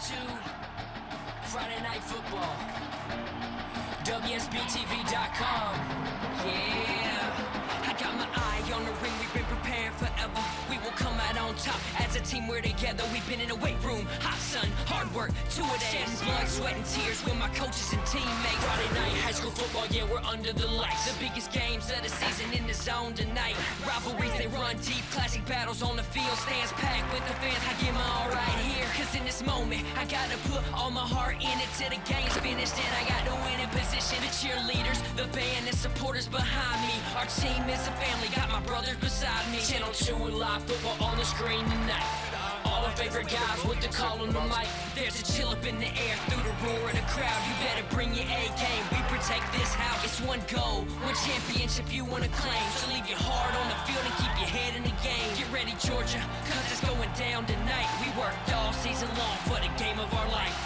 to Friday Night Football. WSBTV.com. Yeah. I got my eye on the ring. We've been preparing forever. We will come out on top. As a team, we're together. We've been in a weight room. Hot sun, hard work, 2 a day. Shedding blood, sweat, and tears with my coaches and teammates. Friday night, high school football, yeah, we're under the lights. The biggest games of the season in the zone tonight. Rivalries, they run deep. Classic battles on the field. Stands packed with the fans. I give my all right here. Cause in this moment, I gotta put all my heart in it till the game's finished. And I got to win in position. The cheerleaders, the band, and supporters behind me. Our team is a family. Got my brothers beside me. Channel 2 live football on the screen tonight. All our favorite guys with the call on the mic. There's a chill up in the air through the roar of the crowd. You better bring your A game. We protect this house. It's one goal, one championship you wanna claim. So leave your heart on the field and keep your head in the game. Get ready, Georgia, cause it's going down tonight. We worked all season long for the game of our life.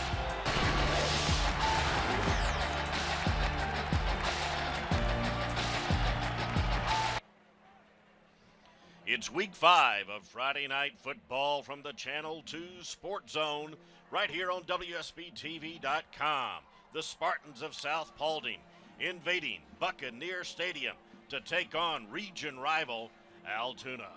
It's week 5 of Friday Night Football from the Channel 2 Sports Zone right here on WSBTV.com. The Spartans of South Paulding invading Buccaneer Stadium to take on region rival Allatoona.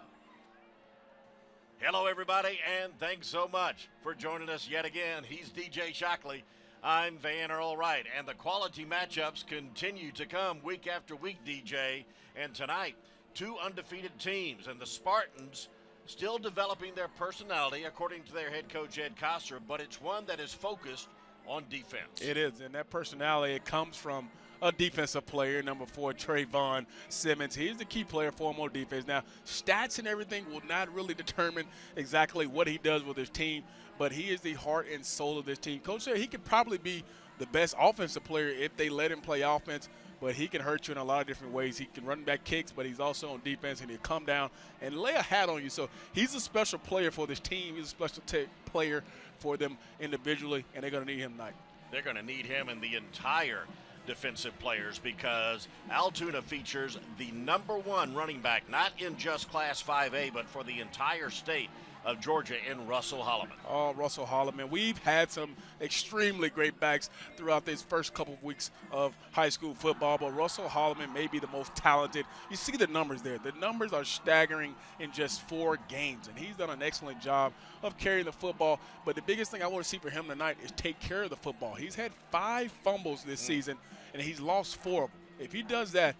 Hello, everybody, and thanks so much for joining us yet again. He's DJ Shockley. I'm Van Earl Wright, and the quality matchups continue to come week after week, DJ. And tonight, 2 undefeated teams, and the Spartans still developing their personality, according to their head coach, Ed Coster, but it's one that is focused on defense. It is, and that personality, it comes from a defensive player, number 4, Trayvon Simmons. He's the key player for him on defense. Now, stats and everything will not really determine exactly what he does with his team, but he is the heart and soul of this team. Coach said he could probably be the best offensive player if they let him play offense, but he can hurt you in a lot of different ways. He can run back kicks, but he's also on defense, and he'll come down and lay a hat on you. So he's a special player for this team. He's a special player for them individually, and they're going to need him tonight. They're going to need him and the entire defensive players because Allatoona features the number 1 running back, not in just Class 5A, but for the entire state of Georgia in Russell Holloman. Oh, Russell Holloman. We've had some extremely great backs throughout these first couple of weeks of high school football, but Russell Holloman may be the most talented. You see the numbers there. The numbers are staggering in just 4 games, and he's done an excellent job of carrying the football. But the biggest thing I want to see for him tonight is take care of the football. He's had 5 fumbles this season, and he's lost 4 of them. If he does that,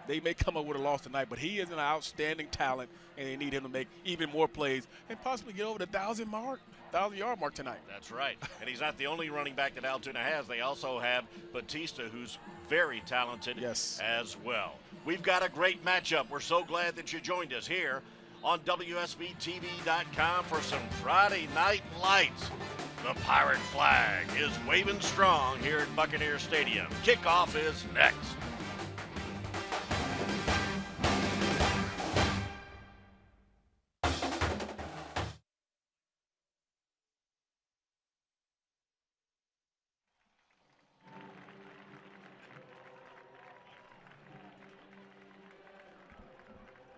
they may come up with a loss tonight, but he is an outstanding talent, and they need him to make even more plays and possibly get over the 1,000-yard mark tonight. That's right. And he's not the only running back that Allatoona has. They also have Batista, who's very talented as well. We've got a great matchup. We're so glad that you joined us here on WSBTV.com for some Friday Night Lights. The Pirate flag is waving strong here at Buccaneer Stadium. Kickoff is next.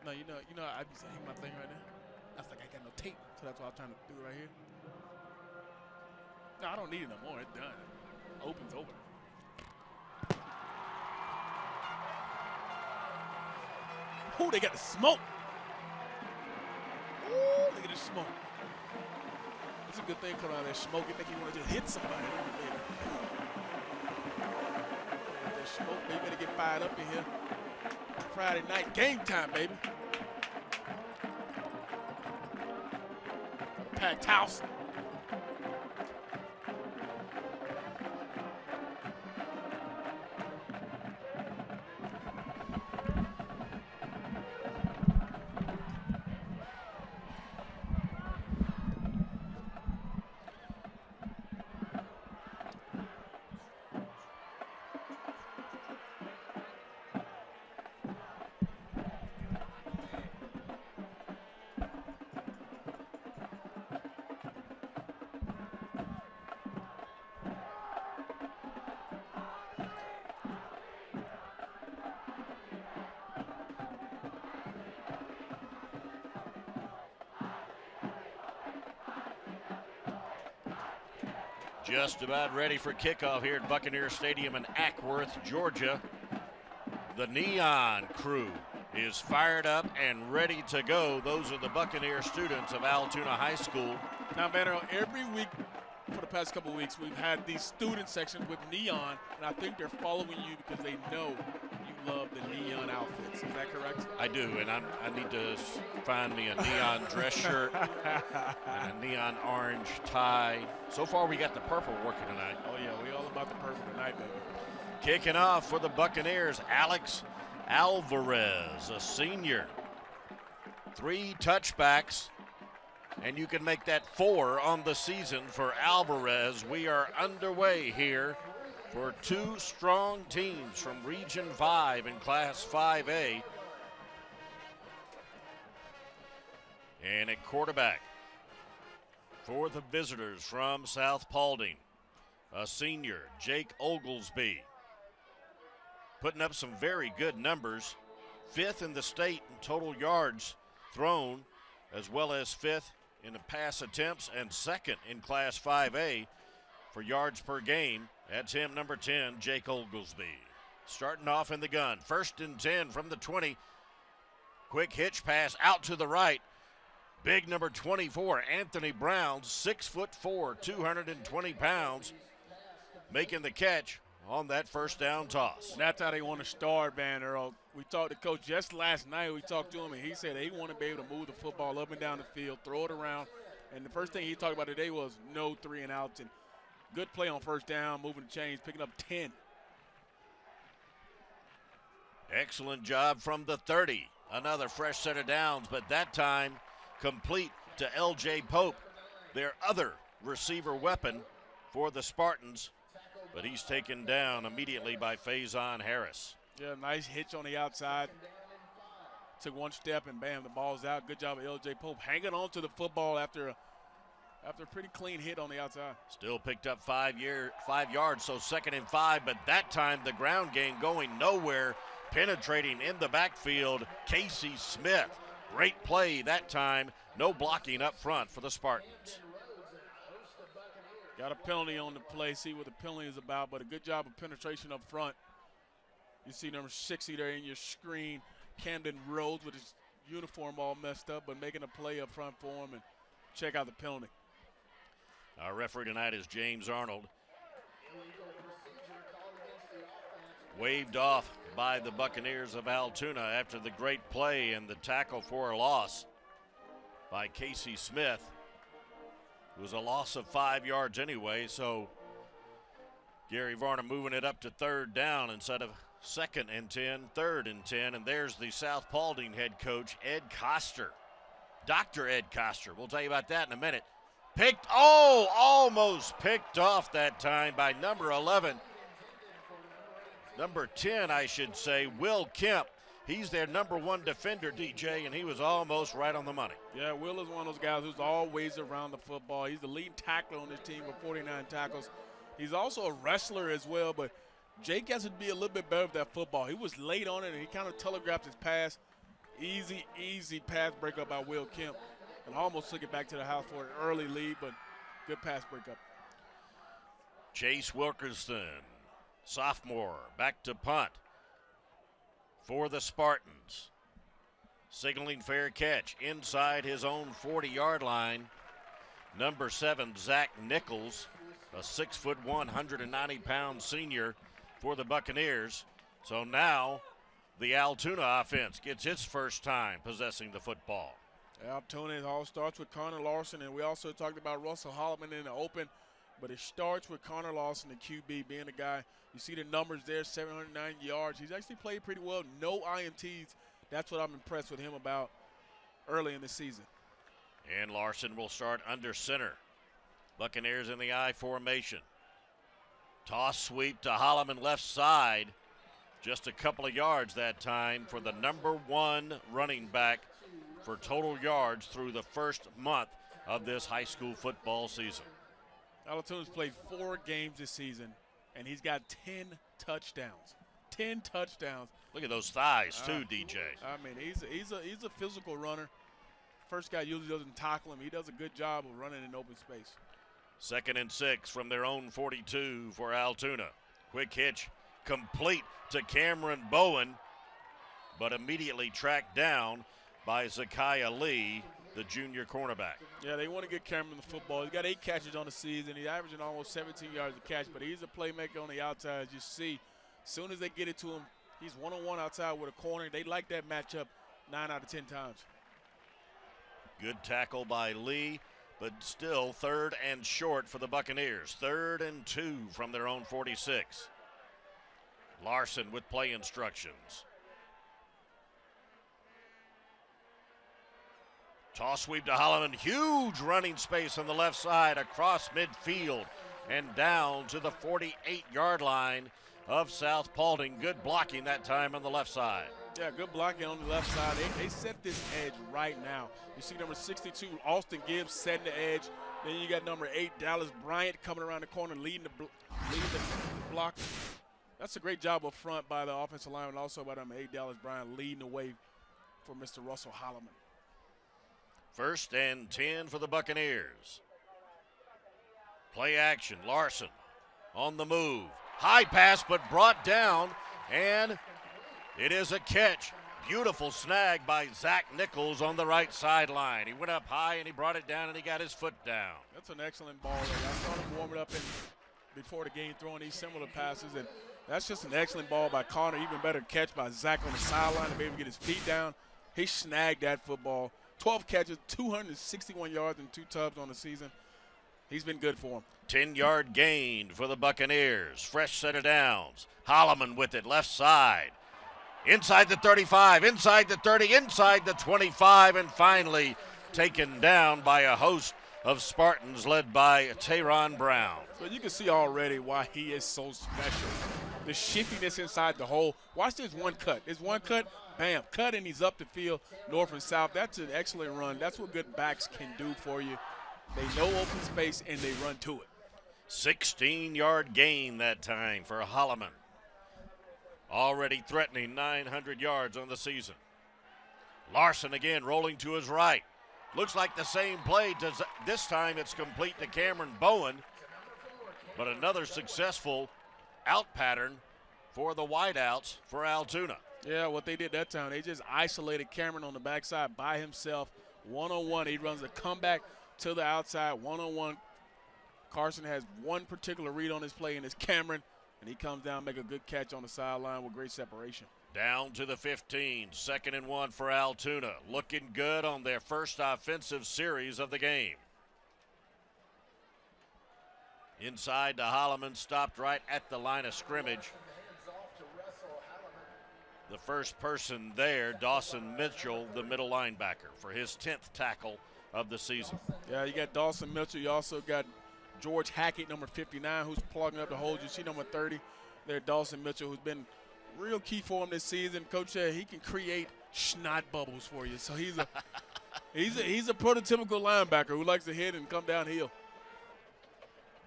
No, you know, I be saying my thing right now. That's like I got no tape, so that's why I'm trying to do it right here. No, I don't need it no more. It's done. Open's over. Oh, they got the smoke. Oh, look at the smoke. It's a good thing coming out of that smoke. It make you want to just hit somebody. That smoke, baby, better get fired up in here. Friday night game time, baby. Packed house. Just about ready for kickoff here at Buccaneer Stadium in Ackworth, Georgia. The Neon crew is fired up and ready to go. Those are the Buccaneer students of Allatoona High School. Now, Banner, every week for the past couple of weeks, we've had these student sections with neon, and I think they're following you because they know you love the neon outfits. Is that correct? I do, and I need to find me a neon dress shirt and a neon orange tie. So far, we got the purple working tonight. Oh, yeah, we all about the purple tonight, baby. Kicking off for the Buccaneers, Alex Alvarez, a senior. 3 touchbacks, and you can make that 4 on the season for Alvarez. We are underway here for 2 strong teams from Region 5 in Class 5A. And at quarterback for the visitors from South Paulding, a senior, Jake Oglesby, putting up some very good numbers. 5th in the state in total yards thrown, as well as 5th in the pass attempts and 2nd in Class 5A for yards per game. That's him, number 10, Jake Oglesby. Starting off in the gun, 1st and 10 from the 20. Quick hitch pass out to the right. Big number 24, Anthony Brown, 6'4", 220 pounds, making the catch on that first down toss. And that's how they want to start, Van Earl. We talked to Coach just last night. We talked to him, and he said they want to be able to move the football up and down the field, throw it around. And the first thing he talked about today was no 3-and-outs. And good play on first down, moving the chains, picking up 10. Excellent job from the 30. Another fresh set of downs, but that time complete to L.J. Pope, their other receiver weapon for the Spartans. But he's taken down immediately by Faison Harris. Yeah, nice hitch on the outside. Took one step and bam, the ball's out. Good job of L.J. Pope hanging on to the football after a pretty clean hit on the outside. Still picked up 5 yards, so 2nd and 5, but that time the ground game going nowhere, penetrating in the backfield, Casey Smith. Great play that time, no blocking up front for the Spartans. Got a penalty on the play, see what the penalty is about, but a good job of penetration up front. You see number 60 there in your screen, Camden Rhodes with his uniform all messed up, but making a play up front for him, and check out the penalty. Our referee tonight is James Arnold. Waved off by the Buccaneers of Allatoona after the great play and the tackle for a loss by Casey Smith. It was a loss of 5 yards anyway, so Gary Varner moving it up to 3rd down instead of 2nd and 10, 3rd and 10, and there's the South Paulding head coach, Ed Coster. Dr. Ed Coster, we'll tell you about that in a minute. Almost picked off that time by number 11. Number 10, I should say, Will Kemp. He's their number 1 defender, DJ, and he was almost right on the money. Yeah, Will is one of those guys who's always around the football. He's the lead tackler on this team with 49 tackles. He's also a wrestler as well, but Jake has to be a little bit better with that football. He was late on it, and he kind of telegraphed his pass. Easy pass breakup by Will Kemp, and almost took it back to the house for an early lead, but good pass breakup. Chase Wilkerson, sophomore, back to punt for the Spartans. Signaling fair catch inside his own 40-yard line. Number 7, Zach Nichols, a 6'1", 190-pound senior for the Buccaneers. So now the Allatoona offense gets its first time possessing the football. Allatoona, it all starts with Connor Larson, and we also talked about Russell Holloman in the open, but it starts with Connor Lawson, the QB, being the guy. You see the numbers there, 790 yards. He's actually played pretty well, no INTs. That's what I'm impressed with him about early in the season. And Larson will start under center. Buccaneers in the I formation. Toss sweep to Holloman left side. Just a couple of yards that time for the number 1 running back for total yards through the first month of this high school football season. Allatoona's played 4 games this season, and he's got 10 touchdowns. 10 touchdowns. Look at those thighs too, DJ. I mean, he's a physical runner. First guy usually doesn't tackle him. He does a good job of running in open space. 2nd and 6 from their own 42 for Allatoona. Quick hitch complete to Cameron Bowen, but immediately tracked down by Zakiah Lee, the junior cornerback. Yeah, they want to get Cameron the football. He's got 8 catches on the season. He's averaging almost 17 yards a catch, but he's a playmaker on the outside. As you see, as soon as they get it to him, he's one-on-one outside with a corner. They like that matchup 9 out of 10 times. Good tackle by Lee, but still 3rd and short for the Buccaneers. 3rd and 2 from their own 46. Larson with play instructions. Toss sweep to Holloman. Huge running space on the left side across midfield and down to the 48-yard line of South Paulding. Good blocking that time on the left side. Yeah, good blocking on the left side. They set this edge right now. You see number 62, Austin Gibbs, setting the edge. Then you got number 8, Dallas Bryant, coming around the corner, leading the block. That's a great job up front by the offensive lineman, also by number 8, Dallas Bryant, leading the way for Mr. Russell Holloman. 1st and 10 for the Buccaneers. Play action, Larson on the move. High pass, but brought down, and it is a catch. Beautiful snag by Zach Nichols on the right sideline. He went up high, and he brought it down, and he got his foot down. That's an excellent ball. I saw him warming up before the game, throwing these similar passes, and that's just an excellent ball by Connor. Even better catch by Zach on the sideline to be able to get his feet down. He snagged that football. 12 catches, 261 yards, and 2 tubs on the season. He's been good for him. 10-yard gain for the Buccaneers. Fresh set of downs. Holloman with it, left side. Inside the 35, inside the 30, inside the 25, and finally taken down by a host of Spartans led by Tayron Brown. Well, you can see already why he is so special. The shiftiness inside the hole. Watch this one cut. This one cut, bam, cut, and he's up the field, north and south. That's an excellent run. That's what good backs can do for you. They know open space, and they run to it. 16-yard gain that time for Holloman. Already threatening 900 yards on the season. Larson again rolling to his right. Looks like the same play. This time it's complete to Cameron Bowen. But another successful out pattern for the wideouts for Allatoona. Yeah, what they did that time, they just isolated Cameron on the backside by himself, one-on-one. He runs a comeback to the outside, one-on-one. Carson has one particular read on his play, and it's Cameron, and he comes down, make a good catch on the sideline with great separation. Down to the 15, 2nd and 1 for Allatoona. Looking good on their first offensive series of the game. Inside to Holloman, stopped right at the line of scrimmage. The first person there, Dawson Mitchell, the middle linebacker, for his 10th tackle of the season. Yeah, you got Dawson Mitchell. You also got George Hackett, number 59, who's plugging up the holes. You see number 30 there, Dawson Mitchell, who's been real key for him this season. Coach said he can create snot bubbles for you. So he's a prototypical linebacker who likes to hit and come downhill.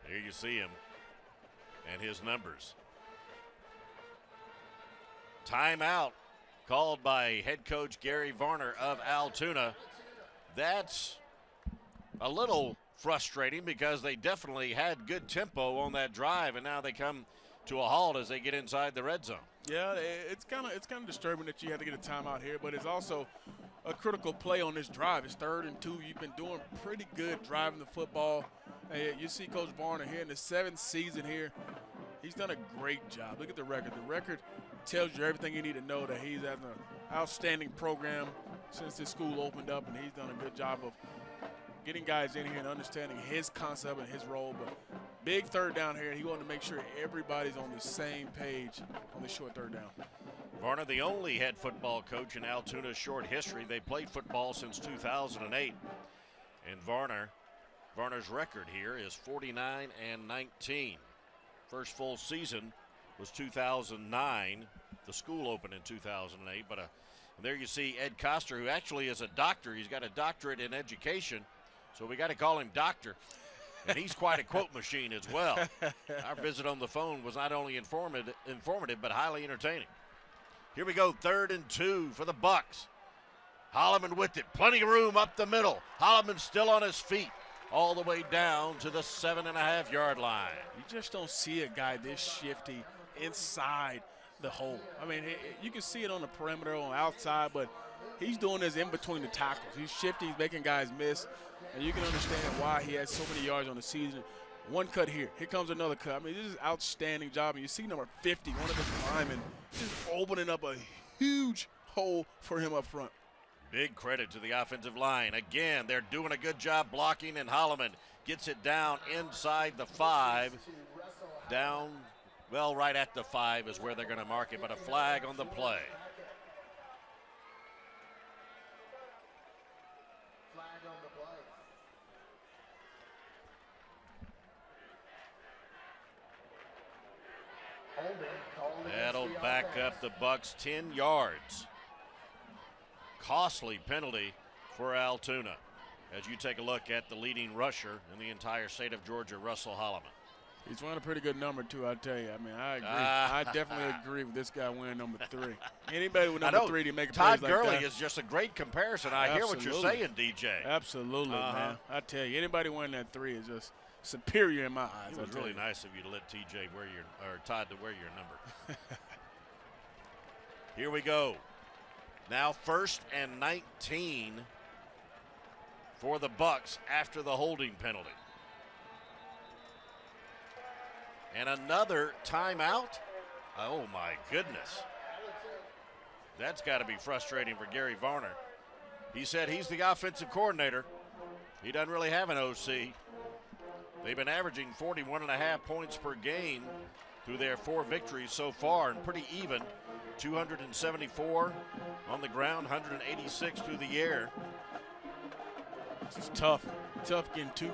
Here you see him and his numbers. Timeout called by head coach Gary Varner of Allatoona. That's a little frustrating because they definitely had good tempo on that drive, and now they come to a halt as they get inside the red zone. Yeah, it's kind of disturbing that you had to get a timeout here, but it's also a critical play on this drive. It's 3rd and 2. You've been doing pretty good driving the football. You see Coach Varner here in the 7th season here. He's done a great job. Look at the record. The record tells you everything you need to know that he's having an outstanding program since this school opened up, and he's done a good job of getting guys in here and understanding his concept and his role. But big 3rd down here, and he wanted to make sure everybody's on the same page on this short 3rd down. Varner, the only head football coach in Allatoona's short history. They played football since 2008. And Varner's record here is 49-19. First full season was 2009. The school opened in 2008. But there you see Ed Coster, who actually is a doctor. He's got a doctorate in education, so we got to call him doctor. And he's quite a quote machine as well. Our visit on the phone was not only informative but highly entertaining. Here we go, 3rd and 2 for the Bucks. Holloman with it, plenty of room up the middle. Holloman still on his feet. all the way down to the 7.5-yard line. You just don't see a guy this shifty inside the hole. I mean, you can see it on the perimeter, on the outside, but he's doing this in between the tackles. He's shifty, he's making guys miss, and you can understand why he has so many yards on the season. One cut here comes another cut. I mean, this is an outstanding job. And you see number 50, one of his linemen, just opening up a huge hole for him up front. Big credit to the offensive line. Again, they're doing a good job blocking, and Holloman gets it down inside the 5. Down, well, right at the 5 is where they're going to mark it, but a flag on the play. That'll back up the Bucks 10 yards. Costly penalty for Allatoona as you take a look at the leading rusher in the entire state of Georgia, Russell Holloman. He's running a pretty good number, too, I tell you. I mean, I agree. I definitely agree with this guy winning number 3. Anybody with number 3 to make a play like that. Todd Gurley is just a great comparison. I hear what you're saying, DJ. Absolutely, man. I tell you, anybody winning that 3 is just superior in my eyes. It was really nice of you to let TJ wear Todd to wear your number. Here we go. Now 1st and 19 for the Bucks after the holding penalty. And another timeout. Oh my goodness. That's got to be frustrating for Gary Varner. He said he's the offensive coordinator. He doesn't really have an OC. They've been averaging 41.5 points per game through their 4 victories so far, and pretty even. 274 on the ground, 186 through the air. This is tough getting two. You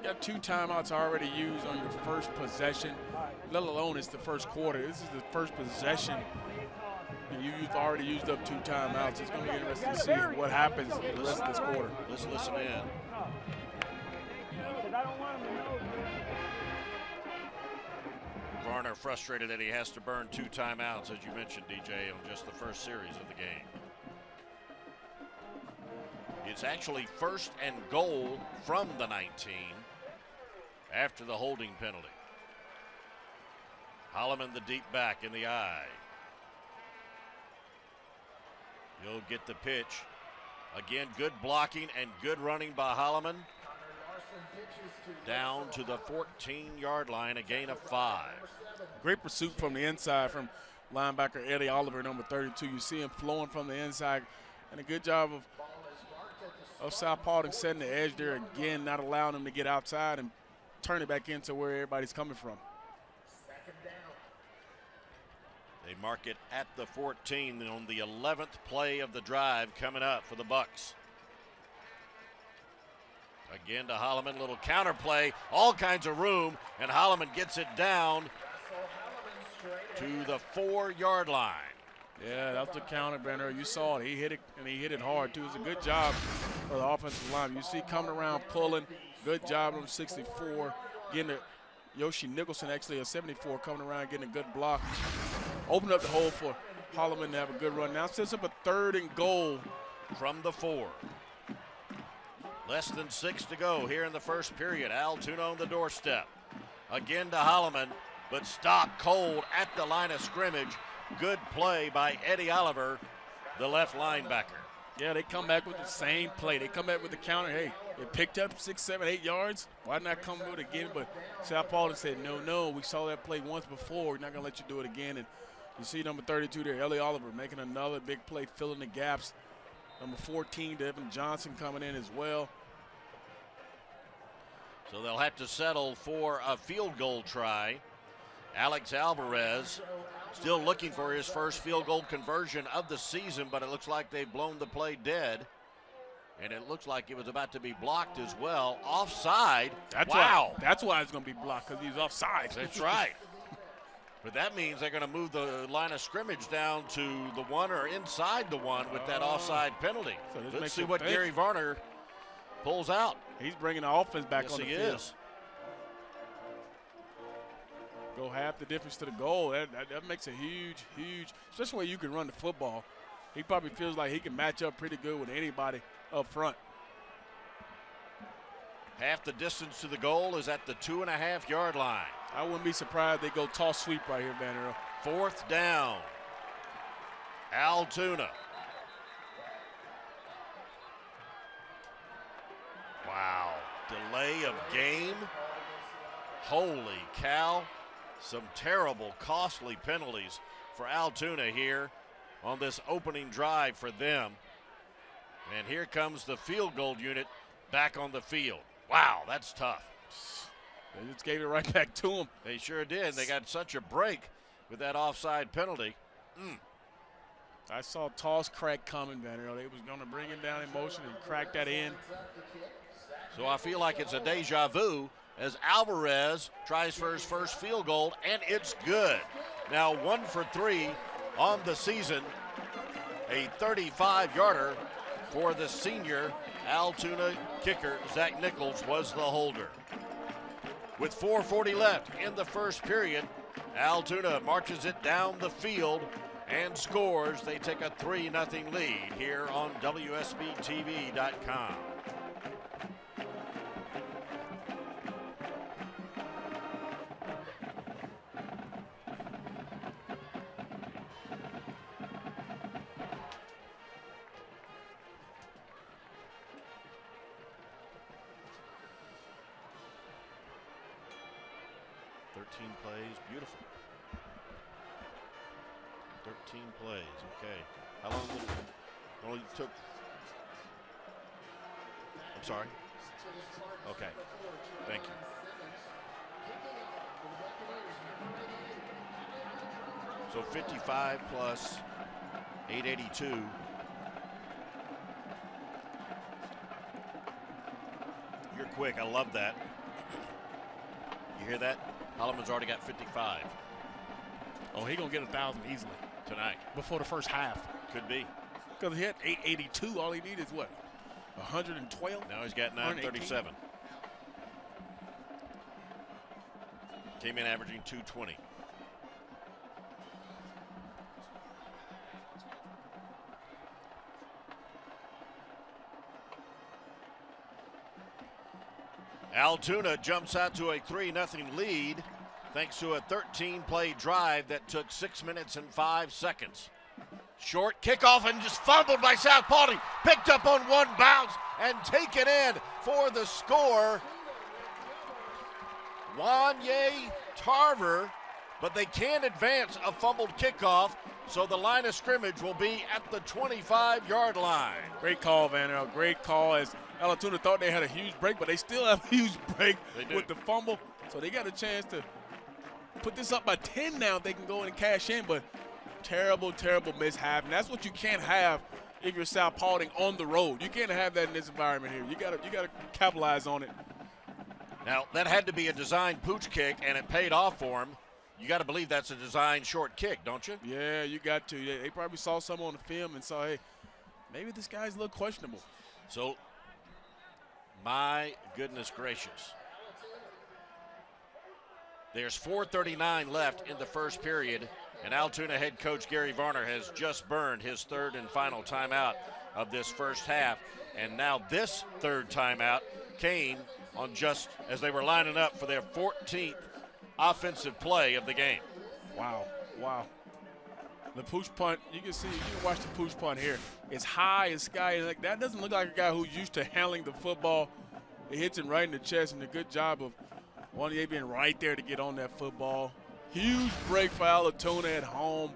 got 2 timeouts already used on your first possession, let alone it's the first quarter. This is the first possession, and you've already used up 2 timeouts. It's going to be interesting to see what happens the rest of this quarter. Let's listen in. Varner frustrated that he has to burn 2 timeouts, as you mentioned, DJ, on just the first series of the game. It's actually 1st and goal from the 19 after the holding penalty. Holloman, the deep back, in the eye. He'll get the pitch. Again, good blocking and good running by Holloman. Down to the 14-yard line, a gain of 5. Great pursuit from the inside from linebacker Eddie Oliver, number 32. You see him flowing from the inside, and a good job of South Paulding setting the edge there again, not allowing him to get outside and turn it back into where everybody's coming from. They mark it at the 14 on the 11th play of the drive coming up for the Bucks. Again to Holloman, little counter play, all kinds of room, and Holloman gets it down to the 4-yard line. Yeah, that's the counter, Benner. You saw it. He hit it, and he hit it hard, too. It's a good job for the offensive line. You see coming around, pulling. Good job on 64. Getting it. Yoshi Nicholson, actually, a 74, coming around, getting a good block. Open up the hole for Holloman to have a good run. Now sets up a 3rd and goal. From the 4. Less than 6 to go here in the first period. Allatoona on the doorstep. Again to Holloman, but stopped cold at the line of scrimmage. Good play by Eddie Oliver, the left linebacker. Yeah, they come back with the same play. They come back with the counter. Hey, they picked up 6, 7, 8 yards. Why not come with it again? But South Paulding said, no, we saw that play once before. We're not going to let you do it again. And you see number 32 there, Eddie Oliver, making another big play, filling the gaps. Number 14, Devin Johnson, coming in as well. So they'll have to settle for a field goal try. Alex Alvarez still looking for his first field goal conversion of the season, but it looks like they've blown the play dead. And it looks like it was about to be blocked as well. Offside. Wow. That's why it's going to be blocked, because he's offside. That's right. But that means they're going to move the line of scrimmage down to the 1 or inside the 1 with that offside penalty. So let's see what Gary Varner pulls out. He's bringing the offense back on the field. Yes, he is. Go half the difference to the goal. That makes a huge, especially when you can run the football. He probably feels like he can match up pretty good with anybody up front. Half the distance to the goal is at the 2.5-yard line. I wouldn't be surprised they go toss sweep right here, Van Earl. 4th down. Allatoona. Wow. Delay of game. Holy cow. Some terrible, costly penalties for Allatoona here on this opening drive for them. And here comes the field goal unit back on the field. Wow, that's tough. They just gave it right back to them. They sure did. They got such a break with that offside penalty. I saw toss crack coming, Van Earl. They was going to bring him down in motion and crack that in. So I feel like it's a deja vu as Alvarez tries for his first field goal, and it's good. Now 1 for 3 on the season. A 35-yarder for the senior Allatoona kicker. Zach Nichols was the holder. With 4:40 left in the first period, Allatoona marches it down the field and scores. They take a 3-0 lead here on WSBTV.com. Plays, beautiful. 13 plays, okay. How long did it only took? I'm sorry. Okay, thank you. So 55 plus 882. You're quick, I love that. You hear that? Holloman's already got 55. Oh, he going to get 1,000 easily. Tonight. Before the first half. Could be. Because he had 882. All he needed is what? 112? Now he's got 937. Came in averaging 220. Allatoona jumps out to a 3-0 lead thanks to a 13-play drive that took 6 minutes and 5 seconds. Short kickoff and just fumbled by South Paulding. Picked up on one bounce and taken in for the score. Wanye Tarver, but they can't advance a fumbled kickoff, so the line of scrimmage will be at the 25-yard line. Great call, Van Earl. Great call, as Allatoona thought they had a huge break, but they still have a huge break with the fumble. So they got a chance to put this up by 10 now if they can go in and cash in, but terrible, terrible mishap. And that's what you can't have if you're South Paulding on the road. You can't have that in this environment here. You gotta capitalize on it. Now, that had to be a designed pooch kick, and it paid off for him. You got to believe that's a designed short kick, don't you? Yeah, you got to. They probably saw some on the film and saw, hey, maybe this guy's a little questionable. So, my goodness gracious. There's 4:39 left in the first period, and Allatoona head coach Gary Varner has just burned his third and final timeout of this first half. And now this third timeout came on just as they were lining up for their 14th offensive play of the game. Wow. The push punt, you can watch the push punt here. It's high, it's sky. Like, that doesn't look like a guy who's used to handling the football. It hits him right in the chest, and a good job of Wanye being right there to get on that football. Huge break for Allatoona at home.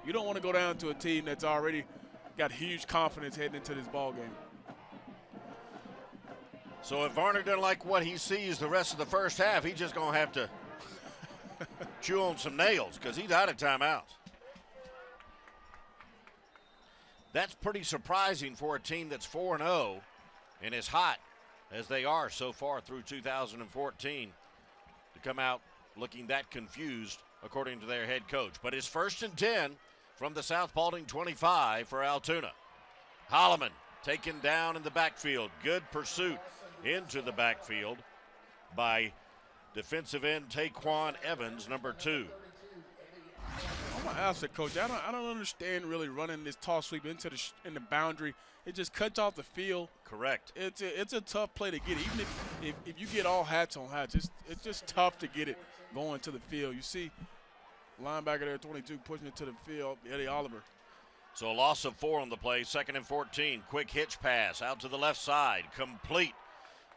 You don't want to go down to a team that's already got huge confidence heading into this ball game. So if Varner doesn't like what he sees the rest of the first half, he's just going to have to chew on some nails because he's out of timeouts. That's pretty surprising for a team that's 4-0 and as hot as they are so far through 2014 to come out looking that confused, according to their head coach. But it's 1st and 10 from the South Paulding 25 for Allatoona. Holloman taken down in the backfield. Good pursuit into the backfield by defensive end Taquan Evans, number 2. I I said, Coach, I don't understand really running this toss sweep into in the boundary. It just cuts off the field. Correct. It's a tough play to get. Even if you get all hats on hats, it's just tough to get it going to the field. You see linebacker there, 22, pushing it to the field, Eddie Oliver. So a loss of 4 on the play, 2nd and 14. Quick hitch pass out to the left side, complete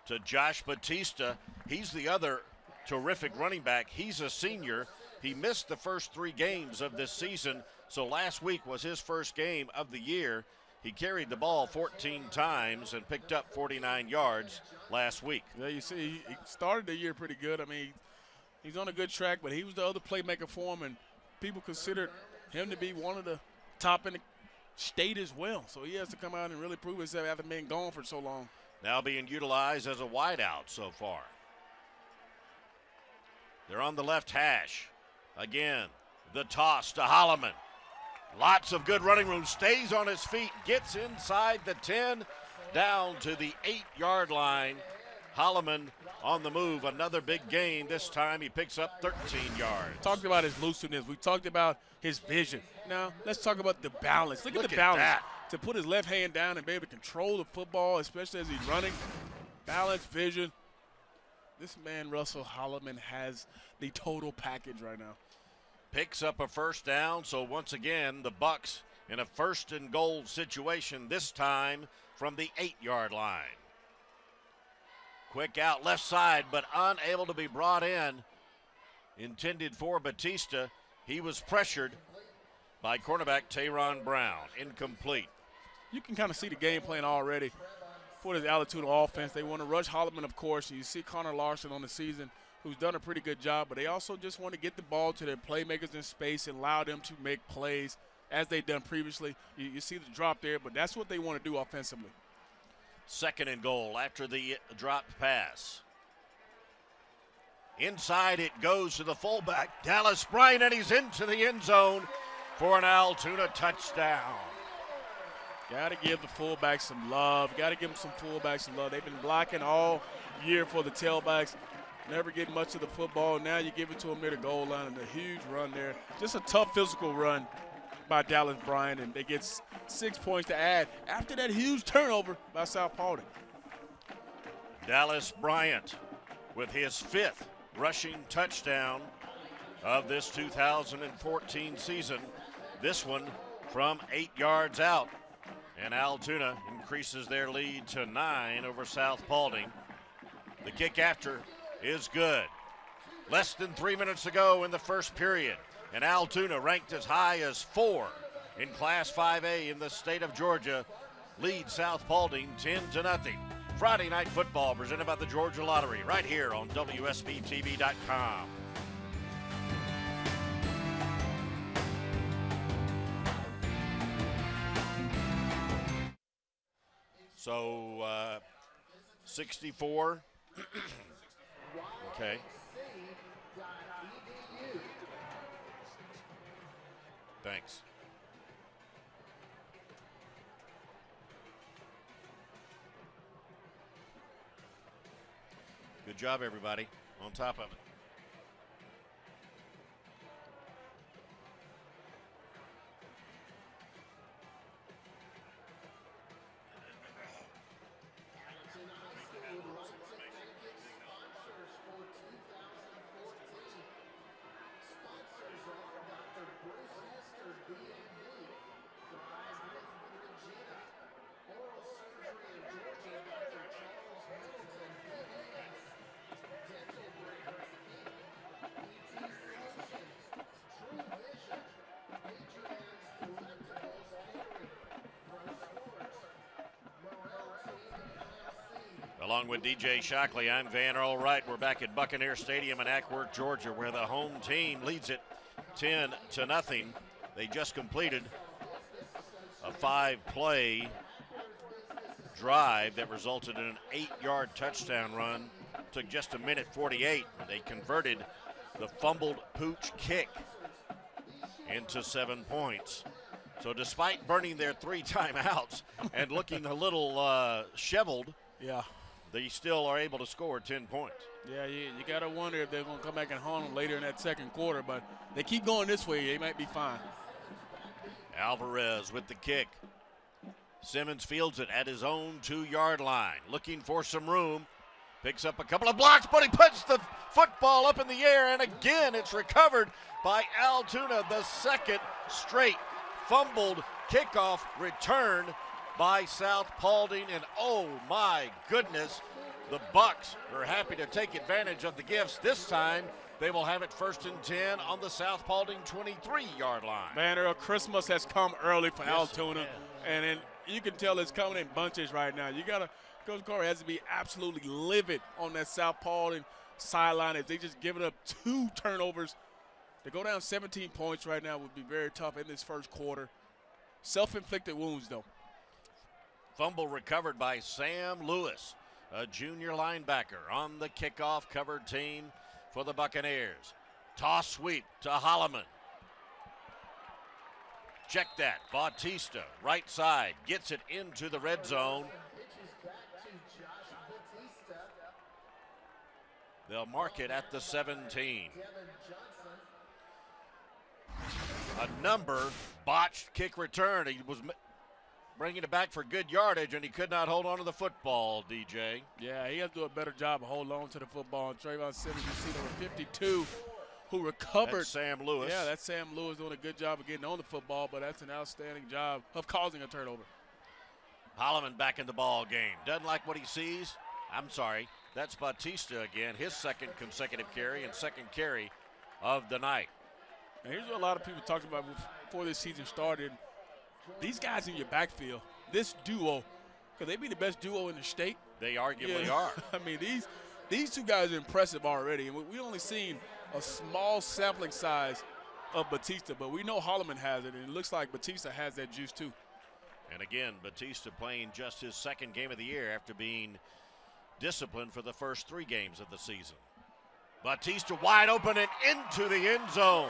to Josh Batista. He's the other terrific running back. He's a senior. He missed the first 3 games of this season, so last week was his first game of the year. He carried the ball 14 times and picked up 49 yards last week. Yeah, you see, he started the year pretty good. I mean, he's on a good track, but he was the other playmaker for him, and people considered him to be one of the top in the state as well. So he has to come out and really prove himself after being gone for so long. Now being utilized as a wideout so far. They're on the left hash. Again, the toss to Holloman. Lots of good running room. Stays on his feet. Gets inside the 10. Down to the 8-yard line. Holloman on the move. Another big gain. This time he picks up 13 yards. Talked about his looseness. We talked about his vision. Now let's talk about the balance. Look at the balance. That. To put his left hand down and be able to control the football, especially as he's running. Balance, vision. This man, Russell Holloman, has the total package right now. Picks up a first down, so once again, the Bucks in a 1st and goal situation, this time from the 8-yard line. Quick out left side, but unable to be brought in. Intended for Batista. He was pressured by cornerback Tayron Brown. Incomplete. You can kind of see the game plan already for this Allatoona offense. They want to rush Holloman, of course. You see Connor Larson on the season, who's done a pretty good job, but they also just want to get the ball to their playmakers in space and allow them to make plays as they've done previously. You see the drop there, but that's what they want to do offensively. 2nd and goal after the dropped pass. Inside it goes to the fullback, Dallas Bryant, and he's into the end zone for an Allatoona touchdown. Got to give the fullback some love. Got to give them some fullbacks some love. They've been blocking all year for the tailbacks. Never get much of the football. Now you give it to them near the goal line, and a huge run there. Just a tough physical run by Dallas Bryant, and they get 6 points to add after that huge turnover by South Paulding. Dallas Bryant with his 5th rushing touchdown of this 2014 season. This one from 8 yards out. And Allatoona increases their lead to 9 over South Paulding. The kick after is good. Less than 3 minutes ago in the first period, and Allatoona, ranked as high as 4 in Class 5A in the state of Georgia, leads South Paulding 10-0. Friday Night Football presented by the Georgia Lottery right here on WSBTV.com. So 64. Okay. Thanks. Good job, everybody. On top of it. Along with DJ Shockley, I'm Van Earl Wright. We're back at Buccaneer Stadium in Ackworth, Georgia, where the home team leads it 10-0. They just completed a 5-play drive that resulted in an 8-yard touchdown run. Took just a minute 48. They converted the fumbled pooch kick into 7 points. So despite burning their 3 timeouts and looking a little shoveled, yeah, they still are able to score 10 points. Yeah, you got to wonder if they're going to come back and haunt them later in that second quarter, but they keep going this way, they might be fine. Alvarez with the kick. Simmons fields it at his own 2-yard line, looking for some room. Picks up a couple of blocks, but he puts the football up in the air, and again it's recovered by Allatoona, the second straight fumbled kickoff return by South Paulding, and oh my goodness, the Bucks are happy to take advantage of the gifts. This time they will have it 1st and 10 on the South Paulding 23-yard line. Man, Earl, Christmas has come early for Allatoona, and you can tell it's coming in bunches right now. Coach Corey has to be absolutely livid on that South Paulding sideline. If they just given up 2 turnovers, to go down 17 points right now would be very tough in this first quarter. Self-inflicted wounds, though. Fumble recovered by Sam Lewis, a junior linebacker on the kickoff covered team for the Buccaneers. Toss sweep to Holloman. Check that. Bautista, right side, gets it into the red zone. They'll mark it at the 17. A number botched kick return. He was bringing it back for good yardage, and he could not hold on to the football, DJ. Yeah, he has to do a better job of holding on to the football. And Trayvon Simmons, you see number 52, who recovered. That's Sam Lewis. Yeah, that's Sam Lewis doing a good job of getting on the football, but that's an outstanding job of causing a turnover. Holloman back in the ball game. Doesn't like what he sees. I'm sorry. That's Bautista again, his second consecutive carry and second carry of the night. And here's what a lot of people talked about before this season started. These guys in your backfield, this duo, could they be the best duo in the state? They arguably are. I mean, these 2 guys are impressive already. And we only seen a small sampling size of Bautista, but we know Holloman has it, and it looks like Bautista has that juice too. And again, Bautista playing just his second game of the year after being disciplined for the first 3 games of the season. Bautista wide open and into the end zone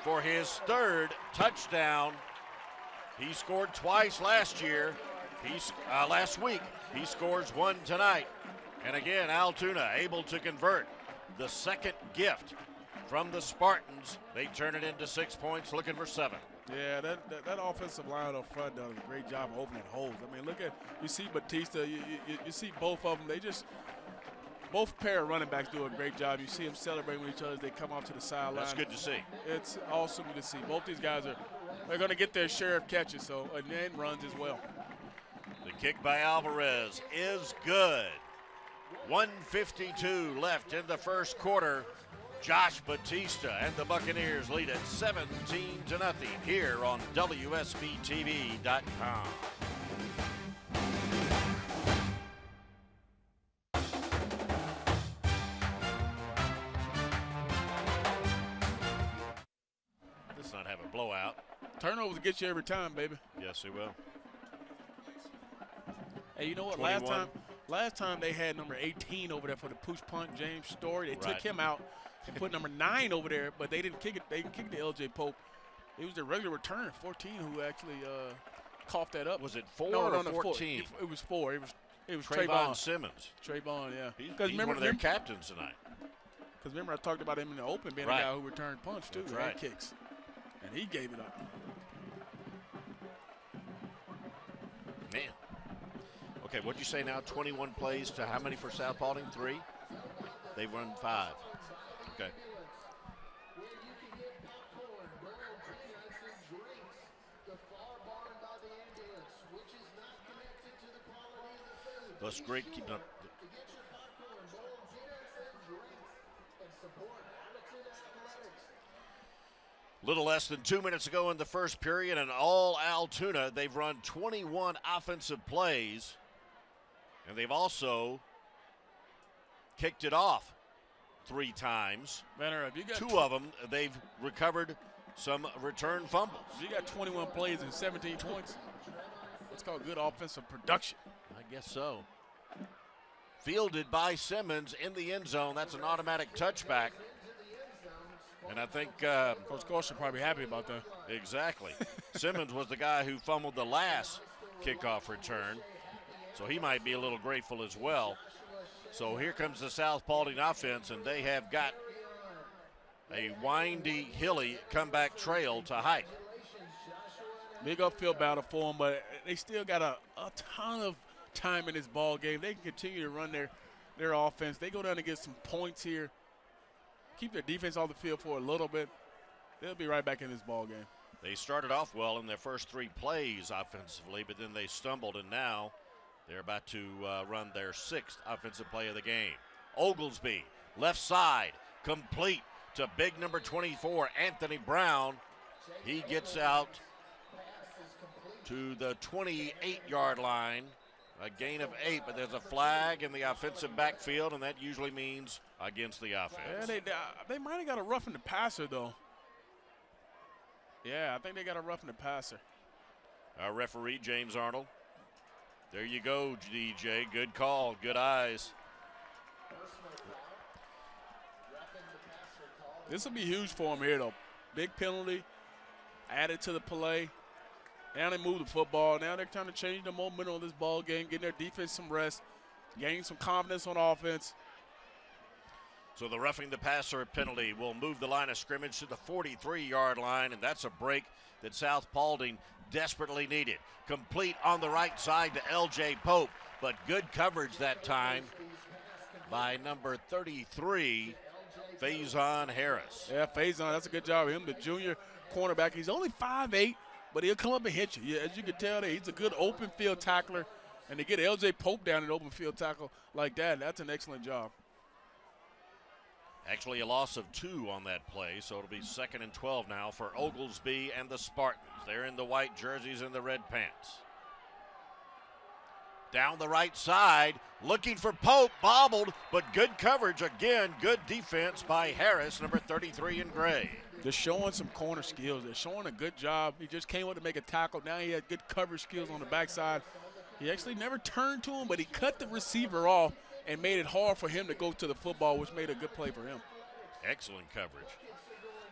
for his 3rd touchdown. He scored twice last week. He scores 1 tonight. And again, Allatoona able to convert the second gift from the Spartans. They turn it into 6 points, looking for 7. Yeah, that offensive line up front does a great job of opening holes. I mean, you see Bautista, you see both of them. Both pair of running backs do a great job. You see them celebrating with each other as they come off to the sideline. That's good to see. It's awesome to see. Both these guys they're going to get their share of catches, and runs as well. The kick by Alvarez is good. 1:52 left in the first quarter. Josh Bautista and the Buccaneers lead it 17-0 here on WSBTV.com. Let's not have a blowout. Turnovers get you every time, baby. Yes, it will. Hey, you know what? 21. Last time they had number 18 over there for the push punt, James Story. They took Right. him out and put number 9 over there, but they didn't kick it. They didn't kick the LJ Pope. It was the regular returner, 14, who actually coughed that up. Was it 4 no, or no, 14? It was 4. It was Trayvon Simmons. Trayvon, yeah. He's one of their captains tonight. Because remember, I talked about him in the open being Right. a guy who returned punts too, That's and right. kicks, and he gave it up. Man. Okay, what'd you say now? 21 plays to how many for South Paulding? 3? They've run 5. Okay. That's great keeping up. Little less than 2 minutes ago in the first period, and all Allatoona, they've run 21 offensive plays, and they've also kicked it off 3 times. Banner, if you got 2 of them, they've recovered some return fumbles. You got 21 plays and 17 points. It's called good offensive production. I guess so. Fielded by Simmons in the end zone. That's an automatic touchback. And I think Coach Gorsh should probably be happy about that. Exactly. Simmons was the guy who fumbled the last kickoff return, so he might be a little grateful as well. So here comes the South Paulding offense, and they have got a windy, hilly comeback trail to hike. Big upfield battle for them, but they still got a ton of time in this ball game. They can continue to run their offense. They go down and get some points here, keep their defense off the field for a little bit. They'll be right back in this ball game. They started off well in their first 3 plays offensively, but then they stumbled, and now they're about to run their 6th offensive play of the game. Oglesby, left side, complete to big number 24, Anthony Brown. He gets out to the 28-yard line, a gain of 8, but there's a flag in the offensive backfield, and that usually means against the offense. Yeah, they might have got a roughing the passer, though. Yeah, I think they got a roughing the passer. Our referee, James Arnold. There you go, DJ. Good call, good eyes. This will be huge for them here, though. Big penalty added to the play. Now they move the football. Now they're trying to change the momentum of this ball game, getting their defense some rest, gaining some confidence on offense. So the roughing the passer penalty will move the line of scrimmage to the 43-yard line, and that's a break that South Paulding desperately needed. Complete on the right side to L.J. Pope, but good coverage that time by number 33, Faison Harris. Yeah, Faison, that's a good job of him, the junior cornerback. He's only 5'8", but he'll come up and hit you. Yeah, as you can tell, he's a good open field tackler, and to get L.J. Pope down in open field tackle like that, that's an excellent job. Actually a loss of 2 on that play, so it'll be 2nd and 12 now for Oglesby and the Spartans. They're in the white jerseys and the red pants. Down the right side, looking for Pope, bobbled, but good coverage again. Good defense by Harris, number 33 in gray. They're showing some corner skills. They're showing a good job. He just came up to make a tackle. Now he had good coverage skills on the backside. He actually never turned to him, but he cut the receiver off and made it hard for him to go to the football, which made a good play for him. Excellent coverage.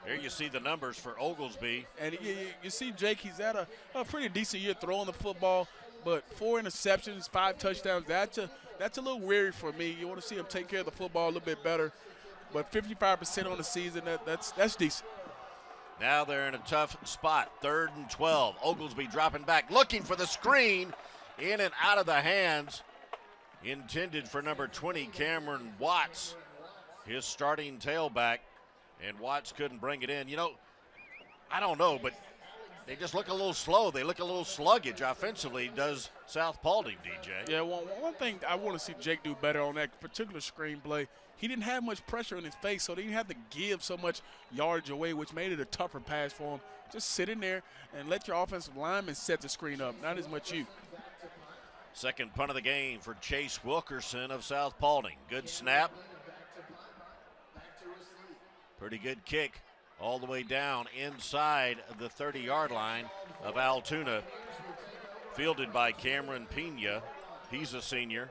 Here you see the numbers for Oglesby. And you see Jake, he's had a pretty decent year throwing the football, but 4 interceptions, 5 touchdowns, that's a little weary for me. You want to see him take care of the football a little bit better. But 55% on the season, that's decent. Now they're in a tough spot, 3rd and 12. Oglesby dropping back, looking for the screen, in and out of the hands. Intended for number 20, Cameron Watts, his starting tailback, and Watts couldn't bring it in. You know, I don't know, but they just look a little slow. They look a little sluggish offensively, does South Paulding, DJ. Yeah, one thing I want to see Jake do better on that particular screen play, he didn't have much pressure in his face, so they didn't have to give so much yardage away, which made it a tougher pass for him. Just sit in there and let your offensive lineman set the screen up, not as much you. Second punt of the game for Chase Wilkerson of South Paulding. Good snap. Pretty good kick all the way down inside the 30-yard line of Allatoona. Fielded by Cameron Pena. He's a senior.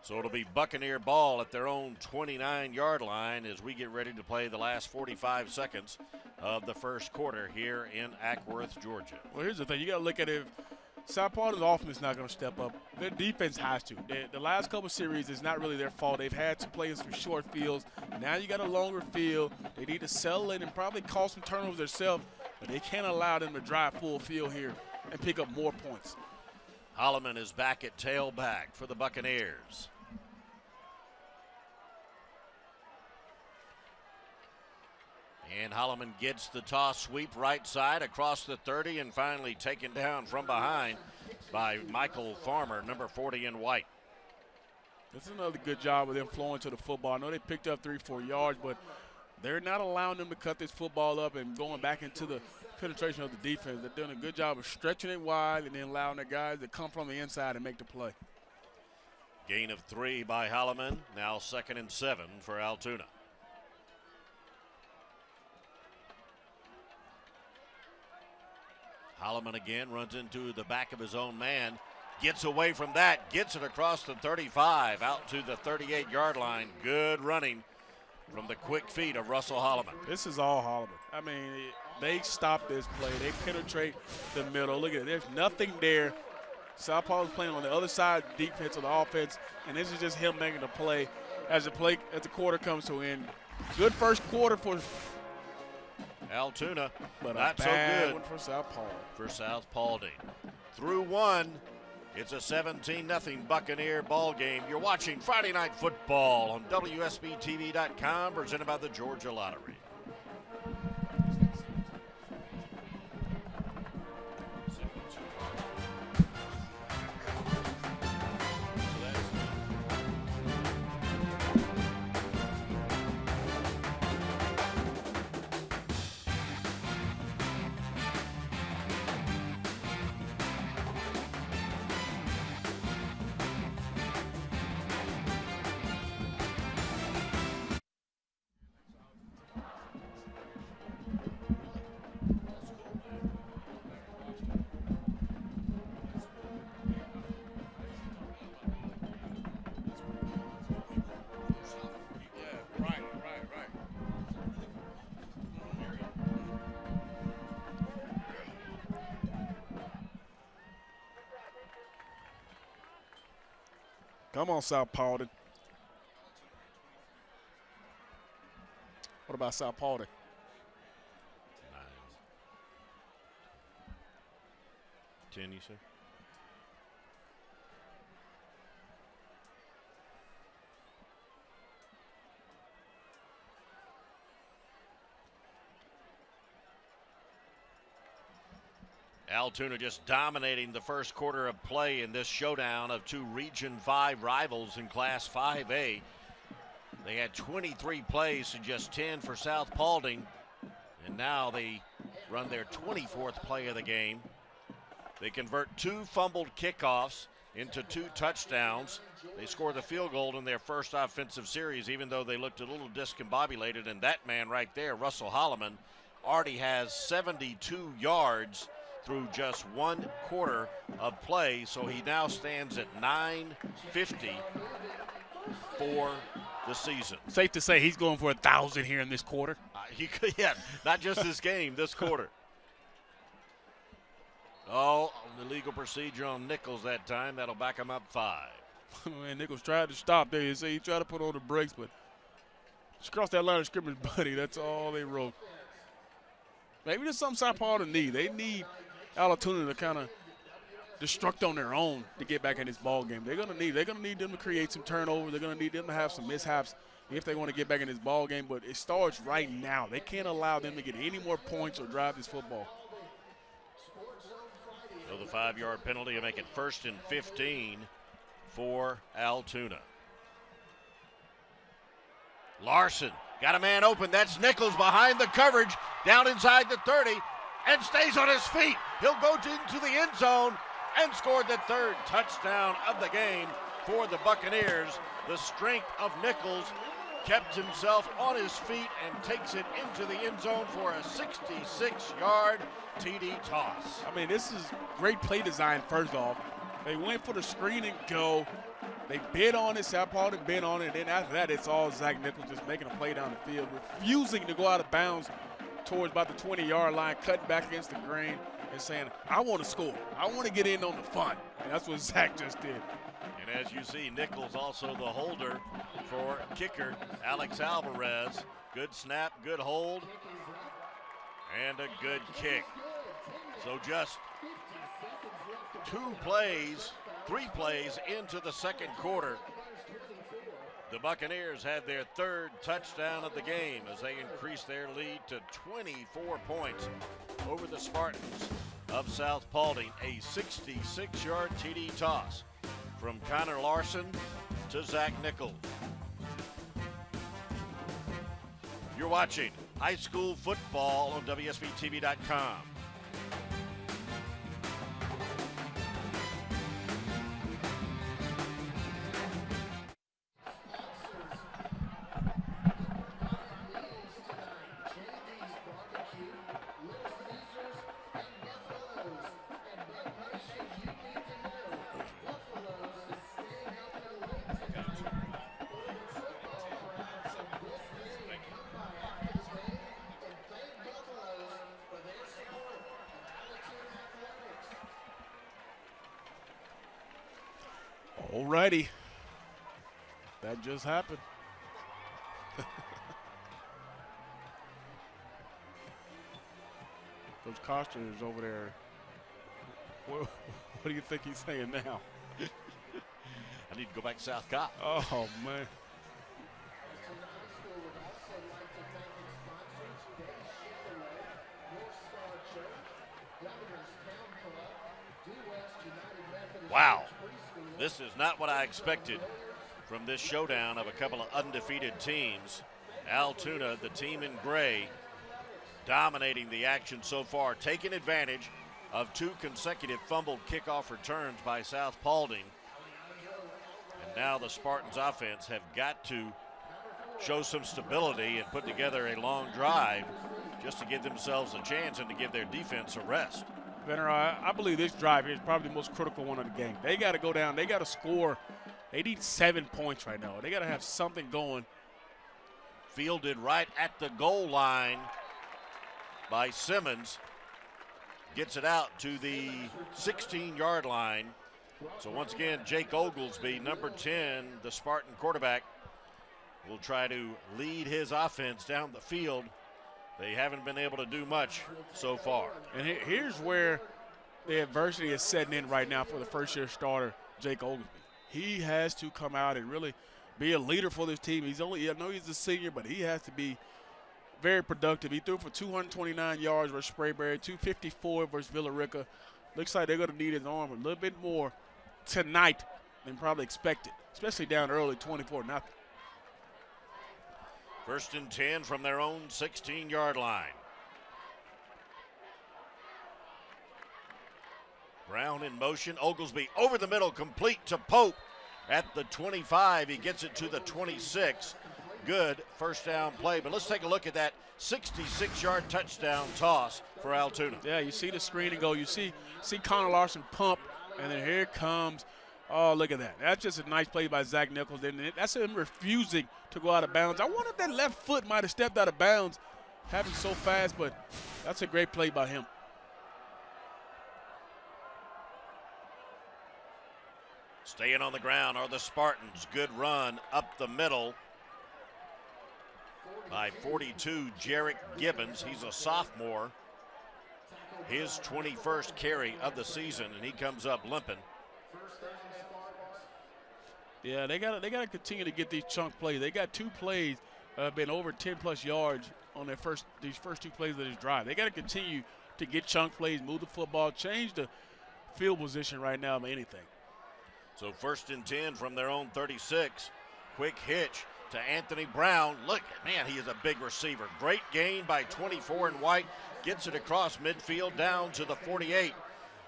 So it'll be Buccaneer ball at their own 29-yard line as we get ready to play the last 45 seconds of the first quarter here in Ackworth, Georgia. Well, here's the thing. You got to look at it. South Paulding's offense is not going to step up. Their defense has to. The last couple series is not really their fault. They've had to play in some short fields. Now you got a longer field. They need to settle in and probably cause some turnovers themselves, but they can't allow them to drive full field here and pick up more points. Holloman is back at tailback for the Buccaneers. And Holloman gets the toss sweep right side across the 30 and finally taken down from behind by Michael Farmer, number 40 in white. This is another good job of them flowing to the football. I know they picked up 3-4 yards, but they're not allowing them to cut this football up and going back into the penetration of the defense. They're doing a good job of stretching it wide and then allowing their guys to come from the inside and make the play. Gain of 3 by Holloman. Now 2nd and 7 for Allatoona. Holloman again runs into the back of his own man. Gets away from that. Gets it across the 35 out to the 38-yard line. Good running from the quick feet of Russell Holloman. This is all Holloman. I mean, they stop this play. They penetrate the middle. Look at it. There's nothing there South Paulding's playing on the other side, defense of the offense, and this is just him making the play as the quarter comes to an end. Good first quarter for Allatoona, but not a so bad good one for South Paulding. for South Paulding. Through one, it's a 17-0 Buccaneer ball game. You're watching Friday Night Football on WSBTV.com, presented by the Georgia Lottery. Come on, South Paulding. What about South Paulding? 9. 10, you say? Allatoona just dominating the first quarter of play in this showdown of two Region 5 rivals in Class 5A. They had 23 plays to just 10 for South Paulding, and now they run their 24th play of the game. They convert 2 fumbled kickoffs into 2 touchdowns. They score the field goal in their first offensive series, even though they looked a little discombobulated, and that man right there, Russell Holloman, already has 72 yards through just 1 quarter of play, so he now stands at 950 for the season. Safe to say he's going for 1,000 here in this quarter. He could, yeah, not just this game, this quarter. Oh, the legal procedure on Nichols that time. That'll back him up 5. Man, Nichols tried to stop there. You say he tried to put on the brakes, but just cross that line of scrimmage, buddy. That's all they wrote. Maybe there's something South Paulding need. They need Allatoona to kind of destruct on their own to get back in this ball game. They're gonna need them to create some turnovers. They're gonna need them to have some mishaps if they want to get back in this ball game. But it starts right now. They can't allow them to get any more points or drive this football. So the 5-yard penalty will make it 1st and 15 for Allatoona. Larson got a man open. That's Nichols behind the coverage, down inside the 30, and stays on his feet. He'll go into the end zone and score the 3rd touchdown of the game for the Buccaneers. The strength of Nichols kept himself on his feet and takes it into the end zone for a 66-yard TD toss. I mean, this is great play design, first off. They went for the screen and go. They bid on it, South Paulding bid on it, and then after that, it's all Zach Nichols just making a play down the field, refusing to go out of bounds towards about the 20-yard line, cutting back against the grain and saying, I want to score. I want to get in on the fun. And that's what Zach just did. And as you see, Nichols also the holder for kicker Alex Alvarez. Good snap, good hold, and a good kick. So just 3 plays into the second quarter. The Buccaneers had their 3rd touchdown of the game as they increased their lead to 24 points over the Spartans of South Paulding. A 66-yard TD toss from Connor Larson to Zach Nichols. You're watching high school football on WSBTV.com. righty. That just happened. Coach Coster is over there. What do you think he's saying now? I need to go back to South Cop. Oh, man. Wow. This is not what I expected from this showdown of a couple of undefeated teams. Allatoona, the team in gray, dominating the action so far, taking advantage of 2 consecutive fumbled kickoff returns by South Paulding. And now the Spartans offense have got to show some stability and put together a long drive just to give themselves a chance and to give their defense a rest. Venner, I believe this drive here is probably the most critical one of the game. They got to go down. They got to score. They need 7 points right now. They got to have something going. Fielded right at the goal line by Simmons. Gets it out to the 16-yard line. So once again, Jake Oglesby, number 10, the Spartan quarterback, will try to lead his offense down the field. They haven't been able to do much so far. And here's where the adversity is setting in right now for the first-year starter, Jake Oglesby. He has to come out and really be a leader for this team. I know he's a senior, but he has to be very productive. He threw for 229 yards versus Sprayberry, 254 versus Villarica. Looks like they're going to need his arm a little bit more tonight than probably expected, especially down early, 24-0. 1st and 10 from their own 16-yard line. Brown in motion. Oglesby over the middle, complete to Pope at the 25. He gets it to the 26. Good first down play. But let's take a look at that 66-yard touchdown toss for Allatoona. Yeah, you see the screen and go. You see Connor Larson pump, and then here comes. Oh, look at that. That's just a nice play by Zach Nichols. And that's him refusing to go out of bounds. I wonder if that left foot might have stepped out of bounds, happened so fast, but that's a great play by him. Staying on the ground are the Spartans. Good run up the middle by 42, Jarek Gibbons. He's a sophomore. His 21st carry of the season, and he comes up limping. Yeah, they got to continue to get these chunk plays. They got 2 plays been over 10-plus yards on these first 2 plays of this drive. They got to continue to get chunk plays, move the football, change the field position right now of anything. So 1st and 10 from their own 36. Quick hitch to Anthony Brown. Look, man, he is a big receiver. Great gain by 24 and White. Gets it across midfield down to the 48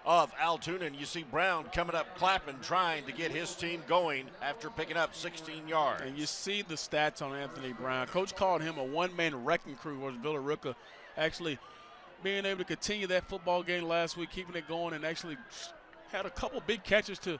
of Allatoona. And you see Brown coming up clapping, trying to get his team going after picking up 16 yards. And you see the stats on Anthony Brown. Coach called him a one-man wrecking crew versus Villarica, actually being able to continue that football game last week, keeping it going, and actually had a couple big catches to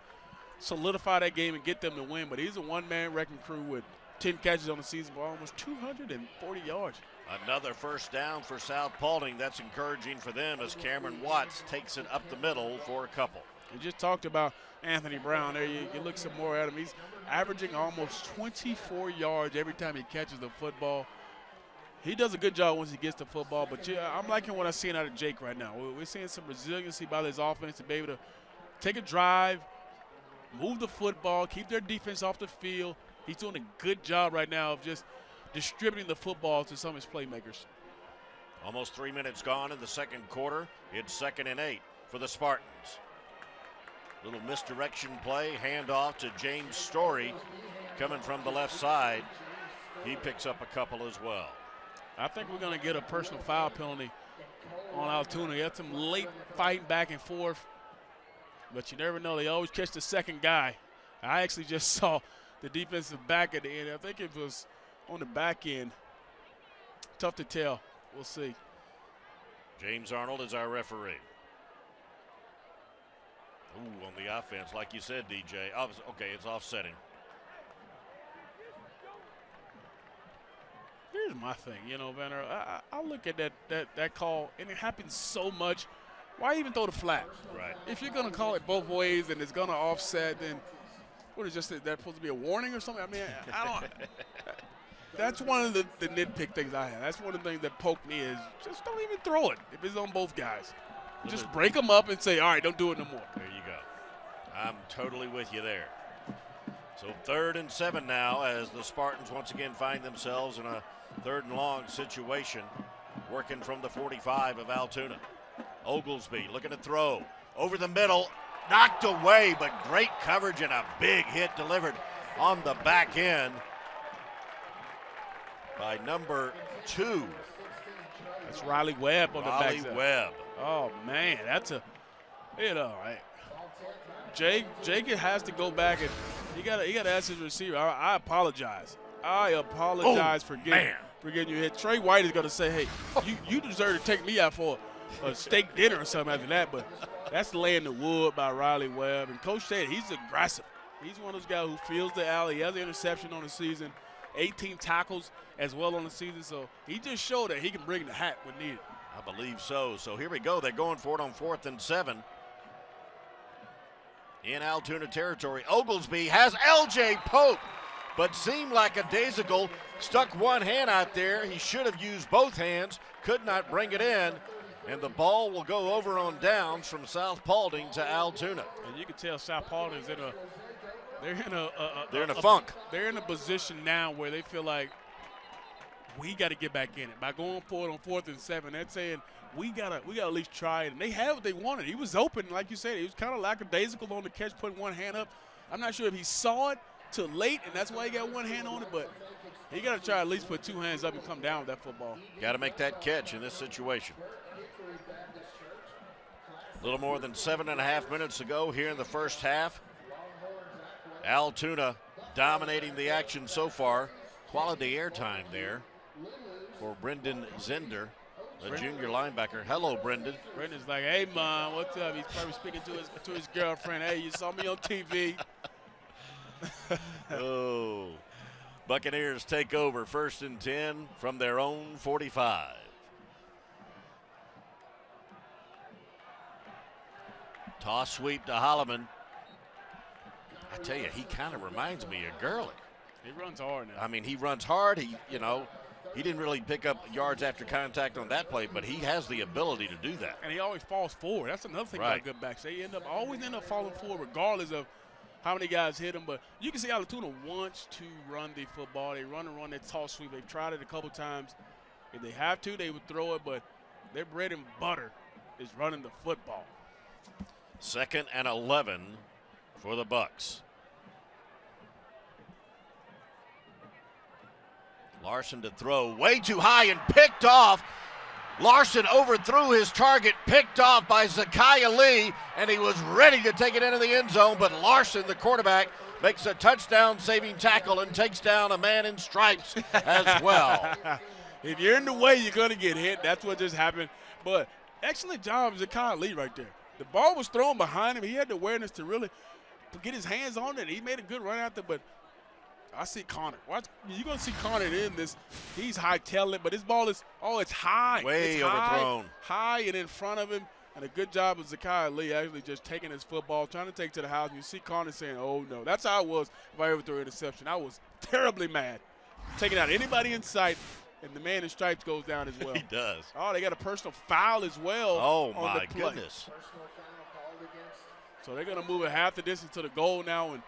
solidify that game and get them to win. But he's a one-man wrecking crew with 10 catches on the season for almost 240 yards. Another first down for South Paulding. That's encouraging for them as Cameron Watts takes it up the middle for a couple. We just talked about Anthony Brown there. You look some more at him. He's averaging almost 24 yards every time he catches the football. He does a good job once he gets the football, but I'm liking what I'm seeing out of Jake right now. We're seeing some resiliency by this offense to be able to take a drive, move the football, keep their defense off the field. He's doing a good job right now of just distributing the football to some of his playmakers. Almost 3 minutes gone in the second quarter. It's 2nd and 8 for the Spartans. Little misdirection play, handoff to James Story coming from the left side. He picks up a couple as well. I think we're going to get a personal foul penalty on Allatoona. He had some late fighting back and forth, but you never know. They always catch the second guy. I actually just saw the defensive back at the end. I think it was on the back end. Tough to tell. We'll see. James Arnold is our referee. Ooh, on the offense, like you said, DJ. Okay, it's offsetting. Here's my thing, Venner. I look at that call, and it happens so much. Why even throw the flag? Right. If you're going to call it both ways and it's going to offset, then what is that supposed to be a warning or something? I mean, I don't. That's one of the nitpick things I have. That's one of the things that poke me is just don't even throw it if it's on both guys. Just break them up and say, all right, don't do it no more. There you go. I'm totally with you there. So 3rd and 7 now as the Spartans once again find themselves in a 3rd and long situation, working from the 45 of Allatoona. Oglesby looking to throw over the middle, knocked away, but great coverage and a big hit delivered on the back end by number 2. That's Riley Webb on the back side. Riley Webb. Oh, man, that's Jake has to go back and he got to ask his receiver. I apologize. For getting you hit. Trey White is going to say, hey, you deserve to take me out for a steak dinner or something after that. But that's laying the wood by Riley Webb. And Coach said he's aggressive. He's one of those guys who feels the alley. He has an interception on the season, 18 tackles as well on the season. So he just showed that he can bring the hat when needed. I believe so. So here we go. They're going for it on 4th and 7. In Allatoona territory, Oglesby has L.J. Pope, but seemed like a daisical. Stuck one hand out there. He should have used both hands, could not bring it in, and the ball will go over on downs from South Paulding to Allatoona. And you can tell South Paulding's in a funk. They're in a position now where they feel like we got to get back in it. By going forward on 4th and 7, they're saying we gotta at least try it. And they have what they wanted. He was open, like you said. He was kind of lackadaisical on the catch, putting one hand up. I'm not sure if he saw it till late, and that's why he got one hand on it, but he got to try at least put 2 hands up and come down with that football. Got to make that catch in this situation. A little more than 7.5 minutes to go here in the first half. Allatoona dominating the action so far. Quality airtime there for Brendan Zender, a junior linebacker. Hello, Brendan. Brendan's like, hey, Mom, what's up? He's probably speaking to his girlfriend. Hey, you saw me on TV. Oh, Buccaneers take over 1st and 10 from their own 45. Toss sweep to Holloman. I tell you, he kind of reminds me of Gurley. He runs hard now. I mean, he runs hard. He didn't really pick up yards after contact on that play, but he has the ability to do that. And he always falls forward. That's another thing about good backs. They always end up falling forward regardless of how many guys hit them. But you can see Allatoona wants to run the football. They run that toss sweep. They've tried it a couple times. If they have to, they would throw it, but their bread and butter is running the football. 2nd and 11 for the Bucks. Larson to throw, way too high and picked off. Larson overthrew his target, picked off by Zakiah Lee, and he was ready to take it into the end zone, but Larson, the quarterback, makes a touchdown-saving tackle and takes down a man in stripes as well. If you're in the way, you're going to get hit. That's what just happened. But excellent job, Zakiah Lee right there. The ball was thrown behind him. He had the awareness to really get his hands on it. He made a good run out there, but I see Connor. You're going to see Connor in this. He's high-tailing it, but his ball is, it's high. Way overthrown. High and in front of him. And a good job of Zakiah Lee actually just taking his football, trying to take it to the house. And you see Connor saying, oh, no. That's how I was if I ever threw an interception. I was terribly mad. Taking out anybody in sight, and the man in stripes goes down as well. He does. Oh, they got a personal foul as well. Oh, my goodness. So they're going to move it half the distance to the goal now. And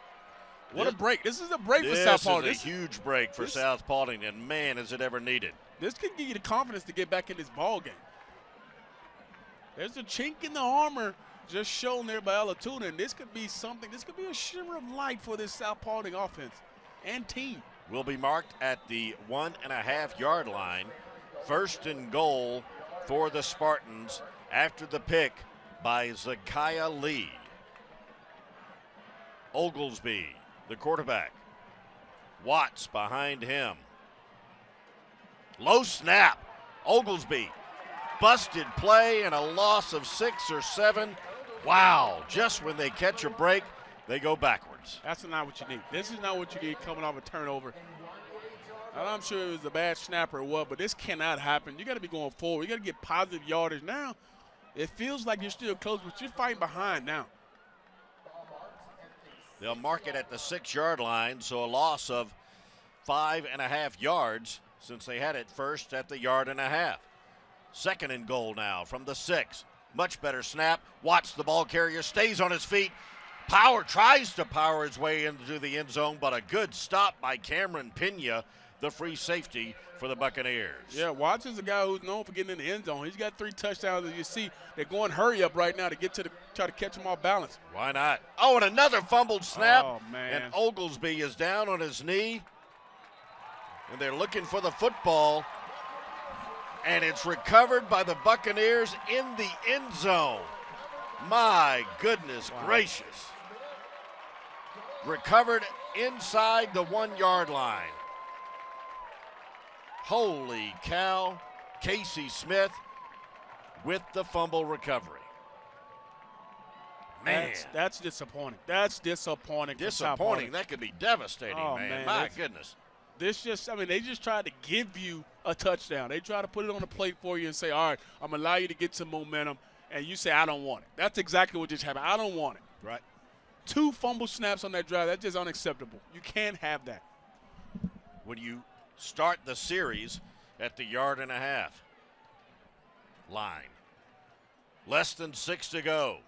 what a break. This is a break for South Paulding. This is a huge break for South Paulding, and, man, is it ever needed. This could give you the confidence to get back in this ball game. There's a chink in the armor just shown there by Allatoona, and this could be something. This could be a shimmer of light for this South Paulding offense and team. Will be marked at the 1.5-yard line. 1st and goal for the Spartans after the pick by Zakiah Lee. Oglesby, the quarterback. Watts behind him. Low snap. Oglesby. Busted play and a loss of 6 or 7. Wow, just when they catch a break, they go backwards. That's not what you need. This is not what you need coming off a turnover. I'm sure it was a bad snap or what, but this cannot happen. You got to be going forward. You got to get positive yardage. Now, it feels like you're still close, but you're fighting behind now. They'll mark it at the 6-yard line, so a loss of 5.5 yards since they had it first at the 1.5 yards. Second and goal now from the 6. Much better snap. Watts, the ball carrier, stays on his feet. Tries to power his way into the end zone, but a good stop by Cameron Pena, the free safety for the Buccaneers. Yeah, Watts is a guy who's known for getting in the end zone. He's got 3 touchdowns, as you see. They're going hurry up right now to get to try to catch him off balance. Why not? Oh, and another fumbled snap. Oh, man. And Oglesby is down on his knee. And they're looking for the football. And it's recovered by the Buccaneers in the end zone. My goodness gracious. Recovered inside the 1-yard line. Holy cow. Casey Smith with the fumble recovery. Man. That's disappointing. That's disappointing. Disappointing. That could be devastating, man. My goodness. They just tried to give you a touchdown. They try to put it on the plate for you and say, all right, I'm going to allow you to get some momentum. And you say, I don't want it. That's exactly what just happened. I don't want it. Right. 2 fumble snaps on that drive. That's just unacceptable. You can't have that. When you start the series at the 1.5 yard line. Less than 6 to go.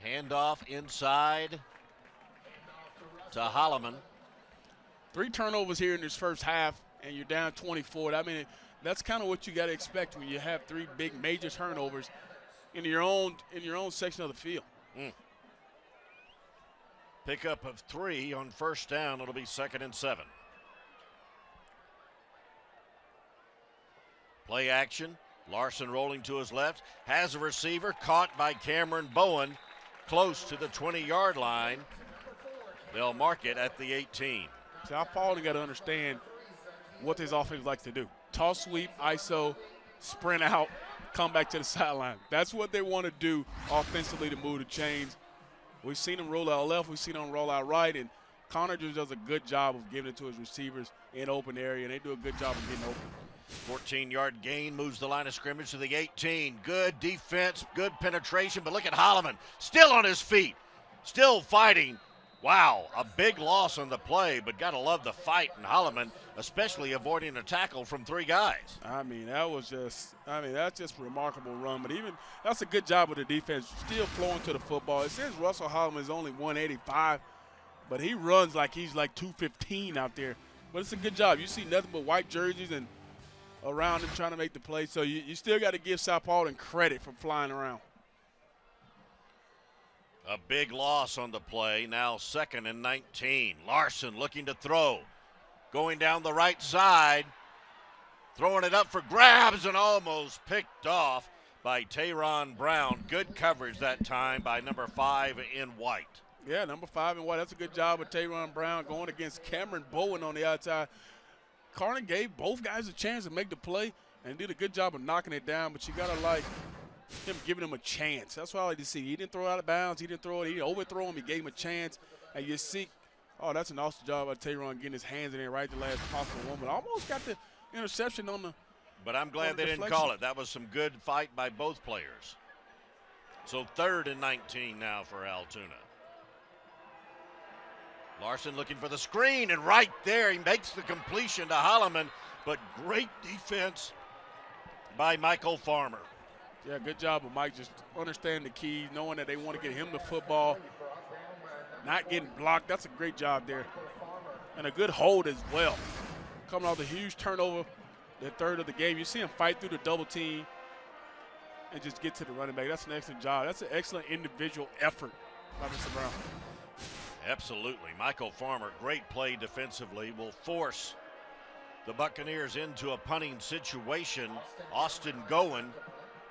Handoff inside to Holloman. 3 turnovers here in this first half, and you're down 24. I mean, that's kind of what you got to expect when you have 3 big major turnovers in your own section of the field. Pickup of 3 on first down. It'll be 2nd and 7. Play action. Larson rolling to his left. Has a receiver caught by Cameron Bowen close to the 20-yard line. They'll mark it at the 18. South Paulding got to understand what this offense likes to do. Toss sweep, ISO, sprint out, come back to the sideline. That's what they want to do offensively to move the chains. We've seen him roll out left. We've seen him roll out right. And Connor just does a good job of giving it to his receivers in open area, and they do a good job of getting open. 14-yard gain moves the line of scrimmage to the 18. Good defense, good penetration, but look at Holloman. Still on his feet, still fighting. Wow, a big loss on the play, but got to love the fight in Holloman, especially avoiding a tackle from 3 guys. That's just a remarkable run. But even that's a good job with the defense, still flowing to the football. It says Russell Holloman is only 185, but he runs like he's like 215 out there. But it's a good job. You see nothing but white jerseys and around him trying to make the play. So you still got to give South Paulding credit for flying around. A big loss on the play, now 2nd and 19. Larson looking to throw. Going down the right side. Throwing it up for grabs and almost picked off by Tayron Brown. Good coverage that time by number 5 in white. Yeah, number 5 in white. That's a good job of Tayron Brown going against Cameron Bowen on the outside. Carter gave both guys a chance to make the play and did a good job of knocking it down, but you got to like him giving him a chance. That's what I like to see. He didn't throw out of bounds. He didn't throw it. He didn't overthrow him. He gave him a chance. And you see, oh, that's an awesome job by Tayron getting his hands in there right the last possible moment. Almost got the interception on the But I'm glad they didn't call it. That was some good fight by both players. So 3rd and 19 now for Allatoona. Larson looking for the screen, and right there he makes the completion to Holloman, but great defense by Michael Farmer. Yeah, good job of Mike just understanding the keys, knowing that they want to get him the football, not getting blocked. That's a great job there. And a good hold as well. Coming off the huge turnover, the 3rd of the game. You see him fight through the double team and just get to the running back. That's an excellent job. That's an excellent individual effort by Mr. Brown. Absolutely. Michael Farmer, great play defensively, will force the Buccaneers into a punting situation. Austin Goen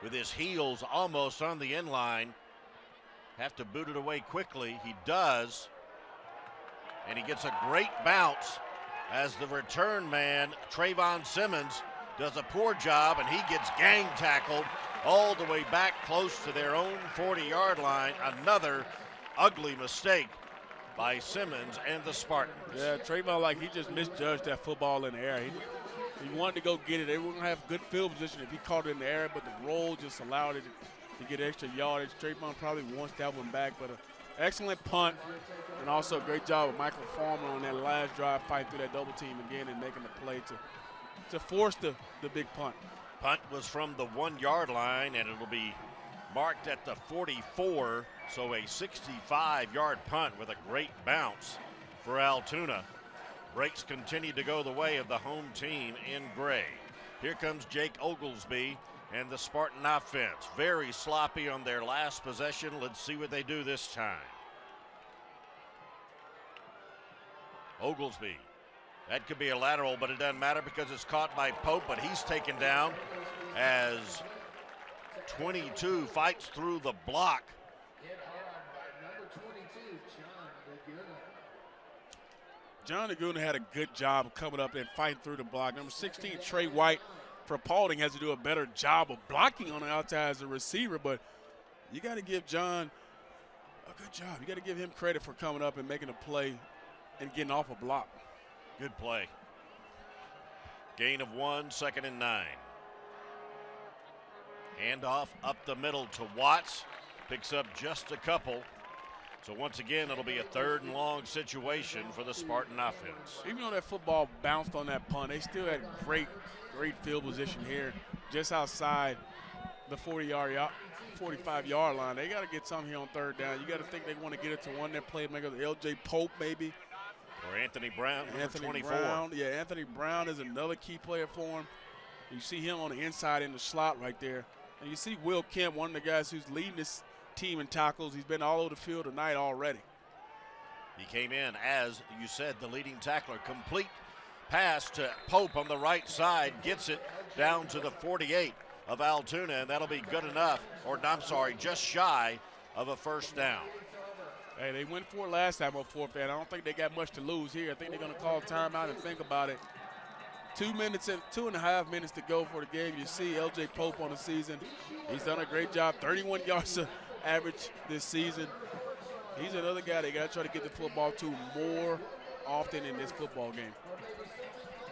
with his heels almost on the end line. Have to boot it away quickly. He does. And he gets a great bounce as the return man, Trayvon Simmons, does a poor job, and he gets gang tackled all the way back close to their own 40-yard line. Another ugly mistake by Simmons and the Spartans. Yeah, Trayvon, like he just misjudged that football in the air. He wanted to go get it. They were going to have good field position if he caught it in the air, but the roll just allowed it to get extra yardage. Trayvon probably wants that one back, but an excellent punt, and also a great job of Michael Farmer on that last drive, fighting through that double team again and making the play to force the big punt. Punt was from the 1 yard line, and it'll be marked at the 44, so a 65-yard punt with a great bounce for Allatoona. Breaks continue to go the way of the home team in gray. Here comes Jake Oglesby and the Spartan offense. Very sloppy on their last possession. Let's see what they do this time. Oglesby. That could be a lateral, but it doesn't matter because it's caught by Pope, but he's taken down as 22 fights through the block. John Laguna had a good job of coming up and fighting through the block. Number 16, Trey White for Paulding, has to do a better job of blocking on the outside as a receiver, but you got to give John a good job. You got to give him credit for coming up and making a play and getting off a block. Good play. Gain of 1, 2nd and 9. Handoff up the middle to Watts. Picks up just a couple. So once again, it'll be a 3rd and long situation for the Spartan offense. Even though that football bounced on that punt, they still had great field position here just outside the 45-yard line. They got to get something here on 3rd down. You got to think they want to get it to one that playmaker, L.J. Pope maybe. Or Anthony Brown, Anthony 24. Brown. Yeah, Anthony Brown is another key player for him. You see him on the inside in the slot right there. And you see Will Kemp, one of the guys who's leading this team in tackles. He's been all over the field tonight already. He came in, as you said, the leading tackler. Complete pass to Pope on the right side. Gets it down to the 48 of Allatoona, and that'll be good enough, or I'm sorry, just shy of a 1st down. Hey, they went for it last time on 4th down. I don't think they got much to lose here. I think they're going to call timeout and think about it. 2.5 minutes to go for the game. You see L.J. Pope on the season. He's done a great job, 31 yards of average this season. He's another guy they got to try to get the football to more often in this football game.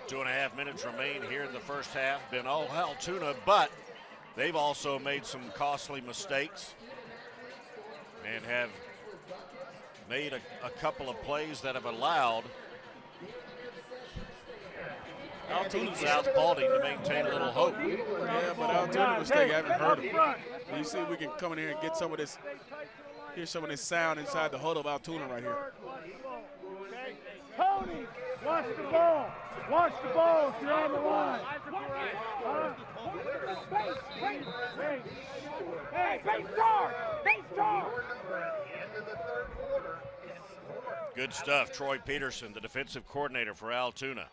2.5 minutes remain here in the first half. Been all Allatoona, but they've also made some costly mistakes and have made a couple of plays that have allowed South Paulding to maintain a little hope. Yeah, but Allatoona mistake, I haven't heard of. You see if we can come in here and get some of this, hear some of this sound inside the huddle of Allatoona right here. Tony, watch the ball. Watch the ball. You're on the line. Hey, base guard. Base guard. Good stuff. Troy Peterson, the defensive coordinator for Allatoona.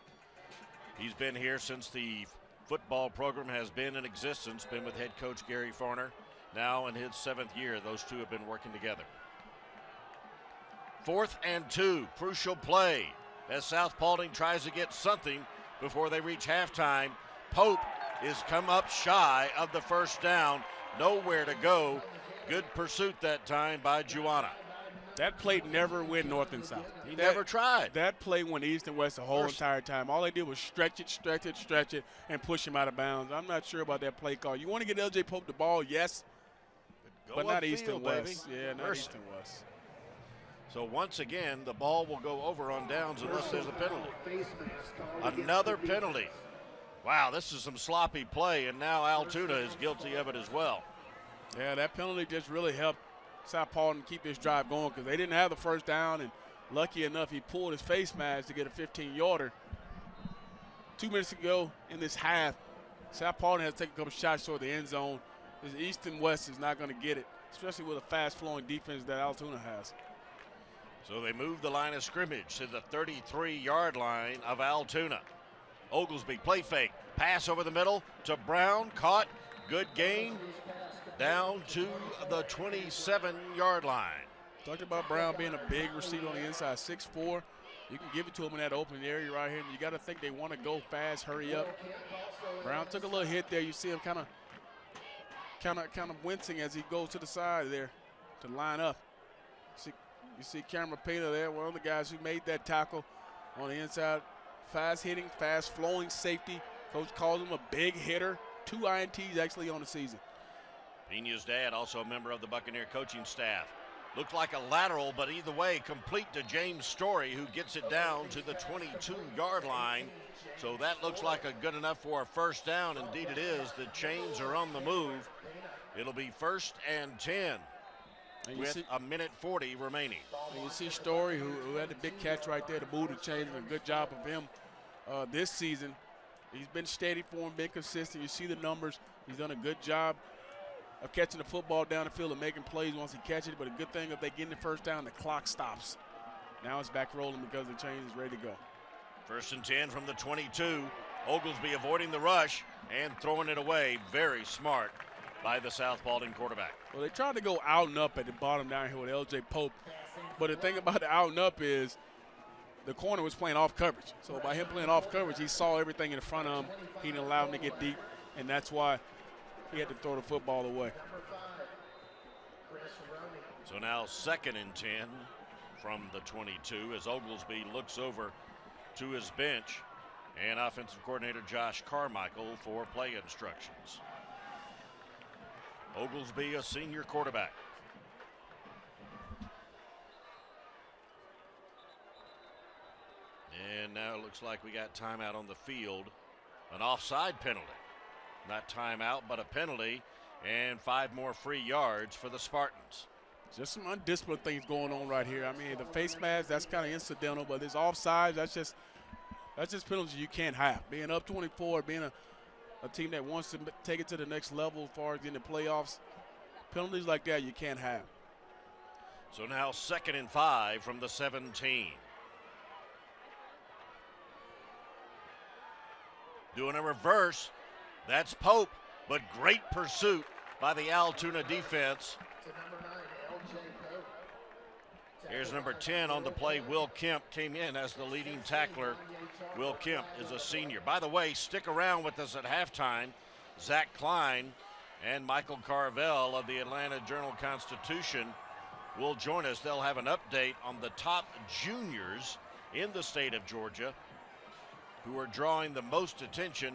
He's been here since the football program has been in existence, been with head coach Gary Farner. Now in his 7th year, those two have been working together. 4th and 2, crucial play as South Paulding tries to get something before they reach halftime. Pope is come up shy of the 1st down, nowhere to go. Good pursuit that time by Juana. That play never went north and south. He never tried. That play went east and west the whole entire time. All they did was stretch it, and push him out of bounds. I'm not sure about that play call. You want to get L.J. Pope the ball, yes, but not east and west. Yeah, not east and west. So once again, the ball will go over on downs unless there's a penalty. Another penalty. Wow, this is some sloppy play, and now Allatoona is guilty of it as well. Yeah, that penalty just really helped South Paulding keep this drive going because they didn't have the 1st down, and lucky enough he pulled his face mask to get a 15-yarder. 2 minutes to go in this half. South Paulding has to take a couple shots toward the end zone. This east and west is not going to get it, especially with a fast-flowing defense that Allatoona has. So they move the line of scrimmage to the 33-yard line of Allatoona. Oglesby, play fake, pass over the middle to Brown, caught, good gain, down to the 27-yard line. Talked about Brown being a big receiver on the inside, 6'4". You can give it to him in that open area right here. You got to think they want to go fast, hurry up. Brown took a little hit there. You see him kind of wincing as he goes to the side there to line up. You see Cameron Pena there, one of the guys who made that tackle on the inside. Fast hitting, fast flowing safety. Coach calls him a big hitter. 2 INTs actually on the season. Pena's dad, also a member of the Buccaneer coaching staff. Looked like a lateral, but either way, complete to James Story, who gets it down to the 22-yard line. So that looks like a good enough for a first down. Indeed it is. The chains are on the move. It'll be 1st and 10 with a minute 40 remaining. And you see Story, who had the big catch right there to move the chains, and a good job of him this season. He's been steady for him, been consistent. You see the numbers. He's done a good job of catching the football down the field and making plays once he catches it. But a good thing, if they get in the first down, the clock stops. Now it's back rolling because the chain is ready to go. 1st and 10 from the 22. Oglesby avoiding the rush and throwing it away. Very smart by the South Paulding quarterback. Well, they tried to go out and up at the bottom down here with L.J. Pope. But the thing about the out and up is the corner was playing off coverage. So by him playing off coverage, he saw everything in front of him. He didn't allow him to get deep, and that's why he had to throw the football away. So now 2nd and 10 from the 22 as Oglesby looks over to his bench and offensive coordinator Josh Carmichael for play instructions. Oglesby, a senior quarterback. And now it looks like we got timeout on the field. An offside penalty. Not timeout, but a penalty, and 5 more free yards for the Spartans. Just some undisciplined things going on right here. I mean, the face mask, that's kind of incidental, but this offside, that's just penalties you can't have. Being up 24, being a team that wants to take it to the next level as far as getting the playoffs, penalties like that you can't have. So now 2nd and 5 from the 17. Doing a reverse. That's Pope, but great pursuit by the Allatoona defense. Here's number 10 on the play. Will Kemp came in as the leading tackler. Will Kemp is a senior. By the way, stick around with us at halftime. Zach Klein and Michael Carvel of the Atlanta Journal-Constitution will join us. They'll have an update on the top juniors in the state of Georgia who are drawing the most attention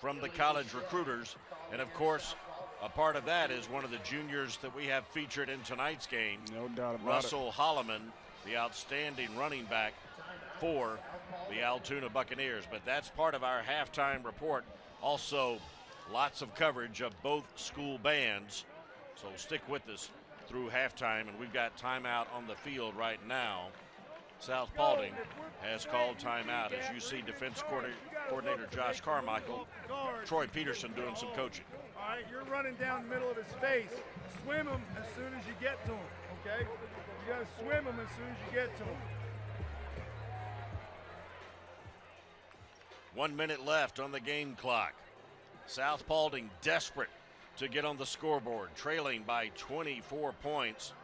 from the college recruiters. And of course, a part of that is one of the juniors that we have featured in tonight's game. No doubt about Russell Holloman, the outstanding running back for the Altoona Buccaneers. But that's part of our halftime report. Also, lots of coverage of both school bands. So stick with us through halftime. And we've got timeout on the field right now. South Paulding has called timeout as you see defense coordinator Josh Carmichael, Troy Peterson doing some coaching. All right, you're running down the middle of his face. Swim him as soon as you get to him, okay? You got to swim him as soon as you get to him. 1 minute left on the game clock. South Paulding desperate to get on the scoreboard, trailing by 24 points.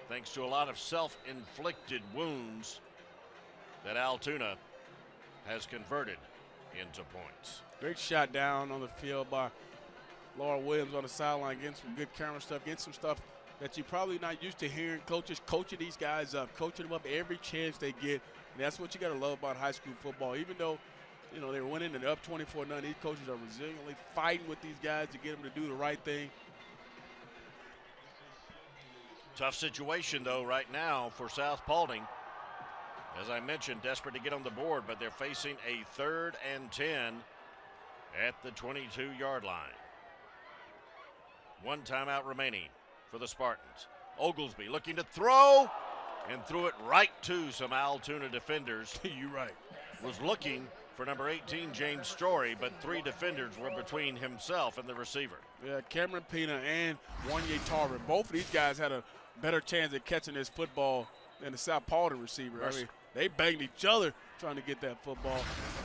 Thanks to a lot of self-inflicted wounds that Allatoona has converted into points. Great shot down on the field by Laura Williams on the sideline, getting some good camera stuff, getting some stuff that you're probably not used to hearing coaches coaching these guys up, coaching them up every chance they get. And that's what you got to love about high school football. Even though, you know, they were winning and they're up 24-0, these coaches are resiliently fighting with these guys to get them to do the right thing. Tough situation, though, right now for South Paulding. As I mentioned, desperate to get on the board, but they're facing a 3rd and 10 at the 22-yard line. 1 timeout remaining for the Spartans. Oglesby looking to throw and threw it right to some Allatoona defenders. You're right. Was looking for number 18, James Story, but 3 defenders were between himself and the receiver. Yeah, Cameron Pena and Wanye Tarver. Both of these guys had a better chance at catching this football than the South Paulding receiver. I mean, they banged each other trying to get that football.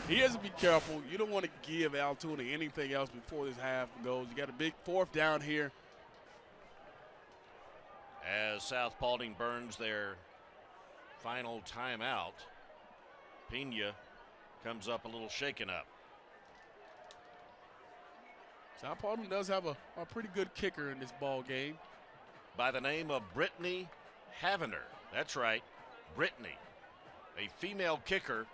He has to be careful. You don't want to give Allatoona anything else before this half goes. You got a big 4th down here. As South Paulding burns their final timeout, Pena comes up a little shaken up. South Paulding does have a pretty good kicker in this ball game. By the name of Brittany Havener. That's right, Brittany, a female kicker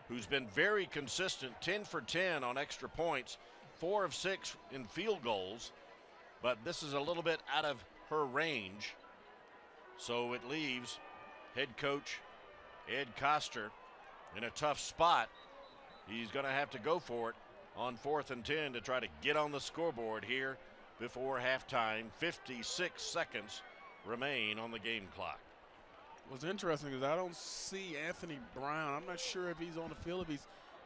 who's been very consistent, 10 for 10 on extra points, 4 of 6 in field goals. but this is a little bit out of her range. So it leaves head coach Ed Coster in a tough spot. He's going to have to go for it on 4th and 10 to try to get on the scoreboard here before halftime. 56 seconds remain on the game clock. What's interesting is I don't see Anthony Brown. I'm not sure if he's on the field,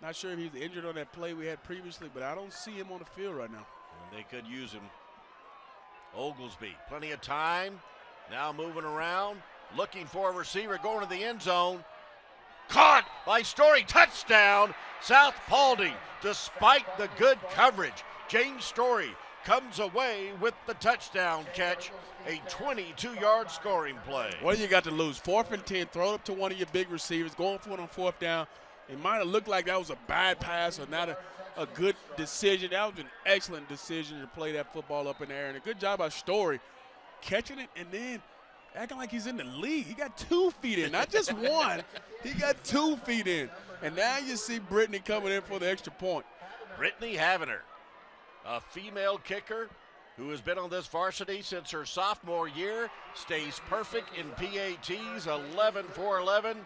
not sure if he's injured on that play we had previously, but I don't see him on the field right now. And they could use him. Oglesby, plenty of time. Now moving around, looking for a receiver, going to the end zone. Caught by Story, touchdown, South Paulding. Despite the good coverage, James Story comes away with the touchdown catch, a 22-yard scoring play. What do you got to lose? 4th and 10, throw it up to one of your big receivers, going for it on 4th down. It might have looked like that was a bad pass or not a good decision. That was an excellent decision to play that football up in the air. And a good job by Story catching it and then acting like he's in the league. He got 2 feet in, not just one. He got 2 feet in. And now you see Brittany coming in for the extra point. Brittany Havener, a female kicker who has been on this varsity since her sophomore year, stays perfect in PATs, 11 for 11,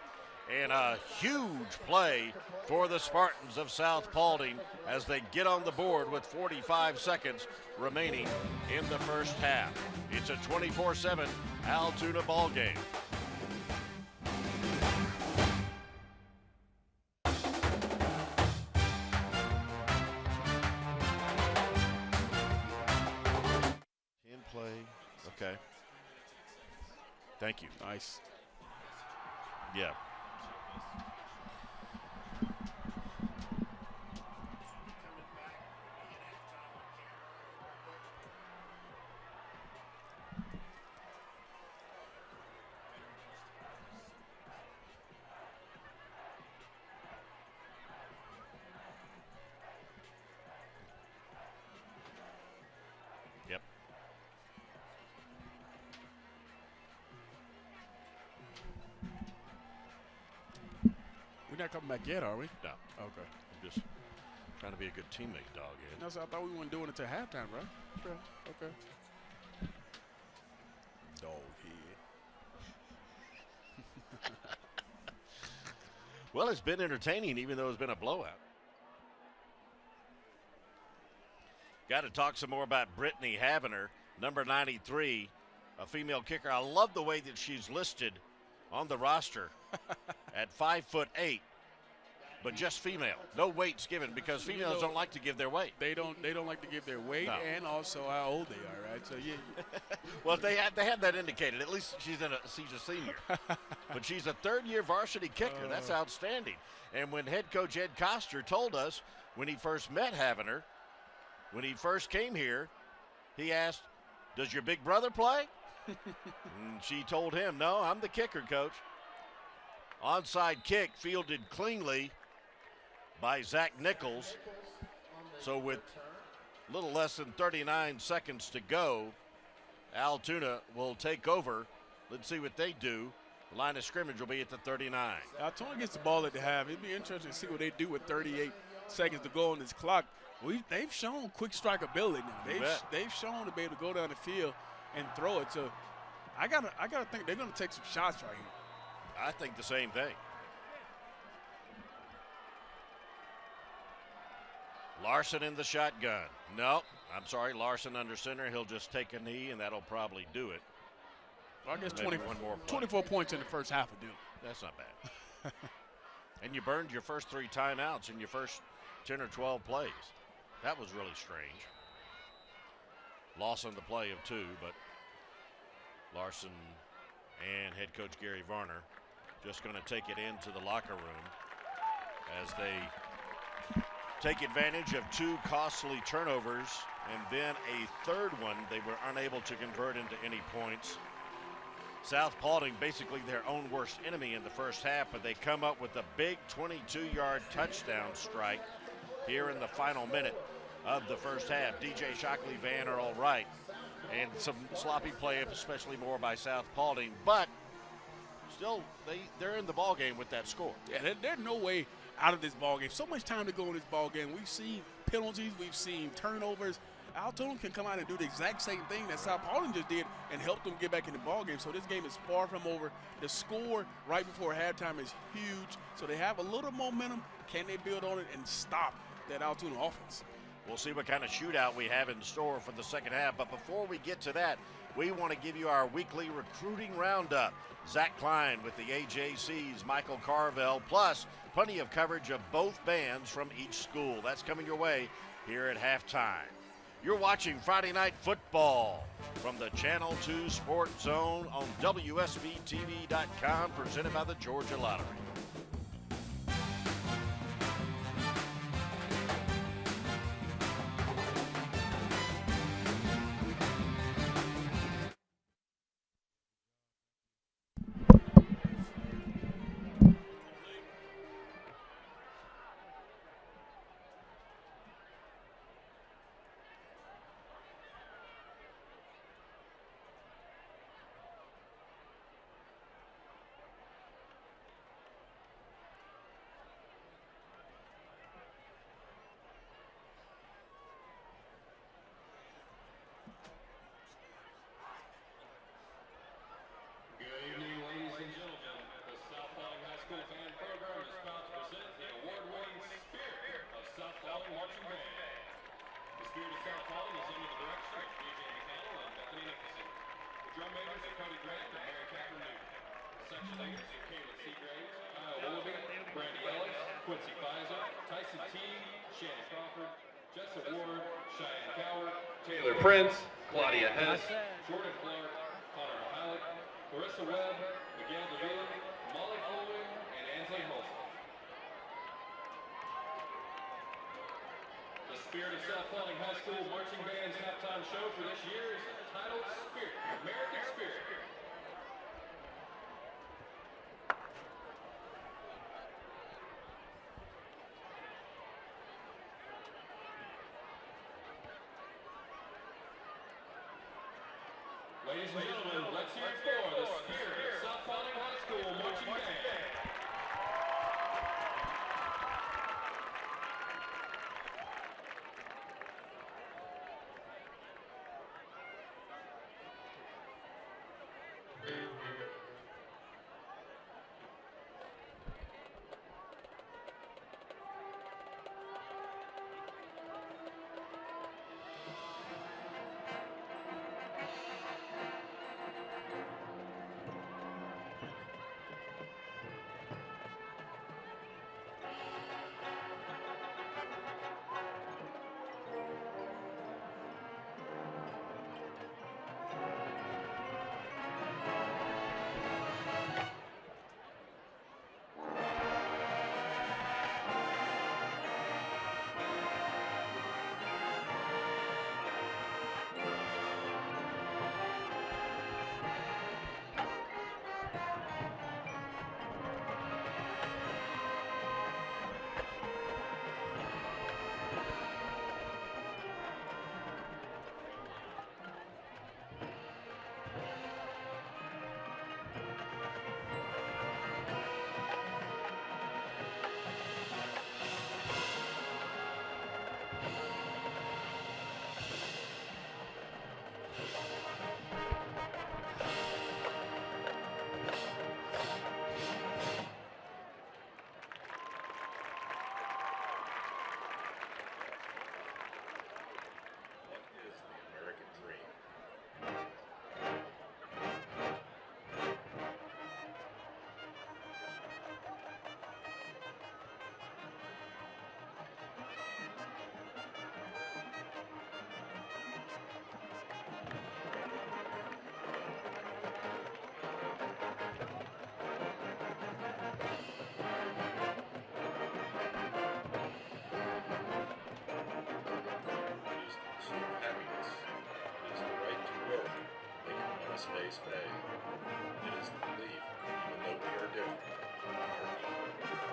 and a huge play for the Spartans of South Paulding as they get on the board with 45 seconds remaining in the first half. It's a 24-7 Allatoona ball game. In play. Okay. Thank you. Nice. Yeah. Yep. We're not coming back yet, are we? No. Okay. I'm just trying to be a good teammate, dog. No, so I thought we weren't doing it until halftime, right? Sure. Okay. Dog head. Well, it's been entertaining, even though it's been a blowout. Got to talk some more about Brittany Havener, number 93, a female kicker. I love the way that she's listed on the roster at 5'8", but just female. No weights given because females don't like to give their weight. They don't like to give their weight and also how old they are, right? So yeah. Well, they had that indicated. At least she's a senior. But she's a third-year varsity kicker. That's outstanding. And when head coach Ed Coster told us when he first met Havener, when he first came here, he asked, "Does your big brother play?" And she told him, "No, I'm the kicker, coach." Onside kick fielded cleanly by Zach Nichols. So with a little less than 39 seconds to go, Allatoona will take over. Let's see what they do. The line of scrimmage will be at the 39. Allatoona gets the ball at the half. It'd be interesting to see what they do with 38 seconds to go on this clock. They've shown quick strike ability now. They've shown to be able to go down the field and throw it. So I gotta think they're gonna take some shots right here. I think the same thing. Larson in the shotgun. No, I'm sorry, Larson under center. He'll just take a knee, and that'll probably do it. Well, I guess Maybe one more play. 24 points in the first half will do. That's not bad. And you burned your first 3 timeouts in your first 10 or 12 plays. That was really strange. Loss on the play of 2, but Larson and head coach Gary Varner just going to take it into the locker room as they take advantage of 2 costly turnovers and then a third one they were unable to convert into any points. South Paulding basically their own worst enemy in the first half, but they come up with a big 22-yard touchdown strike here in the final minute of the first half. DJ Shockley Van are all right, and some sloppy play, especially more by South Paulding, but still they're in the ball game with that score. Yeah, there's no way out of this ball game. So much time to go in this ball game. We've seen penalties, we've seen turnovers. Allatoona can come out and do the exact same thing that South Paulding just did and help them get back in the ball game. So this game is far from over. The score right before halftime is huge. So they have a little momentum. Can they build on it and stop that Allatoona offense? We'll see what kind of shootout we have in store for the second half. But before we get to that, we want to give you our weekly recruiting roundup. Zach Klein with the AJC's Michael Carvel, plus plenty of coverage of both bands from each school. That's coming your way here at halftime. You're watching Friday Night Football from the Channel 2 Sports Zone on WSBTV.com, presented by the Georgia Lottery. Prince, Claudia Hess, Jordan Clark, Connor Halleck, Marissa Webb, Miguel Davila, Molly Floyd, and Ansley Holson. The Spirit of South Paulding High School Marching Band's halftime show for this year is entitled Spirit, American Spirit. Ladies and gentlemen, let's hear it for the Spirit of South Paulding High School Marching Band. Space Bay. It is the belief, even though we are different, we are equal.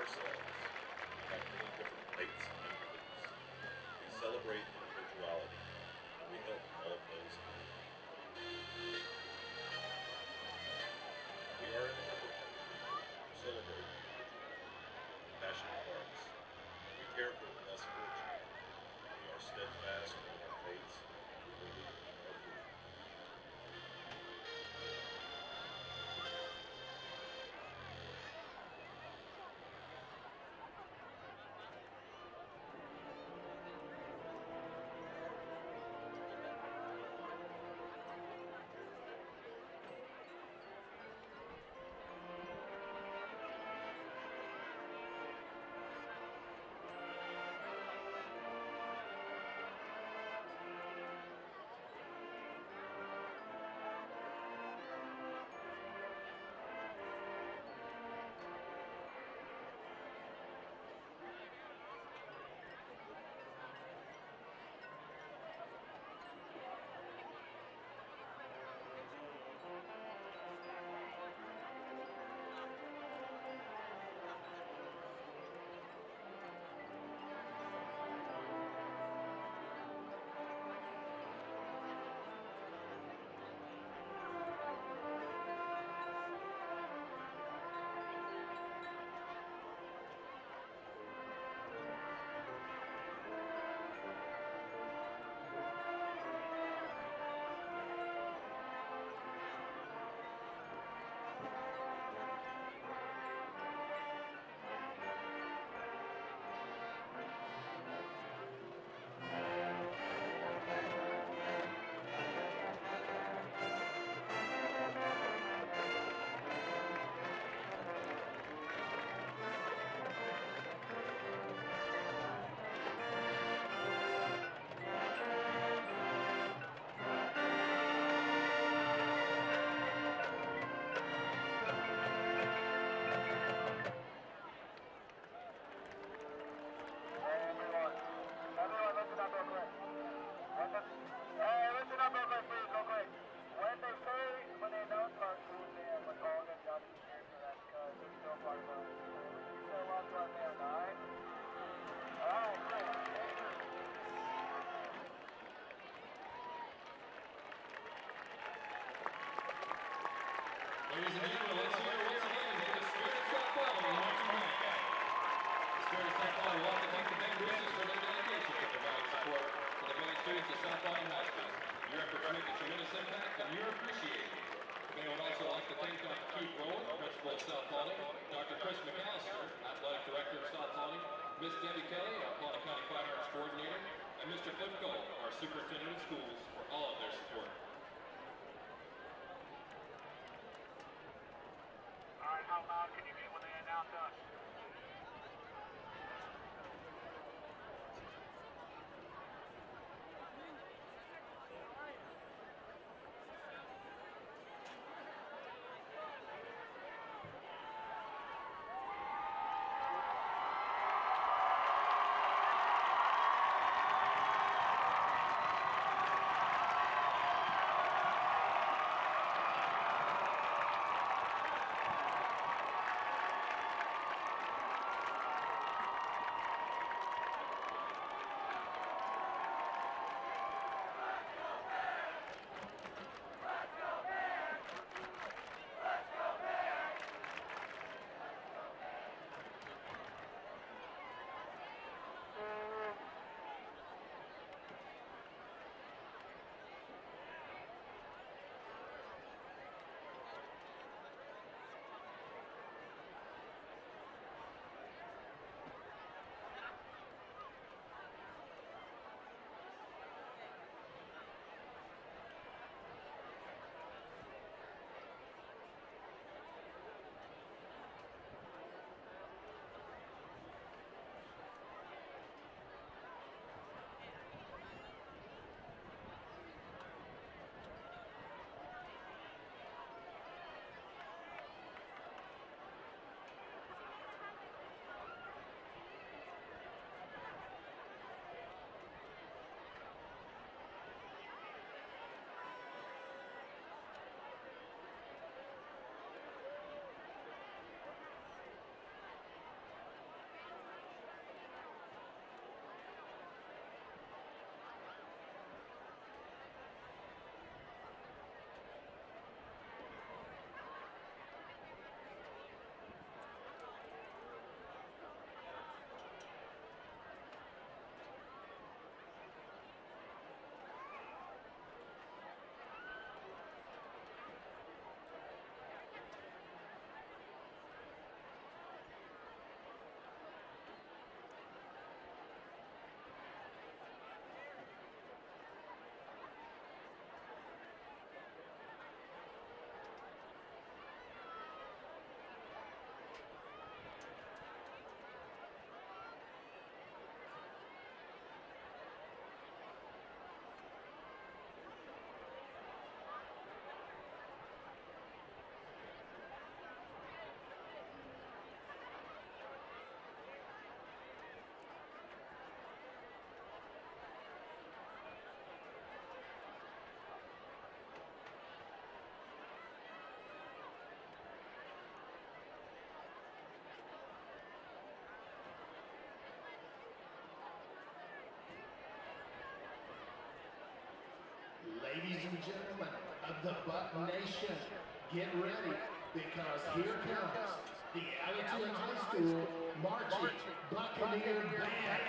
ourselves, we have many different faiths and beliefs. We celebrate individuality, and we help all of those in need. We are an independent people who celebrate individuality with compassionate hearts. We care for the less fortunate. We are steadfast in our faiths, and we believe in our freedom. Ladies and gentlemen, let's hear once again for the Spirit of South Paulding in North America. The Spirit of South Paulding would like to thank the band Bruces for their dedication to providing support for the band students at South Paulding High School. Your efforts make a tremendous impact, and you're appreciated. The band would also like to thank Dr. Keith Rowan, Principal of South Paulding, Dr. Chris McAllister, Athletic Director of South Paulding, Miss Debbie Kelly, our Paulding County Fine Arts Coordinator, and Mr. Cliff Cole, our Superintendent of Schools, for all of their support. All right, how loud can you get when they announce us? and gentlemen of the Buck Nation, get ready, because here comes the Allatoona High School Marching Buccaneer Band.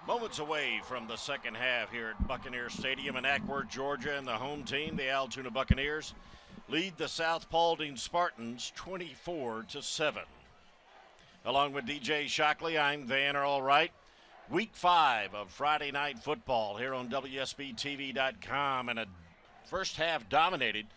Moments away from the second half here at Buccaneer Stadium in Acworth, Georgia, and the home team, the Allatoona Buccaneers, lead the South Paulding Spartans 24-7. Along with DJ Shockley, I'm Van Earl Wright. Week 5 of Friday Night Football here on WSBTV.com, and a first half dominated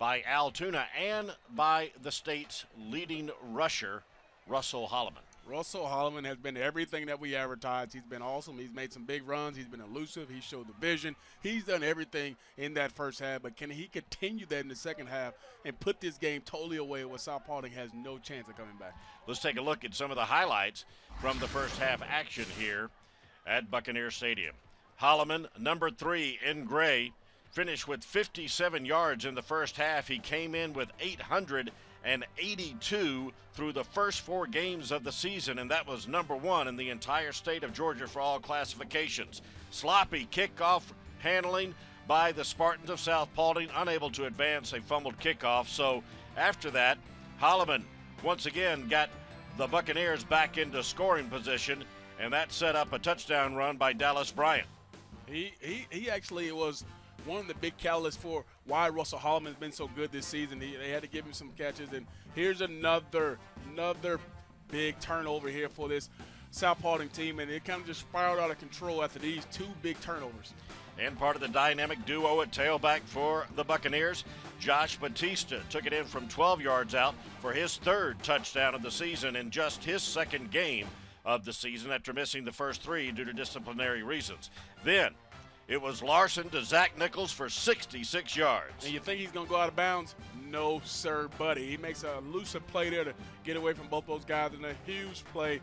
by Allatoona and by the state's leading rusher, Russell Holloman. Russell Holloman has been everything that we advertised. He's been awesome. He's made some big runs. He's been elusive. He showed the vision. He's done everything in that first half, but can he continue that in the second half and put this game totally away where South Paulding has no chance of coming back? Let's take a look at some of the highlights from the first half action here at Buccaneer Stadium. Holloman, number 3 in gray, finished with 57 yards in the first half. He came in with 882 through the first 4 games of the season, and that was number 1 in the entire state of Georgia for all classifications. Sloppy kickoff handling by the Spartans of South Paulding, unable to advance a fumbled kickoff. So after that, Holloman once again got the Buccaneers back into scoring position, and that set up a touchdown run by Dallas Bryant. He actually was one of the big catalysts for why Russell Holloman has been so good this season. They had to give him some catches, and here's another big turnover here for this South Paulding team, and it kind of just spiraled out of control after these two big turnovers. And part of the dynamic duo at tailback for the Buccaneers, Josh Batista took it in from 12 yards out for his third touchdown of the season in just his second game of the season after missing the first three due to disciplinary reasons. Then it was Larson to Zach Nichols for 66 yards. And you think he's going to go out of bounds? No, sir, buddy. He makes a elusive play there to get away from both those guys, and a huge play,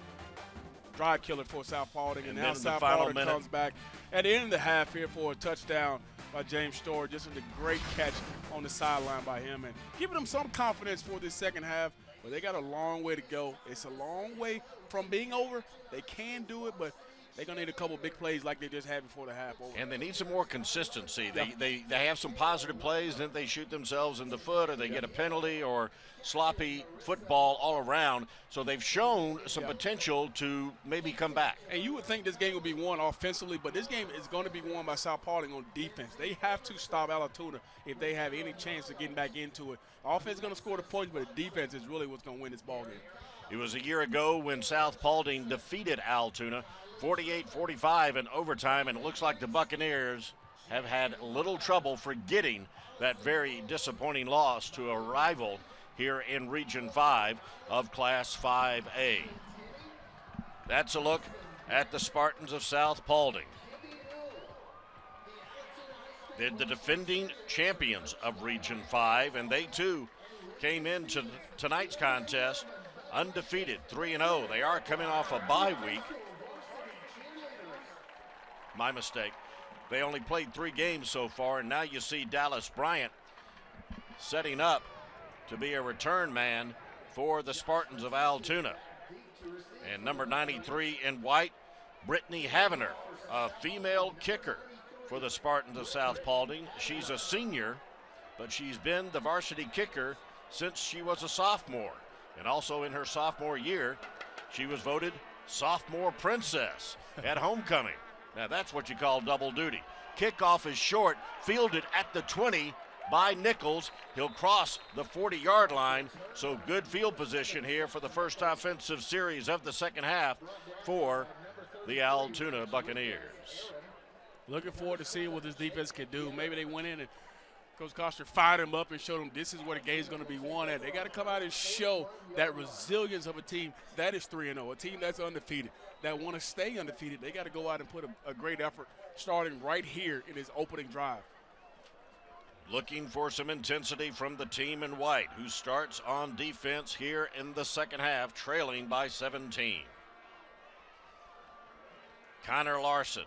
drive killer for South Paulding. And now South Paulding comes back at the end of the half here for a touchdown by James Storr. Just a great catch on the sideline by him, and giving them some confidence for this second half. But they got a long way to go. It's a long way from being over. They can do it, but they're going to need a couple big plays like they just had before the half over. And they need some more consistency. They have some positive plays, then they shoot themselves in the foot, or they get a penalty, or sloppy football all around. So they've shown some potential to maybe come back. And you would think this game would be won offensively, but this game is going to be won by South Paulding on defense. They have to stop Allatoona if they have any chance of getting back into it. Offense is going to score the points, but the defense is really what's going to win this ball game. It was a year ago when South Paulding defeated Allatoona 48-45 in overtime, and it looks like the Buccaneers have had little trouble forgetting that very disappointing loss to a rival here in Region 5 of Class 5A. That's a look at the Spartans of South Paulding. They're the defending champions of Region 5, and they too came into tonight's contest undefeated, 3-0. They are coming off a bye week. My mistake. They only played 3 games so far, and now you see Dallas Bryant setting up to be a return man for the Spartans of Allatoona. And number 93 in white, Brittany Havener, a female kicker for the Spartans of South Paulding. She's a senior, but she's been the varsity kicker since she was a sophomore. And also in her sophomore year, she was voted sophomore princess at homecoming. Now that's what you call double duty. Kickoff is short, fielded at the 20 by Nichols. He'll cross the 40-yard line, so good field position here for the first offensive series of the second half for the Allatoona Buccaneers. Looking forward to seeing what this defense can do. Maybe they went in and Coach Koster fired them up and showed them this is where the game's going to be won at. They got to come out and show that resilience of a team that is 3-0, a team that's undefeated, that want to stay undefeated. They got to go out and put a great effort starting right here in his opening drive. Looking for some intensity from the team in white, who starts on defense here in the second half, trailing by 17. Connor Larson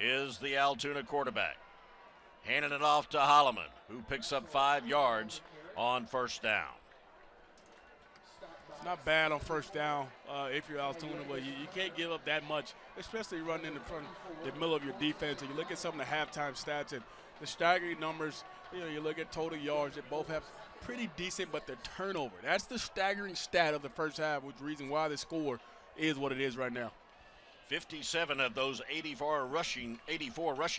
is the Allatoona quarterback. Handing it off to Holloman, who picks up 5 yards on first down. It's not bad on first down if you're Allatoona, but you can't give up that much, especially running in the front, the middle of your defense. And you look at some of the halftime stats and the staggering numbers. You look at total yards. They both have pretty decent, but the turnover. That's the staggering stat of the first half, which is the reason why the score is what it is right now. 57 of those 84 rushing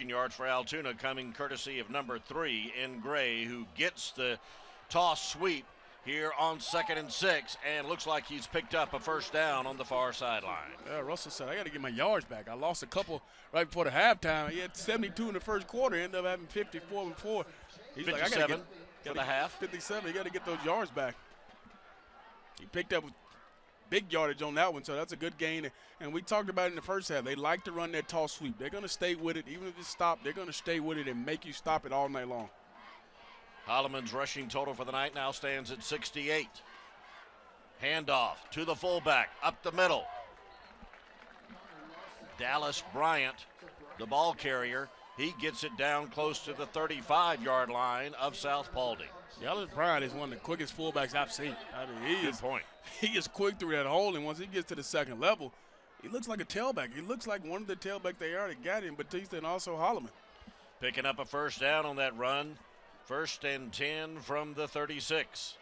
yards for Allatoona coming courtesy of number 3 in gray, who gets the toss sweep here on 2nd and 6, and looks like he's picked up a first down on the far sideline. Russell said, I got to get my yards back. I lost a couple right before the halftime. He had 72 in the first quarter, ended up having 54 before. He's 57 like, for the half. 57, he got to get those yards back. He picked up big yardage on that one, so that's a good gain. And we talked about it in the first half. They like to run that toss sweep. They're going to stay with it. Even if it's stopped, they're going to stay with it and make you stop it all night long. Holloman's rushing total for the night now stands at 68. Handoff to the fullback, up the middle. Dallas Bryant, the ball carrier, he gets it down close to the 35-yard line of South Paulding. Dallas Bryant is one of the quickest fullbacks I've seen. I mean, he is quick through that hole, and once he gets to the second level, he looks like a tailback. He looks like one of the tailbacks they already got in, Batista and also Holloman. Picking up a first down on that run. 1st and 10 from the 36.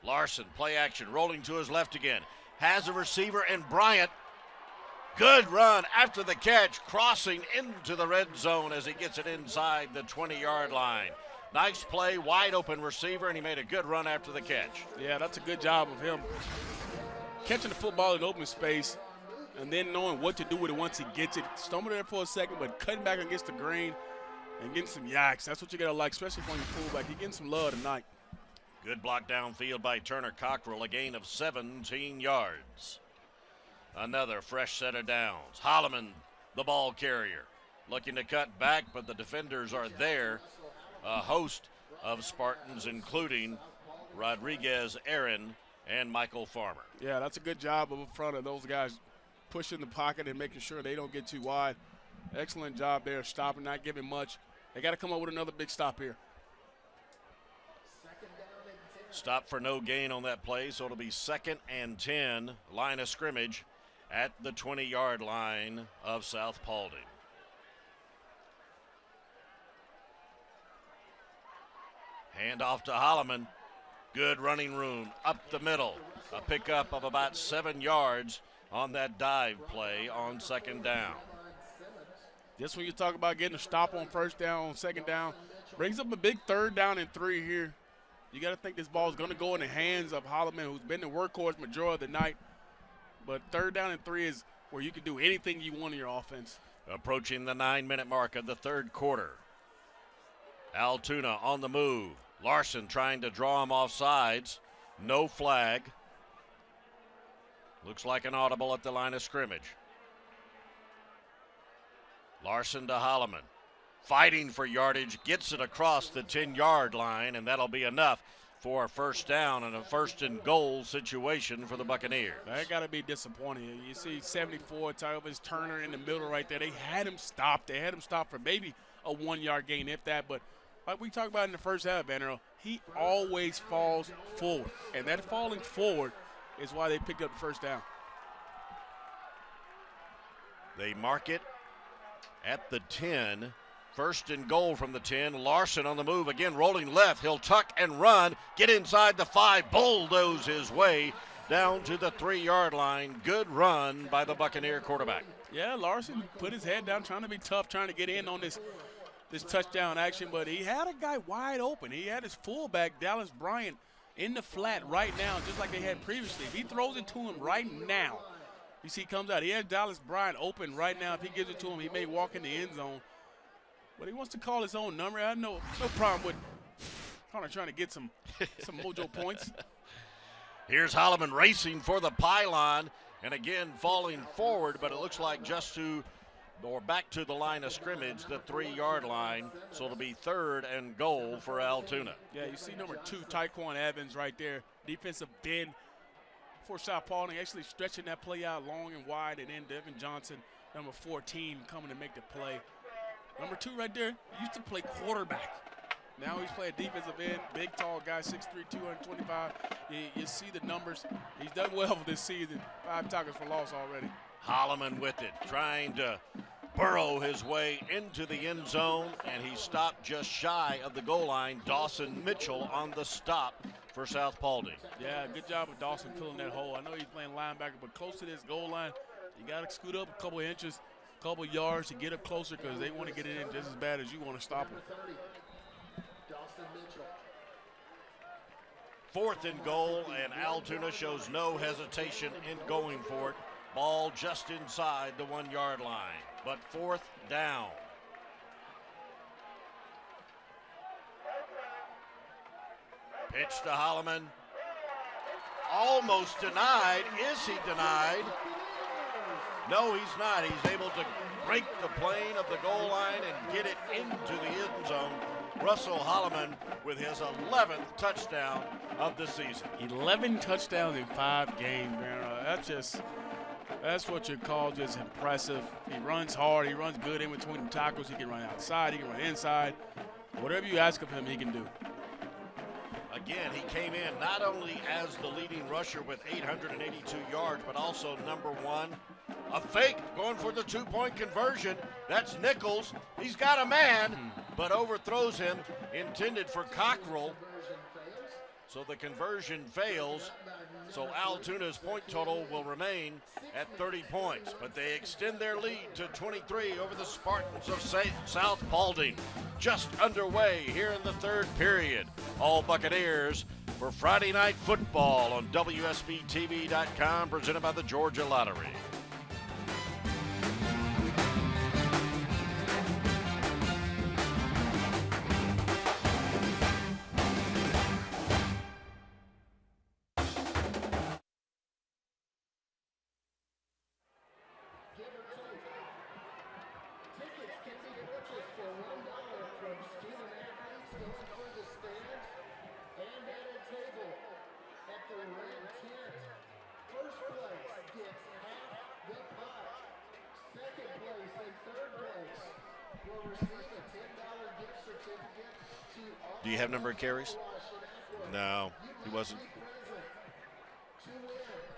Larson, play action, rolling to his left again. Has a receiver in Bryant. Good run after the catch, crossing into the red zone as he gets it inside the 20-yard line. Nice play, wide open receiver, and he made a good run after the catch. Yeah, that's a good job of him catching the football in open space and then knowing what to do with it once he gets it. Stumbling there for a second, but cutting back against the grain and getting some yaks. That's what you got to like, especially when you're fullback. You're getting some love tonight. Good block downfield by Turner Cockrell, a gain of 17 yards. Another fresh set of downs. Holloman, the ball carrier, looking to cut back, but the defenders are there. A host of Spartans, including Rodriguez, Aaron, and Michael Farmer. Yeah, that's a good job of in front of those guys pushing the pocket and making sure they don't get too wide. Excellent job there, stopping, not giving much. They got to come up with another big stop here. Stop for no gain on that play, so it'll be 2nd and 10, line of scrimmage at the 20-yard line of South Paulding. Hand off to Holloman. Good running room up the middle. A pickup of about 7 yards on that dive play on 2nd down. Just when you talk about getting a stop on 1st down, on 2nd down, brings up a big 3rd down and 3 here. You got to think this ball is going to go in the hands of Holloman, who's been the workhorse majority of the night. But 3rd down and 3 is where you can do anything you want in your offense. Approaching the 9-minute mark of the 3rd quarter. Allatoona on the move. Larson trying to draw him off sides. No flag. Looks like an audible at the line of scrimmage. Larson to Holloman. Fighting for yardage, gets it across the 10-yard line, and that'll be enough for a 1st down and a 1st and goal situation for the Buccaneers. That got to be disappointing. You see 74, Tyvis Turner in the middle right there. They had him stopped. They had him stopped for maybe a 1-yard gain, if that. But like we talked about in the first half, Vanderbilt, he always falls forward. And that falling forward is why they picked up the 1st down. They mark it at the 10. 1st and goal from the 10. Larson on the move again, rolling left. He'll tuck and run, get inside the 5, bulldoze his way down to the 3-yard line. Good run by the Buccaneer quarterback. Yeah, Larson put his head down, trying to be tough, trying to get in on this touchdown action, but he had a guy wide open. He had his fullback, Dallas Bryant, in the flat right now, just like they had previously. If he throws it to him right now, you see he comes out. He has Dallas Bryant open right now. If he gives it to him, he may walk in the end zone. But he wants to call his own number. I have no problem with Connor trying to get some mojo points. Here's Holloman racing for the pylon, and again falling forward, but it looks like just to or back to the line of scrimmage, the 3-yard line. So it'll be 3rd and goal for Allatoona. Yeah, you see number 2, Tyquan Evans right there. Defensive bend for South Paulding, actually stretching that play out long and wide, and then Devin Johnson, number 14, coming to make the play. Number 2 right there, used to play quarterback. Now he's playing defensive end, big, tall guy, 6'3", 225. You see the numbers. He's done well this season. 5 tackles for loss already. Holloman with it, trying to burrow his way into the end zone, and he stopped just shy of the goal line. Dawson Mitchell on the stop for South Paulding. Yeah, good job of Dawson filling that hole. I know he's playing linebacker, but close to this goal line, you got to scoot up a couple of inches, couple yards to get up closer, because they want to get it in just as bad as you want to stop them. 4th and goal, and Allatoona shows no hesitation in going for it. Ball just inside the 1-yard line, but 4th down. Pitch to Holloman. Almost denied. Is he denied? No, he's not. He's able to break the plane of the goal line and get it into the end zone. Russell Holloman with his 11th touchdown of the season. 11 touchdowns in 5 games, man. That's what you call just impressive. He runs hard. He runs good in between the tackles. He can run outside. He can run inside. Whatever you ask of him, he can do. Again, he came in not only as the leading rusher with 882 yards, but also number 1 A fake going for the two-point conversion. That's Nichols. He's got a man, but overthrows him. Intended for Cockrell. So the conversion fails. So Allatoona's point total will remain at 30 points. But they extend their lead to 23 over the Spartans of South Paulding. Just underway here in the third period. All Buccaneers for Friday Night Football on WSBTV.com, presented by the Georgia Lottery. Do you have number of carries? No, he wasn't.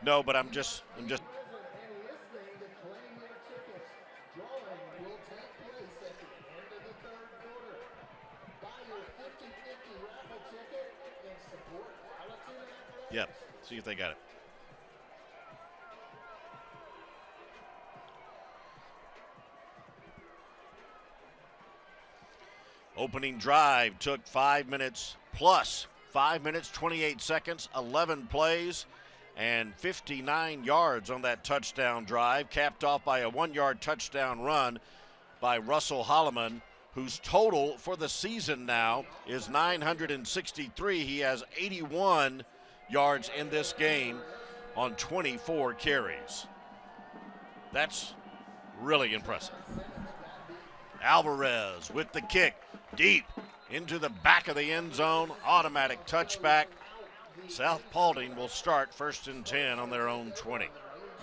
No, but I'm just. Yep. See if they got it. Opening drive took 5 minutes plus 5 minutes, 28 seconds, 11 plays, and 59 yards on that touchdown drive, capped off by a 1-yard touchdown run by Russell Holloman, whose total for the season now is 963. He has 81 yards in this game on 24 carries. That's really impressive. Alvarez with the kick, deep into the back of the end zone, automatic touchback. South Paulding will start 1st and 10 on their own 20.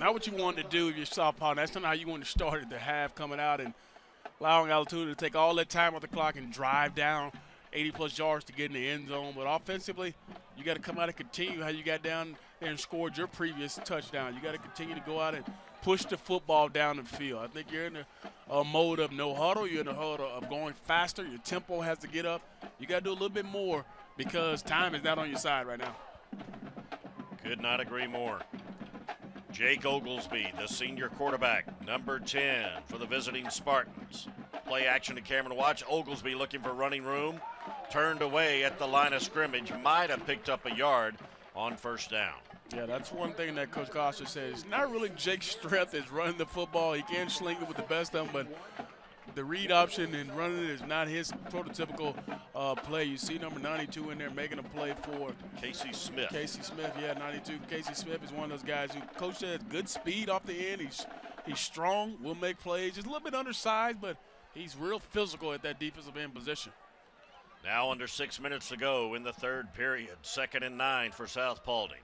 Not what you wanted to do if you're South Paulding. That's not how you want to start at the half, coming out and allowing Allatoona to take all that time off the clock and drive down 80-plus yards to get in the end zone. But offensively, you got to come out and continue how you got down there and scored your previous touchdown. You got to continue to go out and push the football down the field. I think you're in a mode of no huddle. You're in a mode of going faster. Your tempo has to get up. You got to do a little bit more because time is not on your side right now. Could not agree more. Jake Oglesby, the senior quarterback, number 10 for the visiting Spartans. Play action to Cameron Watch. Oglesby looking for running room. Turned away at the line of scrimmage. Might have picked up a yard on 1st down. Yeah, that's one thing that Coach Costa says. It's not really Jake's strength is running the football. He can sling it with the best of them, but the read option and running it is not his prototypical play. You see number 92 in there making a play for Casey Smith. Casey Smith, yeah, 92. Casey Smith is one of those guys who Coach says good speed off the end. He's strong, will make plays. Just a little bit undersized, but he's real physical at that defensive end position. Now under 6 minutes to go in the third period. 2nd and 9 for South Paulding.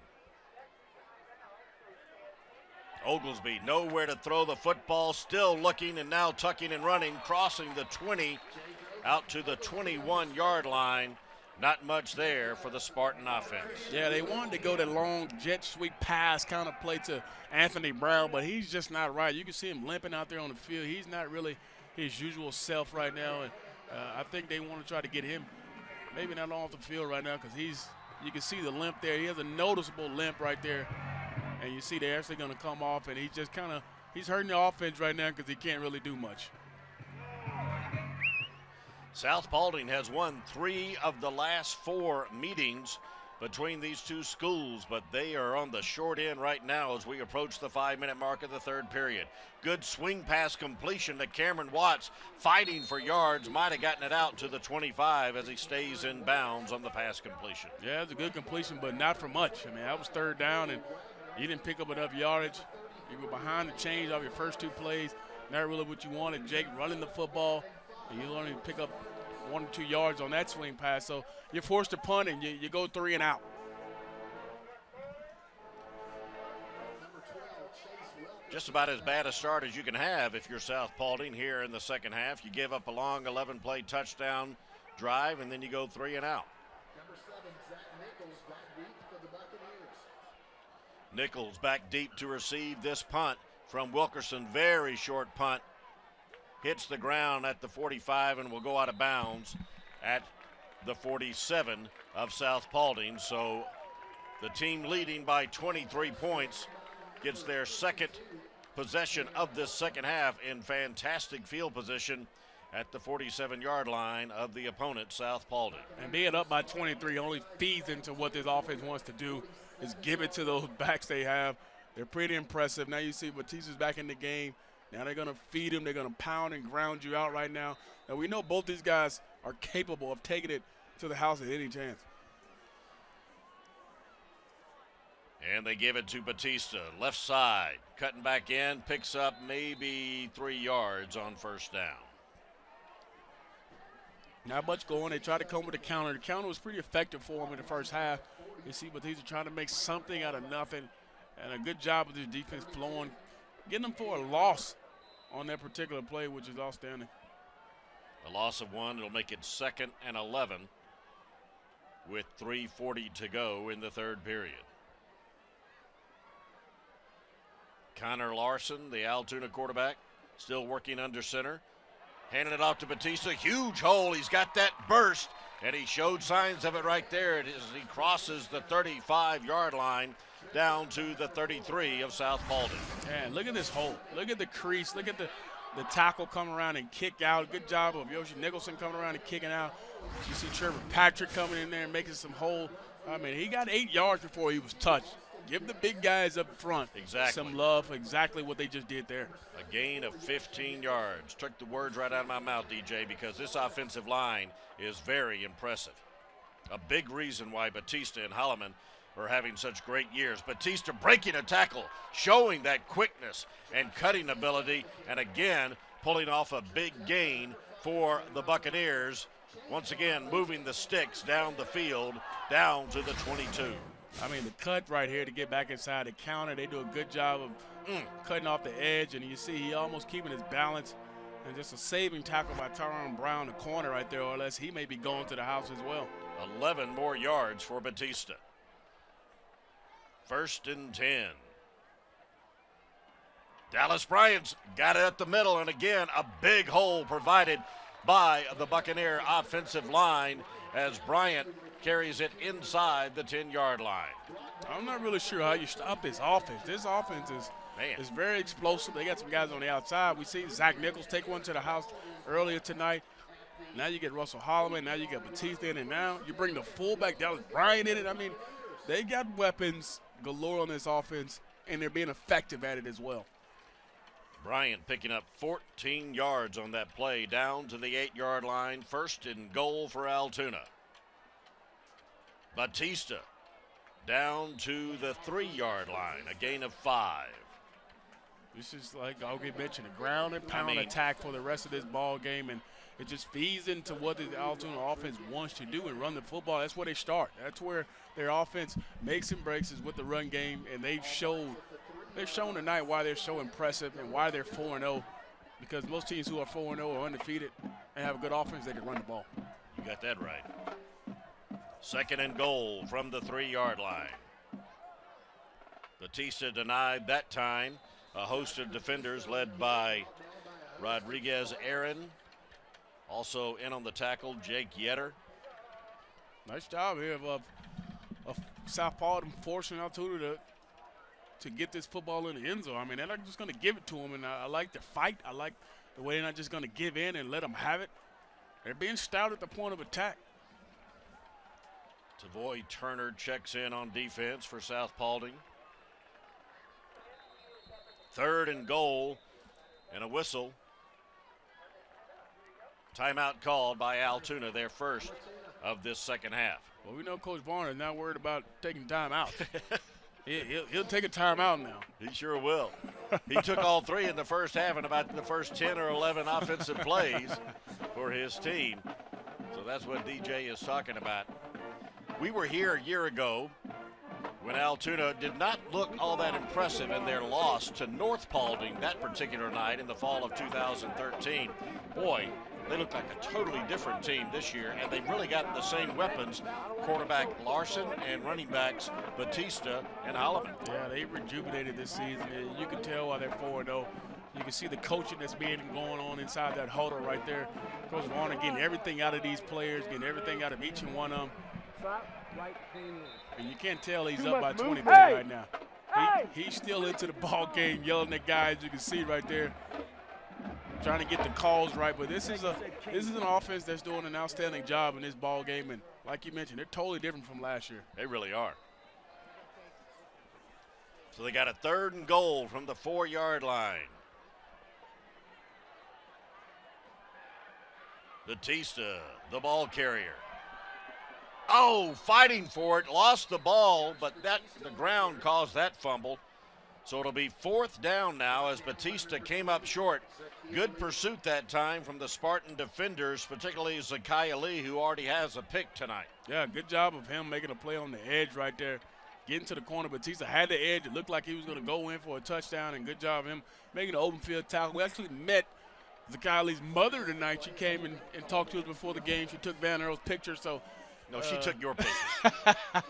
Oglesby nowhere to throw the football, still looking and now tucking and running, crossing the 20 out to the 21-yard line. Not much there for the Spartan offense. Yeah, they wanted to go that long jet sweep pass kind of play to Anthony Brown, but he's just not right. You can see him limping out there on the field. He's not really his usual self right now, and I think they want to try to get him maybe not off the field right now because you can see the limp there. He has a noticeable limp right there. And you see they're actually going to come off, and he's hurting the offense right now because he can't really do much. South Paulding has won 3 of the last 4 meetings between these two schools, but they are on the short end right now as we approach the 5-minute mark of the third period. Good swing pass completion to Cameron Watts, fighting for yards, might have gotten it out to the 25 as he stays in bounds on the pass completion. Yeah, it's a good completion, but not for much. I mean, that was 3rd down, and you didn't pick up enough yardage. You were behind the chains of your first 2 plays. Not really what you wanted. Jake running the football, and you only pick up 1 or 2 yards on that swing pass. So you're forced to punt, and you go 3 and out. Just about as bad a start as you can have if you're South Paulding here in the second half. You give up a long 11-play touchdown drive, and then you go 3 and out. Nichols back deep to receive this punt. from Wilkerson. Very short punt. Hits the ground at the 45 and will go out of bounds at the 47 of South Paulding. So the team leading by 23 points gets their second possession of this second half in fantastic field position at the 47-yard line of the opponent, South Paulding. And being up by 23 only feeds into what this offense wants to do, is give it to those backs they have. They're pretty impressive. Now you see Batista's back in the game. Now they're going to feed him. They're going to pound and ground you out right now. And we know both these guys are capable of taking it to the house at any chance. And they give it to Batista, left side, cutting back in, picks up maybe 3 yards on first down. Not much going. They tried to come with the counter. The counter was pretty effective for him in the first half. You see Batista trying to make something out of nothing, and a good job of the defense flowing, getting them for a loss on that particular play, which is outstanding. A loss of 1. It'll make it 2nd and 11 with 3:40 to go in the third period. Connor Larson, the Allatoona quarterback, still working under center. Handing it off to Batista. Huge hole. He's got that burst, and he showed signs of it right there as he crosses the 35-yard line down to the 33 of South Paulding. Man, look at this hole. Look at the crease. Look at the tackle come around and kick out. Good job of Yoshi Nicholson coming around and kicking out. You see Trevor Patrick coming in there and making some hole. I mean, he got 8 yards before he was touched. Give the big guys up front some love, exactly what they just did there. A gain of 15 yards. Took the words right out of my mouth, DJ, because this offensive line is very impressive. A big reason why Batista and Holloman are having such great years. Batista breaking a tackle, showing that quickness and cutting ability, and again pulling off a big gain for the Buccaneers. Once again, moving the sticks down the field, down to the 22. I mean, the cut right here to get back inside the counter, they do a good job of cutting off the edge, and you see he almost keeping his balance, and just a saving tackle by Tyrone Brown, the corner right there, or else he may be going to the house as well. 11 more yards for Batista. 1st and 10. Dallas Bryant's got it at the middle, and again, a big hole provided by the Buccaneer offensive line as Bryant carries it inside the 10-yard line. I'm not really sure how you stop this offense. This offense is very explosive. They got some guys on the outside. We see Zach Nichols take one to the house earlier tonight. Now you get Russell Holloman. Now you got Batista in, and now you bring the fullback Dallas Bryant in it. I mean, they got weapons galore on this offense, and they're being effective at it as well. Bryant picking up 14 yards on that play down to the 8-yard line. 1st and goal for Allatoona. Batista down to the 3-yard line, a gain of 5. This is like Augie mentioned, a ground and pound attack for the rest of this ball game, and it just feeds into what the Allatoona offense wants to do and run the football. That's where they start. That's where their offense makes and breaks is with the run game, and they've shown tonight why they're so impressive and why they're 4-0, because most teams who are 4-0 are undefeated and have a good offense, they can run the ball. You got that right. 2nd and goal from the 3-yard line. Batista denied that time. A host of defenders led by Rodriguez Aaron. Also in on the tackle, Jake Yetter. Nice job here of South Paulding forcing Allatoona to get this football in the end zone. I mean, they're not just going to give it to them, and I like the fight. I like the way they're not just going to give in and let them have it. They're being stout at the point of attack. Tavoy Turner checks in on defense for South Paulding. 3rd and goal and a whistle. Timeout called by Allatoona, their first of this second half. Well, we know Coach Barner is not worried about taking time out. He'll take a timeout now. He sure will. He took all 3 in the first half and about the first 10 or 11 offensive plays for his team. So that's what DJ is talking about. We were here a year ago when Allatoona did not look all that impressive in their loss to North Paulding that particular night in the fall of 2013. Boy, They look like a totally different team this year, and they've really got the same weapons, quarterback Larson and running backs Batista and Holloman. Yeah, they rejuvenated this season. And you can tell why they're 4-0. You can see the coaching that's being going on inside that huddle right there. Coach Varner getting everything out of these players, getting everything out of each and one of them. And you can't tell he's up by 23 right now. He's still into the ball game, yelling at guys. You can see right there, trying to get the calls right. But this is an offense that's doing an outstanding job in this ball game. And like you mentioned, they're totally different from last year. They really are. So they got a 3rd and goal from the 4-yard line. Batista, the ball carrier. Oh, fighting for it, lost the ball, but the ground caused that fumble. So it'll be 4th down now as Batista came up short. Good pursuit that time from the Spartan defenders, particularly Zakiah Lee, who already has a pick tonight. Yeah, good job of him making a play on the edge right there. Getting to the corner, Batista had the edge. It looked like he was going to go in for a touchdown, and good job of him making an open field tackle. We actually met Zakiah Lee's mother tonight. She came and talked to us before the game. She took Van Earl's picture, so. No, she took your picture.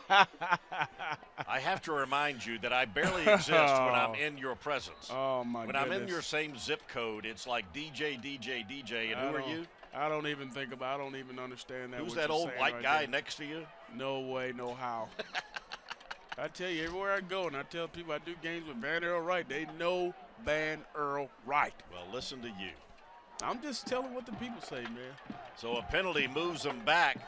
I have to remind you that I barely exist when I'm in your presence. Oh, my When goodness. I'm in your same zip code, it's like DJ, and who are you? I don't even think about it. I don't even understand that. Who's that old white guy next to you? No way, no how. I tell you, everywhere I go, and I tell people I do games with Van Earl Wright, they know Van Earl Wright. Well, listen to you. I'm just telling what the people say, man. So a penalty moves them back.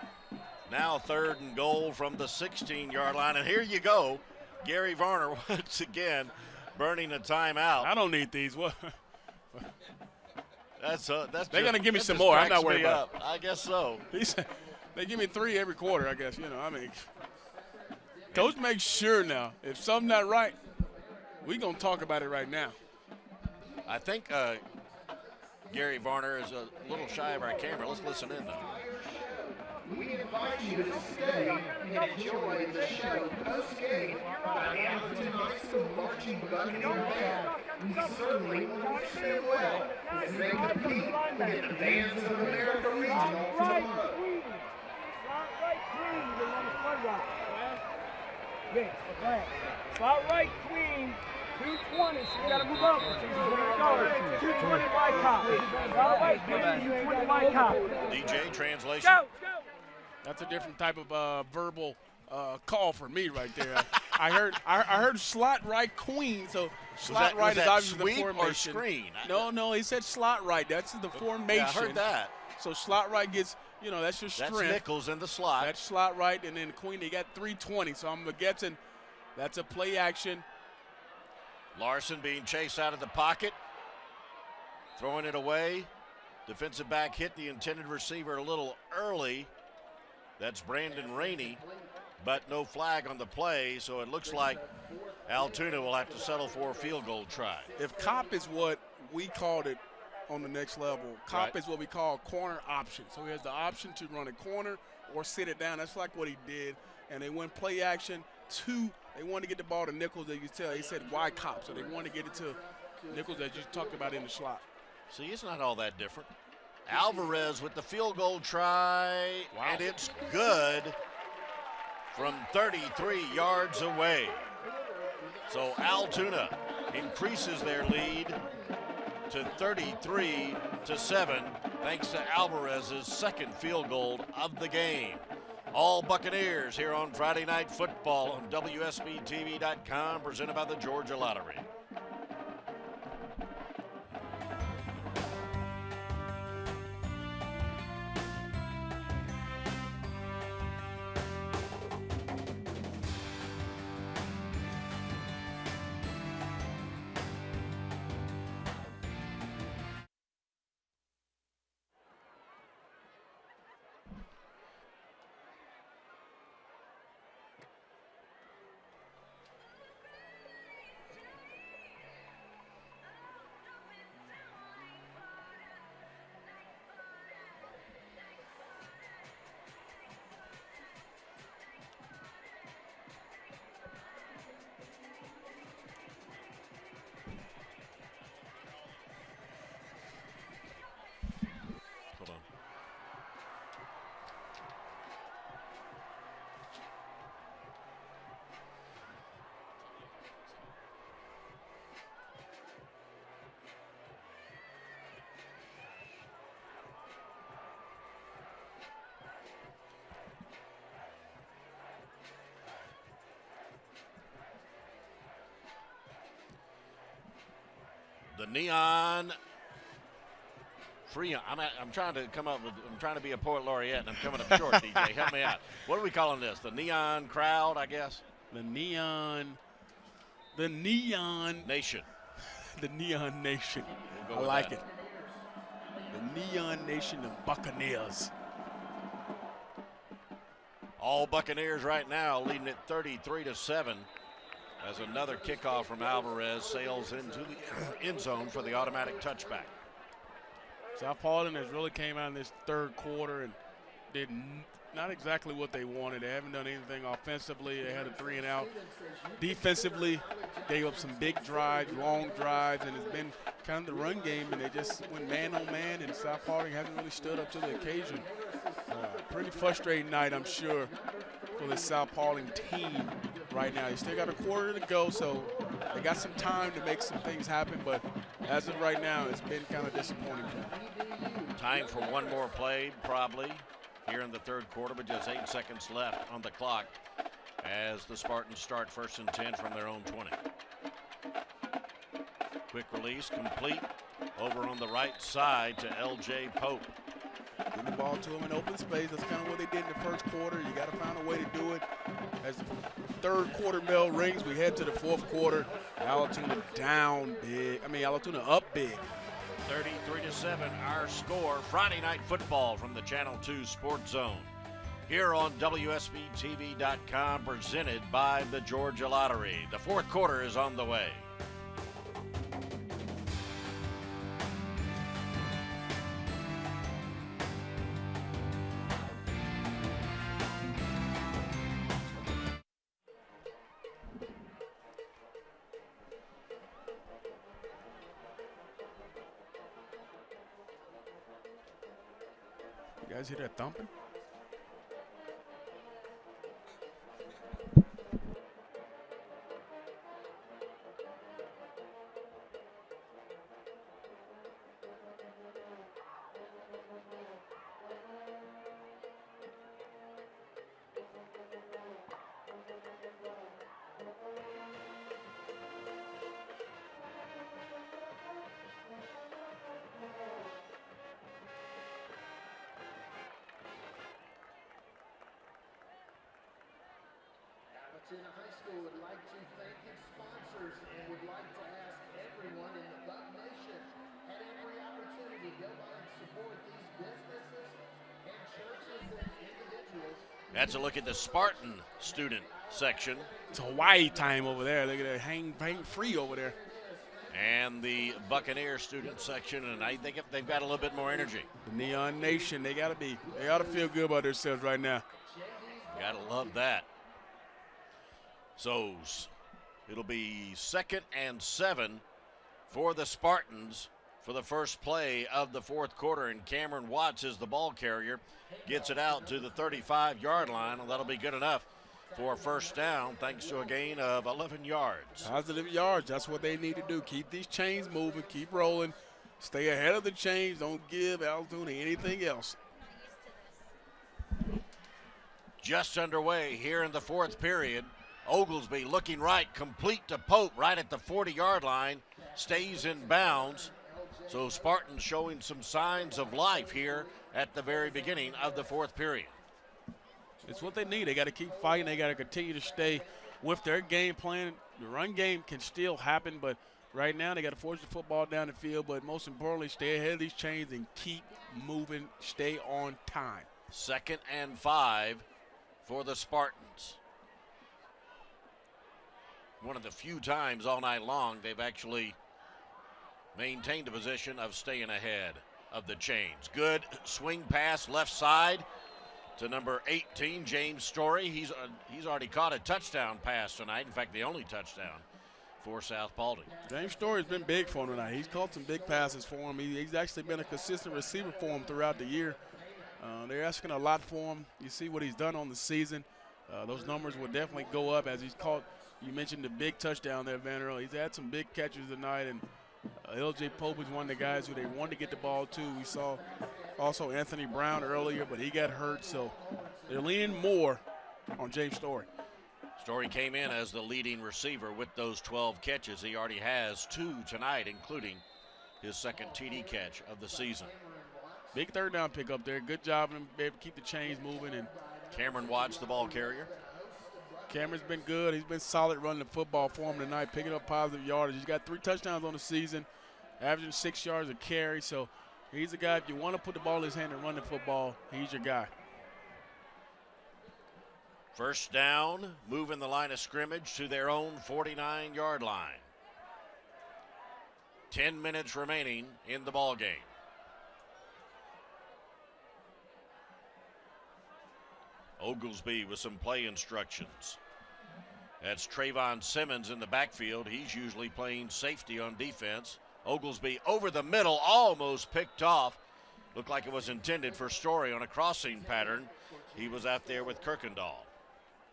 Now 3rd and goal from the 16-yard line. And here you go. Gary Varner once again burning a timeout. I don't need these. What? They're going to give me some more. I'm not worried about it. I guess so. They give me 3 every quarter, I guess. Coach makes sure now, if something's not right, we're going to talk about it right now. I think Gary Varner is a little shy of our camera. Let's listen in, though. We invite you to stay and enjoy the show post-game by the Allatoona High School Marching Buccaneer Band. We certainly will wish them well as they compete in the Bands of America Regional tomorrow. Slot right, Queen. 220, so you gotta move up. 220 white cop. Slot right, Queen. 220 white cop. DJ, translation. Go! That's a different type of verbal call for me right there. I heard slot right queen, so slot right is obviously the formation. Or screen? No, he said slot right. That's the formation. Yeah, I heard that. So slot right gets, that's your strength. That's Nichols in the slot. That's slot right, and then queen, they got 320. So I'm guessing that's a play action. Larson being chased out of the pocket, throwing it away. Defensive back hit the intended receiver a little early. That's Brandon Rainey, but no flag on the play, so it looks like Allatoona will have to settle for a field goal try. If cop is what we called it on the next level, cop is what we call corner option. So he has the option to run a corner or sit it down. That's like what he did. And they went play action. 2, they wanted to get the ball to Nichols, as you tell. He said why cop, so they wanted to get it to Nichols, as you talked about in the slot. See, it's not all that different. Alvarez with the field goal try, and it's good from 33 yards away. So Allatoona increases their lead to 33-7 thanks to Alvarez's second field goal of the game. All Buccaneers here on Friday Night Football on WSBTV.com, presented by the Georgia Lottery. The Neon Freon. I'm trying to come up with. I'm trying to be a poet laureate, and I'm coming up short. DJ, help me out. What are we calling this? The Neon Crowd, I guess. The Neon Nation. The Neon Nation. We'll I like it. The Neon Nation of Buccaneers. All Buccaneers right now leading it 33-7 as another kickoff from Alvarez sails into the end zone for the automatic touchback. South Paulding has really came out in this third quarter and did not exactly what they wanted. They haven't done anything offensively. They had a 3-and-out. Defensively, gave up some big drives, long drives, and it's been kind of the run game, and they just went man on man, and South Paulding hasn't really stood up to the occasion. Pretty frustrating night, I'm sure, for the South Paulding team right now. They still got a quarter to go, so they got some time to make some things happen, but as of right now, it's been kind of disappointing for them. Time for one more play, probably, here in the third quarter, but just 8 seconds left on the clock as the Spartans start 1st and 10 from their own 20. Quick release, complete, over on the right side to L.J. Pope. Getting the ball to him in open space. That's kind of what they did in the first quarter. You got to find a way to do it. As the third quarter bell rings, we head to the fourth quarter. Allatoona down big. Allatoona up big. 33-7, our score. Friday night football from the Channel 2 Sports Zone. Here on WSBTV.com, presented by the Georgia Lottery. The fourth quarter is on the way. You guys hear that thumping? Allatoona High School would like to thank its sponsors and would like to ask everyone in the Buck Nation at every opportunity go by and support these businesses and churches and individuals. That's a look at the Spartan student section. It's Hawaii time over there. They're going to hang free over there. And the Buccaneer student section, and I think they've got a little bit more energy. The Neon Nation, they ought to feel good about themselves right now. Gotta love that. So it'll be 2nd and 7 for the Spartans for the first play of the fourth quarter, and Cameron Watts is the ball carrier, gets it out to the 35-yard line, and that'll be good enough for a first down thanks to a gain of 11 yards. Positive yards, that's what they need to do. Keep these chains moving, keep rolling, stay ahead of the chains, don't give Allatoona anything else. Just underway here in the fourth period. Oglesby looking right, complete to Pope right at the 40-yard line, stays in bounds. So Spartans showing some signs of life here at the very beginning of the fourth period. It's what they need. They got to keep fighting. They got to continue to stay with their game plan. The run game can still happen, but right now they got to force the football down the field, but most importantly, stay ahead of these chains and keep moving, stay on time. 2nd and 5 for the Spartans. One of the few times all night long they've actually maintained a position of staying ahead of the chains. Good swing pass left side to number 18, James Story. He's already caught a touchdown pass tonight. In fact, the only touchdown for South Paulding. James Story's been big for him tonight. He's caught some big passes for him. He's actually been a consistent receiver for him throughout the year. They're asking a lot for him. You see what he's done on the season. Those numbers will definitely go up as he's caught. You mentioned the big touchdown there, Vanderbilt. He's had some big catches tonight, and L.J. Pope is one of the guys who they wanted to get the ball to. We saw also Anthony Brown earlier, but he got hurt, so they're leaning more on James Story. Story came in as the leading receiver with those 12 catches. He already has 2 tonight, including his second TD catch of the season. Big third down pick up there. Good job of him being able to keep the chains moving. And Cameron Watts, the ball carrier. Cameron's been good. He's been solid running the football for him tonight, picking up positive yardage. He's got 3 touchdowns on the season, averaging 6 yards a carry. So he's a guy, if you want to put the ball in his hand and run the football, he's your guy. First down, moving the line of scrimmage to their own 49-yard line. 10 minutes remaining in the ball game. Oglesby with some play instructions. That's Trayvon Simmons in the backfield. He's usually playing safety on defense. Oglesby over the middle, almost picked off. Looked like it was intended for Story on a crossing pattern. He was out there with Kirkendall.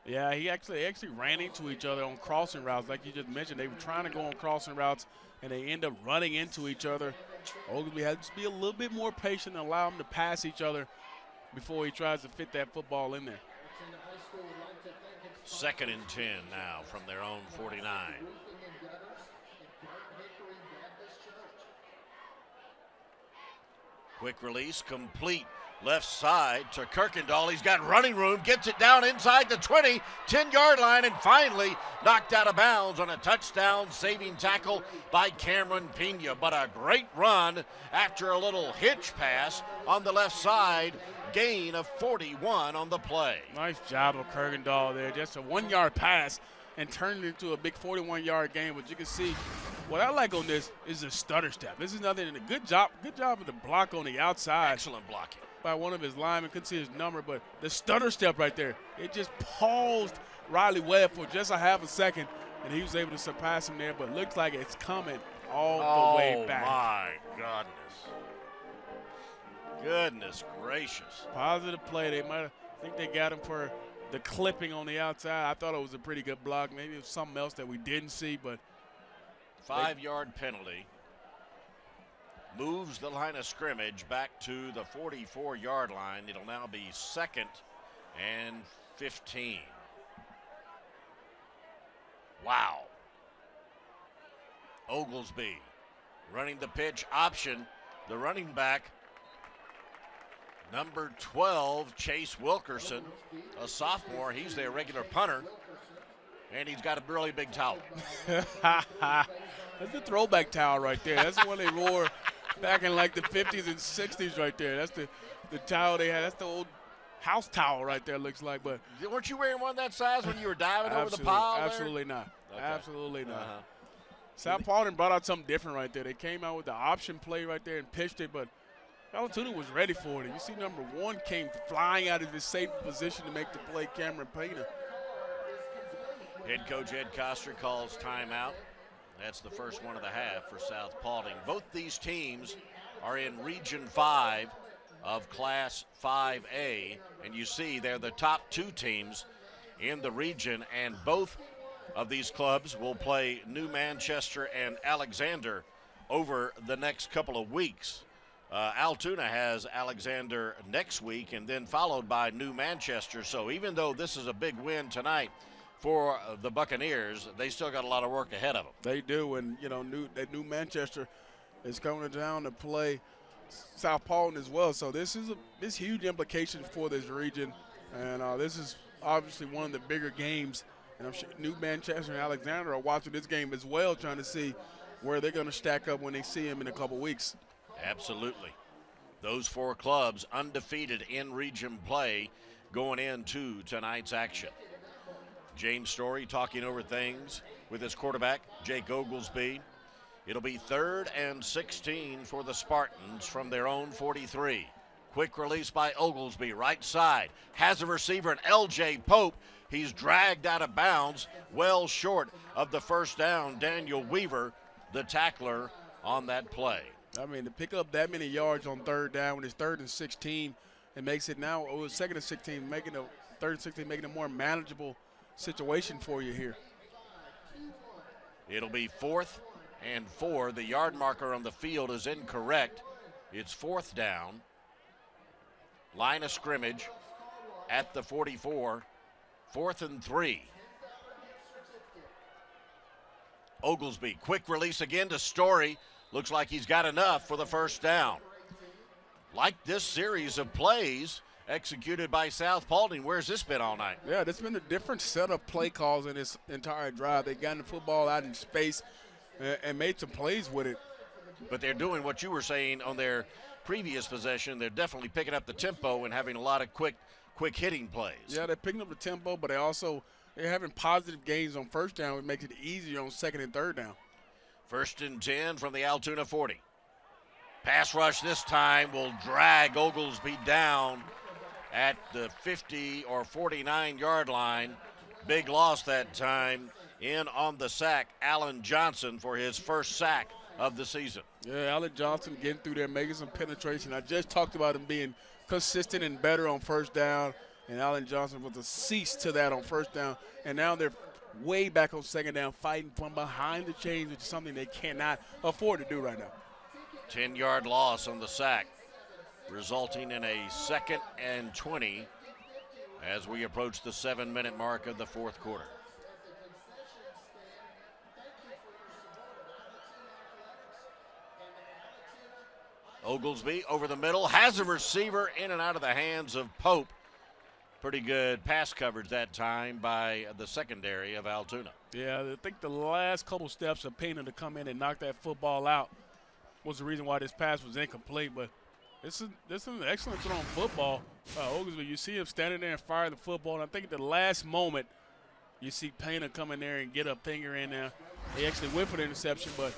Yeah, they actually ran into each other on crossing routes. Like you just mentioned, they were trying to go on crossing routes, and they end up running into each other. Oglesby has to be a little bit more patient and allow them to pass each other before he tries to fit that football in there. 2nd and 10 now from their own 49. Quick release, complete. Left side to Kirkendall. He's got running room, gets it down inside the 20, 10-yard line, and finally knocked out of bounds on a touchdown saving tackle by Cameron Pena. But a great run after a little hitch pass on the left side. Gain of 41 on the play. Nice job of Kirkendall there. Just a 1-yard pass and turned it into a big 41-yard gain. But you can see what I like on this is the stutter step. This is nothing. A good job of the block on the outside. Excellent blocking by one of his linemen. Couldn't see his number, but the stutter step right there, it just paused Riley Webb for just a half a second, and he was able to surpass him there, but looks like it's coming all the way back. Oh, my goodness gracious. Positive play. I think they got him for the clipping on the outside. I thought it was a pretty good block. Maybe it was something else that we didn't see, but 5-yard penalty. Moves the line of scrimmage back to the 44-yard line. It'll now be 2nd and 15. Wow. Oglesby running the pitch option. The running back, number 12, Chase Wilkerson, a sophomore. He's their regular punter, and he's got a really big towel. That's the throwback towel right there. That's the one they wore back in like the 50s and 60s right there. That's the towel they had. That's the old house towel right there, looks like. But weren't you wearing one that size when you were diving over the pile there? Absolutely not. Okay. Absolutely not. Uh-huh. South Paulding brought out something different right there. They came out with the option play right there and pitched it, but Allatoona was ready for it. You see number 1 came flying out of his safe position to make the play, Cameron Pena. Head coach Ed Koster calls timeout. That's the first one of the half for South Paulding. Both these teams are in Region 5 of Class 5A, and you see they're the top 2 teams in the region, and both of these clubs will play New Manchester and Alexander over the next couple of weeks. Allatoona has Alexander next week and then followed by New Manchester. So even though this is a big win tonight for the Buccaneers, they still got a lot of work ahead of them. They do, and New Manchester is coming down to play South Paulding as well. So this huge implications for this region, and this is obviously one of the bigger games. And I'm sure New Manchester and Alexander are watching this game as well, trying to see where they're going to stack up when they see him in a couple weeks. Absolutely. Those 4 clubs undefeated in region play going into tonight's action. James Story talking over things with his quarterback, Jake Oglesby. It'll be 3rd and 16 for the Spartans from their own 43. Quick release by Oglesby, right side. Has a receiver, an L.J. Pope. He's dragged out of bounds, well short of the first down. Daniel Weaver, the tackler on that play. I mean, to pick up that many yards on 3rd down when it's 3rd and 16, it makes it now, 2nd and 16, making a 3rd and 16, making a more manageable situation for you here. It'll be 4th and 4. The yard marker on the field is incorrect. It's 4th down. Line of scrimmage at the 44. 4th and 3. Oglesby, quick release again to Story. Looks like he's got enough for the first down. Like this series of plays executed by South Paulding. Where's this been all night? Yeah, there's been a different set of play calls in this entire drive. They got the football out in space and made some plays with it. But they're doing what you were saying on their previous possession. They're definitely picking up the tempo and having a lot of quick hitting plays. Yeah, they're picking up the tempo, but they're having positive gains on first down, which makes it easier on second and third down. 1st and 10 from the Allatoona 40. Pass rush this time will drag Oglesby down at the 50 or 49-yard line. Big loss that time. In on the sack, Allen Johnson for his first sack of the season. Yeah, Allen Johnson getting through there, making some penetration. I just talked about him being consistent and better on first down, and Allen Johnson was a cease to that on first down. And now they're way back on second down, fighting from behind the chains, which is something they cannot afford to do right now. 10-yard loss on the sack, resulting in a 2nd and 20 as we approach the 7-minute mark of the fourth quarter. Oglesby over the middle, has a receiver in and out of the hands of Pope. Pretty good pass coverage that time by the secondary of Allatoona. Yeah, I think the last couple steps of Pena to come in and knock that football out was the reason why this pass was incomplete. But this is an excellent throw on football. Oglesby, you see him standing there and fire the football. And I think at the last moment, you see Pena come in there and get a finger in there. He actually went for the interception, but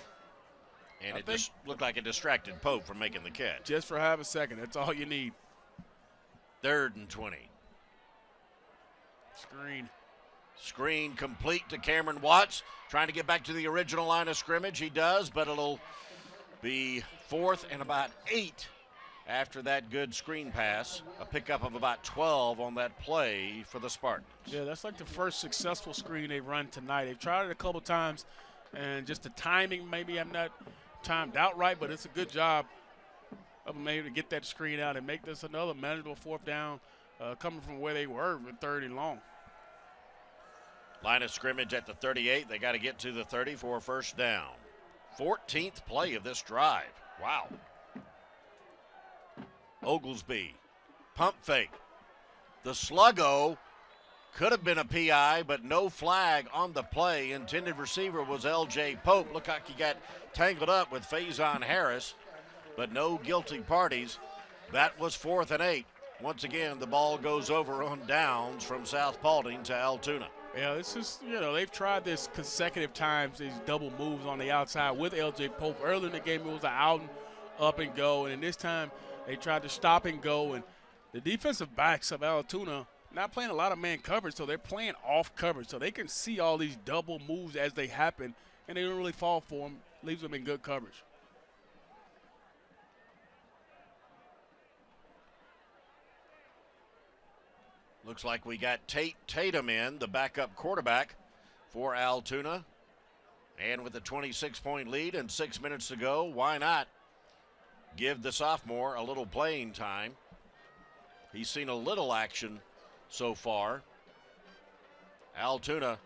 and it just looked like it distracted Pope from making the catch. Just for half a second, that's all you need. 3rd and 20. Screen complete to Cameron Watts. Trying to get back to the original line of scrimmage. He does, but it'll be 4th and about 8 after that good screen pass. A pickup of about 12 on that play for the Spartans. Yeah, that's like the first successful screen they've run tonight. They've tried it a couple times, and just the timing, maybe I'm not timed out right, but it's a good job of them able to get that screen out and make this another manageable 4th down coming from where they were with 3rd and long. Line of scrimmage at the 38. They got to get to the 30 for a first down. 14th play of this drive. Wow. Oglesby, pump fake. The sluggo could have been a PI, but no flag on the play. Intended receiver was L.J. Pope. Looked like he got tangled up with Faison Harris, but no guilty parties. That was 4th and 8. Once again, the ball goes over on downs from South Paulding to Allatoona. Yeah, this is, they've tried this consecutive times, these double moves on the outside with L.J. Pope. Earlier in the game, it was an out and up and go, and this time they tried to stop and go. And the defensive backs of Allatoona not playing a lot of man coverage, so they're playing off coverage, so they can see all these double moves as they happen, and they don't really fall for them, leaves them in good coverage. Looks like we got Tatum in, the backup quarterback for Allatoona. And with a 26-point lead and 6 minutes to go, why not give the sophomore a little playing time? He's seen a little action so far. Allatoona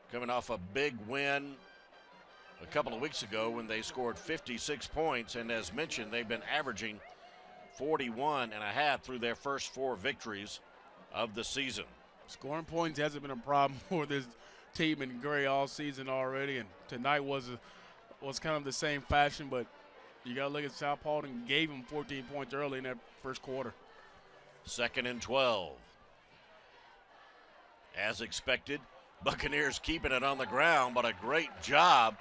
coming off a big win a couple of weeks ago when they scored 56 points. And as mentioned, they've been averaging 41 and a half through their first 4 victories of the season. Scoring points hasn't been a problem for this team in gray all season already, and tonight was kind of the same fashion, but you got to look at South Paulding gave them 14 points early in that first quarter. 2nd and 12. As expected, Buccaneers keeping it on the ground, but a great job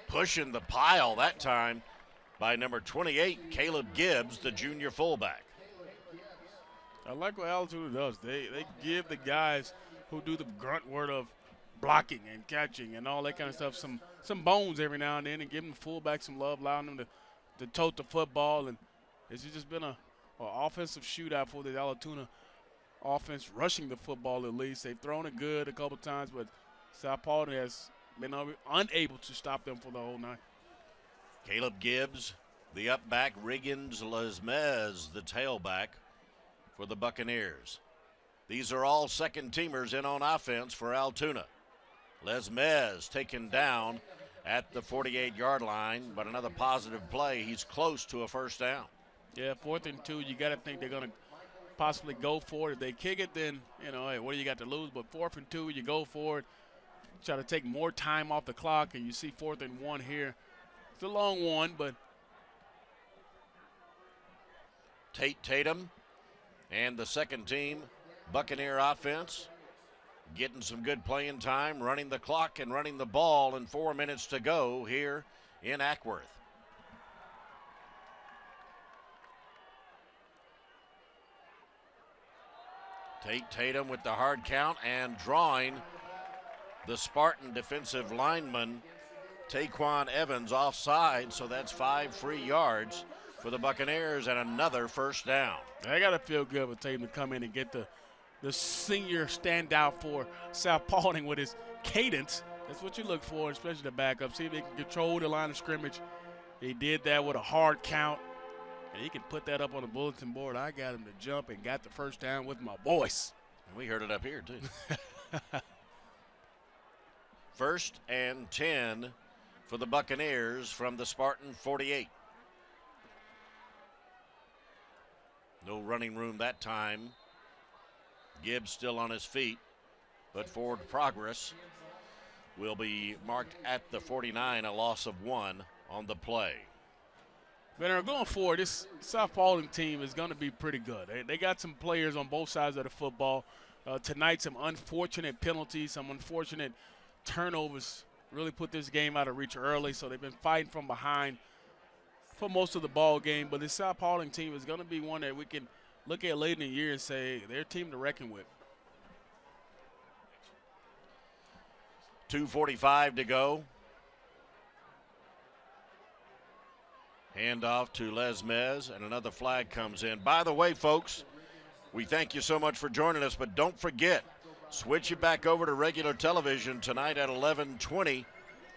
pushing the pile that time by number 28, Caleb Gibbs, the junior fullback. I like what Allatoona does. They give the guys who do the grunt work of blocking and catching and all that kind of stuff some bones every now and then, and give them the fullback some love, allowing them to tote the football. And it's just been an offensive shootout for the Allatoona offense, rushing the football at least. They've thrown it good a couple times, but South Paulding has been unable to stop them for the whole night. Caleb Gibbs, the up back, Riggins Lesmez, the tailback for the Buccaneers. These are all second teamers in on offense for Allatoona. Lesmez taken down at the 48-yard line, but another positive play. He's close to a first down. Yeah, 4th and 2, you got to think they're going to possibly go for it. If they kick it, then, hey, what do you got to lose? But 4th and 2, you go for it. Try to take more time off the clock, and you see 4th and 1 here. It's a long one, but Tatum and the second team Buccaneer offense getting some good playing time, running the clock and running the ball, and 4 minutes to go here in Ackworth. Tatum with the hard count and drawing the Spartan defensive lineman Taquan Evans offside, so that's 5 free yards for the Buccaneers and another first down. I got to feel good with Tatum to come in and get the senior standout for South Paulding with his cadence. That's what you look for, especially the backup. See if they can control the line of scrimmage. He did that with a hard count, and he can put that up on the bulletin board. I got him to jump and got the first down with my voice. And we heard it up here, too. 1st and 10 for the Buccaneers from the Spartan 48. No running room that time. Gibbs still on his feet, but forward progress will be marked at the 49, a loss of 1 on the play. But going forward, this South Paulding team is going to be pretty good. They got some players on both sides of the football. Tonight, some unfortunate penalties, some unfortunate turnovers really put this game out of reach early, so they've been fighting from behind for most of the ball game. But this South Paulding team is going to be one that we can look at late in the year and say they're a team to reckon with. 2:45 to go. Hand off to Les Mez, and another flag comes in. By the way, folks, we thank you so much for joining us, but don't forget, switch it back over to regular television tonight at 11:20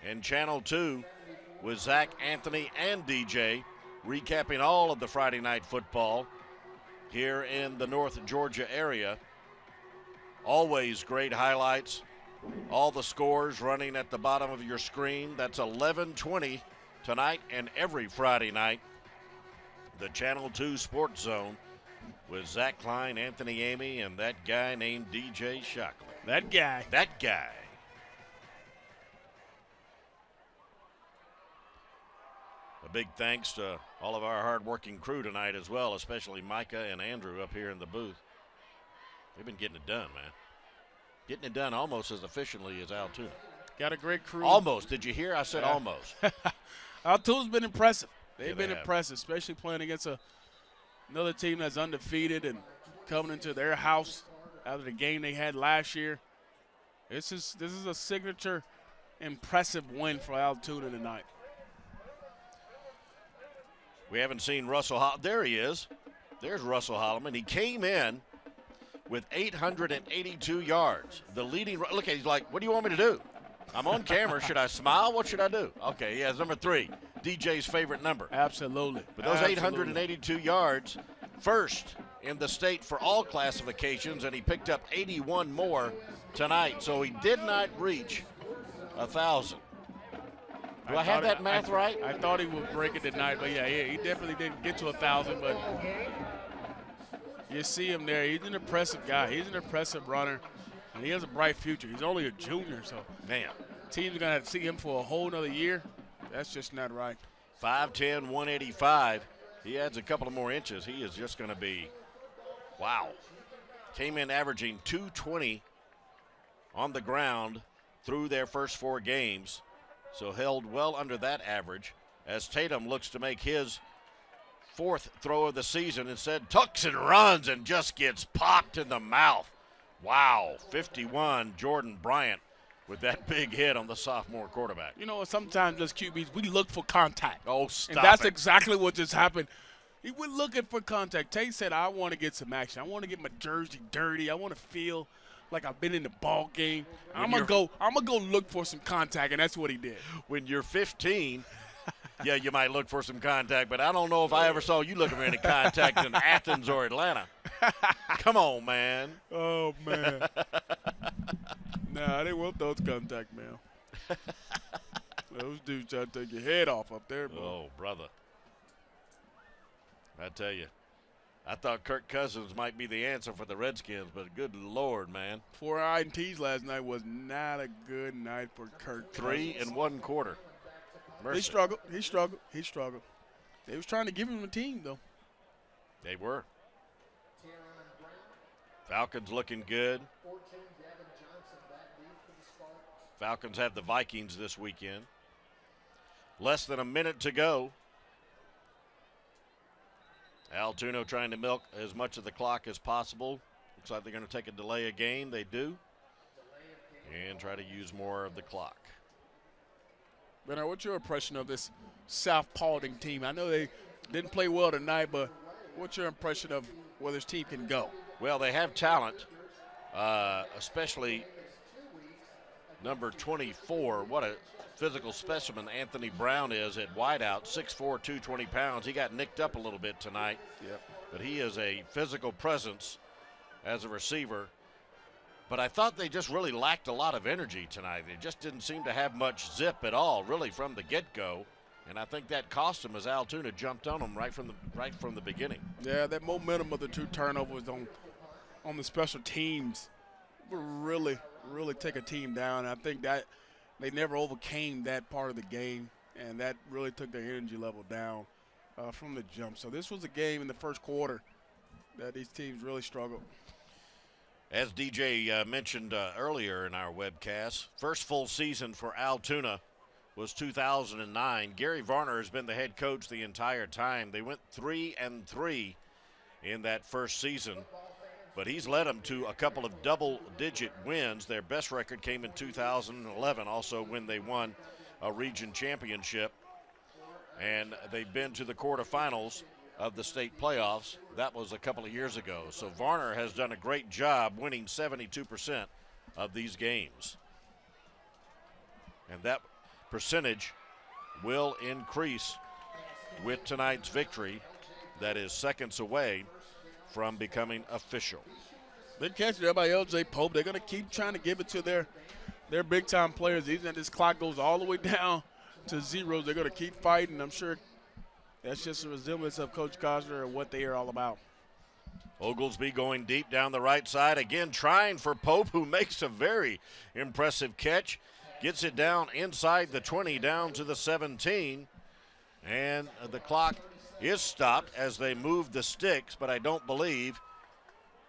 and Channel 2 with Zach, Anthony, and DJ recapping all of the Friday night football here in the North Georgia area. Always great highlights. All the scores running at the bottom of your screen. That's 11:20 tonight and every Friday night. The Channel 2 Sports Zone with Zach Klein, Anthony Amy, and that guy named DJ Shockley. That guy. That guy. A big thanks to all of our hard-working crew tonight as well, especially Micah and Andrew up here in the booth. They've been getting it done, man. Getting it done almost as efficiently as Allatoona. Got a great crew. Almost. Did you hear? I said almost. Allatoona's been impressive. They've been have. impressive, especially playing against another team that's undefeated and coming into their house after the game they had last year. This is a signature impressive win for Allatoona tonight. We haven't seen Russell. There he is. There's Russell Holloman. He came in with 882 yards. The leading, look, he's like, what do you want me to do? I'm on camera. Should I smile? What should I do? Okay, yeah, it's number 3, DJ's favorite number. Absolutely. But those 882 yards, first in the state for all classifications, and he picked up 81 more tonight. So he did not reach 1,000. Do I have that math right? I thought he would break it tonight, but yeah, he definitely didn't get to 1,000, but you see him there. He's an impressive guy. He's an impressive runner, and he has a bright future. He's only a junior, so man, team's going to see him for a whole nother year. That's just not right. 5'10", 185. He adds a couple of more inches. He is just going to be, wow. Came in averaging 220 on the ground through their first 4 games, so held well under that average as Tatum looks to make his 4th throw of the season. Instead, tucks and runs and just gets popped in the mouth. Wow, 51, Jordan Bryant with that big hit on the sophomore quarterback. You know, sometimes as QBs, we look for contact. Oh, stop And that's it. exactly what just happened. He was looking for contact. Tate said, I want to get some action. I want to get my jersey dirty. I want to feel like I've been in the ball game. I'm gonna go look for some contact, and that's what he did. When you're 15, yeah, you might look for some contact, but I don't know if I ever saw you looking for any contact in Athens or Atlanta. Come on, man. Oh, man. Nah, I didn't want those contact, man. Those dudes try to take your head off up there, bro. Oh, brother. I tell you, I thought Kirk Cousins might be the answer for the Redskins, but good Lord, man. 4 INTs last night was not a good night for Kirk Cousins. 3 in 1 quarter. Mercy. He struggled. They was trying to give him a team, though. They were. Falcons looking good. Falcons have the Vikings this weekend. Less than a minute to go. Allatoona trying to milk as much of the clock as possible. Looks like they're going to take a delay of game. They do. And try to use more of the clock. Bernard, what's your impression of this South Paulding team? I know they didn't play well tonight, but what's your impression of where this team can go? Well, they have talent, especially number 24. What a physical specimen Anthony Brown is at wideout, 6'4", 220 pounds. He got nicked up a little bit tonight, but he is a physical presence as a receiver. But I thought they just really lacked a lot of energy tonight. They just didn't seem to have much zip at all, really, from the get-go. And I think that cost them as Allatoona jumped on them right from the beginning. Yeah, that momentum of the 2 turnovers on the special teams will really take a team down. I think that they never overcame that part of the game, and that really took their energy level down from the jump. So this was a game in the first quarter that these teams really struggled. As DJ mentioned earlier in our webcast, first full season for Allatoona was 2009. Gary Varner has been the head coach the entire time. They went 3-3 in that first season, but he's led them to a couple of double-digit wins. Their best record came in 2011, also when they won a region championship, and they've been to the quarterfinals of the state playoffs. That was a couple of years ago. So Varner has done a great job winning 72% of these games. And that percentage will increase with tonight's victory that is seconds away from becoming official. Big catch there by L.J. Pope. They're going to keep trying to give it to their big-time players. Even if this clock goes all the way down to zeros, they're going to keep fighting. I'm sure that's just a resemblance of Coach Costner and what they are all about. Oglesby going deep down the right side. Again, trying for Pope, who makes a very impressive catch. Gets it down inside the 20, down to the 17. And the clock is stopped as they move the sticks, but I don't believe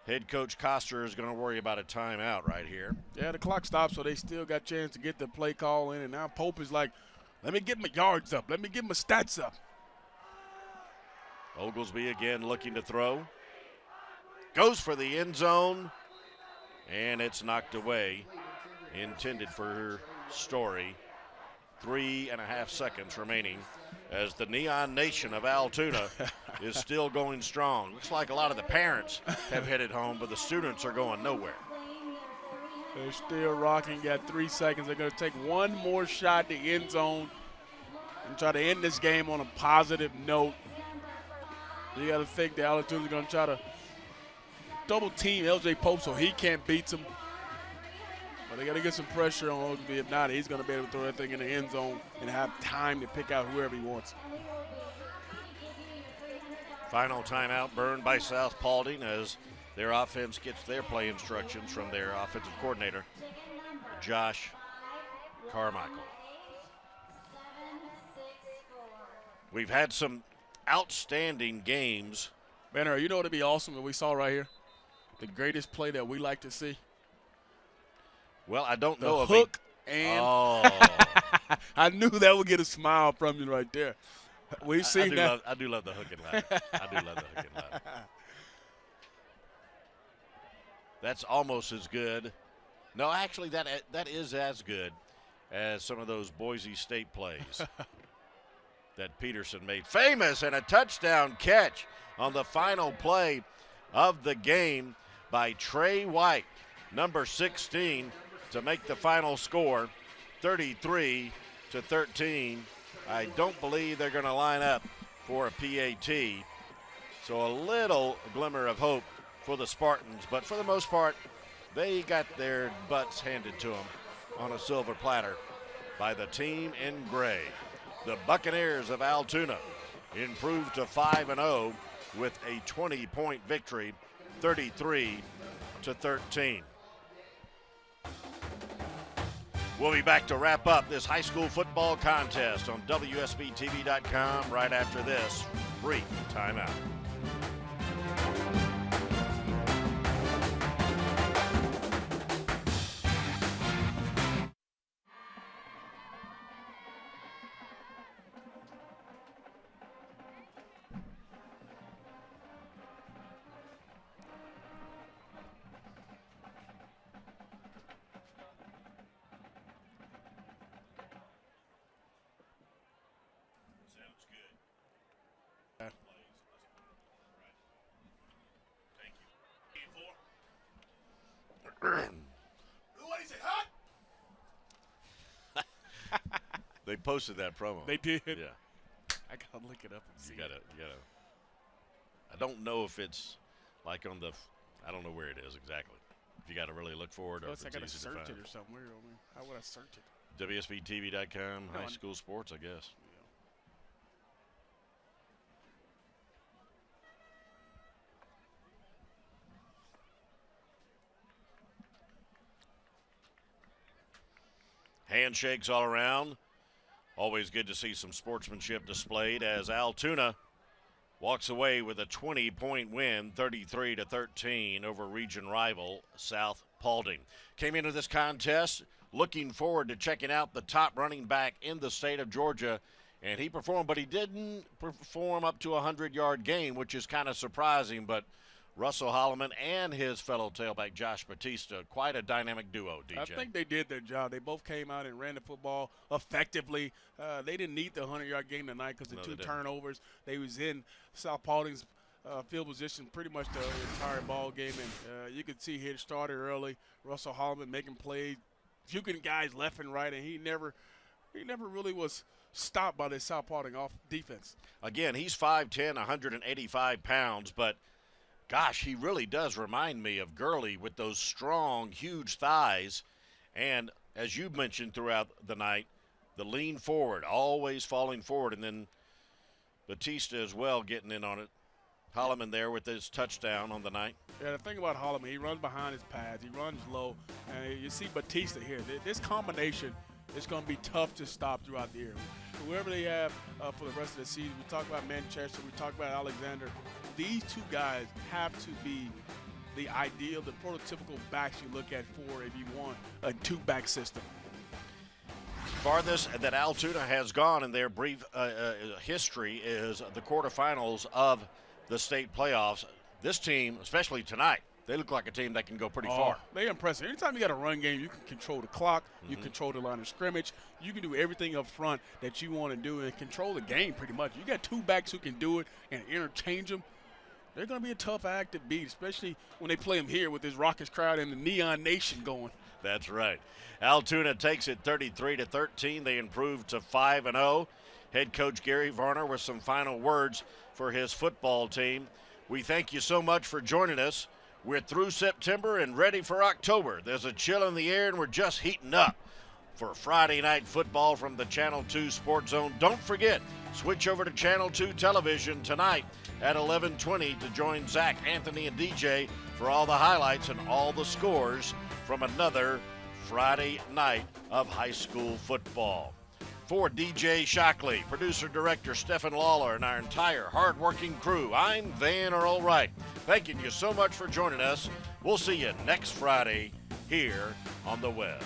head coach Costner is going to worry about a timeout right here. Yeah, the clock stopped, so they still got a chance to get the play call in. And now Pope is like, let me get my yards up. Let me get my stats up. Oglesby again looking to throw. Goes for the end zone, and it's knocked away. Intended for Story. 3.5 seconds remaining as the Neon Nation of Allatoona is still going strong. Looks like a lot of the parents have headed home, but the students are going nowhere. They're still rocking. Got 3 seconds. They're going to take one more shot at the end zone and try to end this game on a positive note. You got to think the Allatoona is going to try to double team L.J. Pope so he can't beat them. But they got to get some pressure on Oglesby. If not, he's going to be able to throw that thing in the end zone and have time to pick out whoever he wants. Final timeout burned by South Paulding as their offense gets their play instructions from their offensive coordinator, Josh Carmichael. We've had some outstanding games. Banner, you know what would be awesome that we saw right here? The greatest play that we like to see. Well, I don't The know if hook and I knew that would get a smile from you right there. We've seen that. I do love the hook and ladder. I do love the hook and ladder. That's almost as good. No, actually, that is as good as some of those Boise State plays that Peterson made famous, and a touchdown catch on the final play of the game by Trey White, number 16, to make the final score 33-13. I don't believe they're going to line up for a PAT. So a little glimmer of hope for the Spartans, but for the most part, they got their butts handed to them on a silver platter by the team in gray. The Buccaneers of Allatoona improved to 5-0 with a 20-point victory, 33-13. We'll be back to wrap up this high school football contest on WSBTV.com right after this brief timeout. They posted that promo. They did? Yeah. I got to look it up and see. You gotta. I don't know if it's like on the, I don't know where it is exactly. If you got to really look for it or if I it's got to easy to search find. it or somewhere. How would I search it? WSBTV.com, high school sports, I guess. Handshakes all around. Always good to see some sportsmanship displayed as Allatoona walks away with a 20-point win, 33-13 over region rival South Paulding. Came into this contest looking forward to checking out the top running back in the state of Georgia, and he performed, but he didn't perform up to a 100-yard game, which is kind of surprising, but Russell Holloman and his fellow tailback Josh Batista, quite a dynamic duo, DJ. I think they did their job. They both came out and ran the football effectively. They didn't need the 100-yard game tonight because the two turnovers. They was in South Paulding's field position pretty much the entire ball game, and you could see he had started early. Russell Holloman making plays, puking guys left and right, and he never really was stopped by the South Paulding off defense. Again, he's 5'10", 185 pounds, but gosh, he really does remind me of Gurley with those strong, huge thighs. And as you mentioned throughout the night, the lean forward, always falling forward. And then Batista as well getting in on it. Holloman there with his touchdown on the night. Yeah, the thing about Holloman, he runs behind his pads. He runs low. And you see Batista here. This combination is going to be tough to stop throughout the year. Whoever they have for the rest of the season, we talk about Manchester, we talk about Alexander. These two guys have to be the ideal, the prototypical backs you look at for if you want a two-back system. Farthest that Allatoona has gone in their brief history is the quarterfinals of the state playoffs. This team, especially tonight, they look like a team that can go pretty far. They're impressive. Anytime you got a run game, you can control the clock, you control the line of scrimmage, you can do everything up front that you want to do and control the game pretty much. You got two backs who can do it and interchange them. They're going to be a tough act to beat, especially when they play them here with this raucous crowd and the Neon Nation going. That's right. Allatoona takes it 33-13. They improved to 5-0. Head coach Gary Varner with some final words for his football team. We thank you so much for joining us. We're through September and ready for October. There's a chill in the air and we're just heating up for Friday night football from the Channel 2 Sports Zone. Don't forget, switch over to Channel 2 Television tonight at 11:20 to join Zach, Anthony, and DJ for all the highlights and all the scores from another Friday night of high school football. For DJ Shockley, producer-director Stephen Lawler, and our entire hard-working crew, I'm Van Earl Wright. Thanking you so much for joining us. We'll see you next Friday here on the web.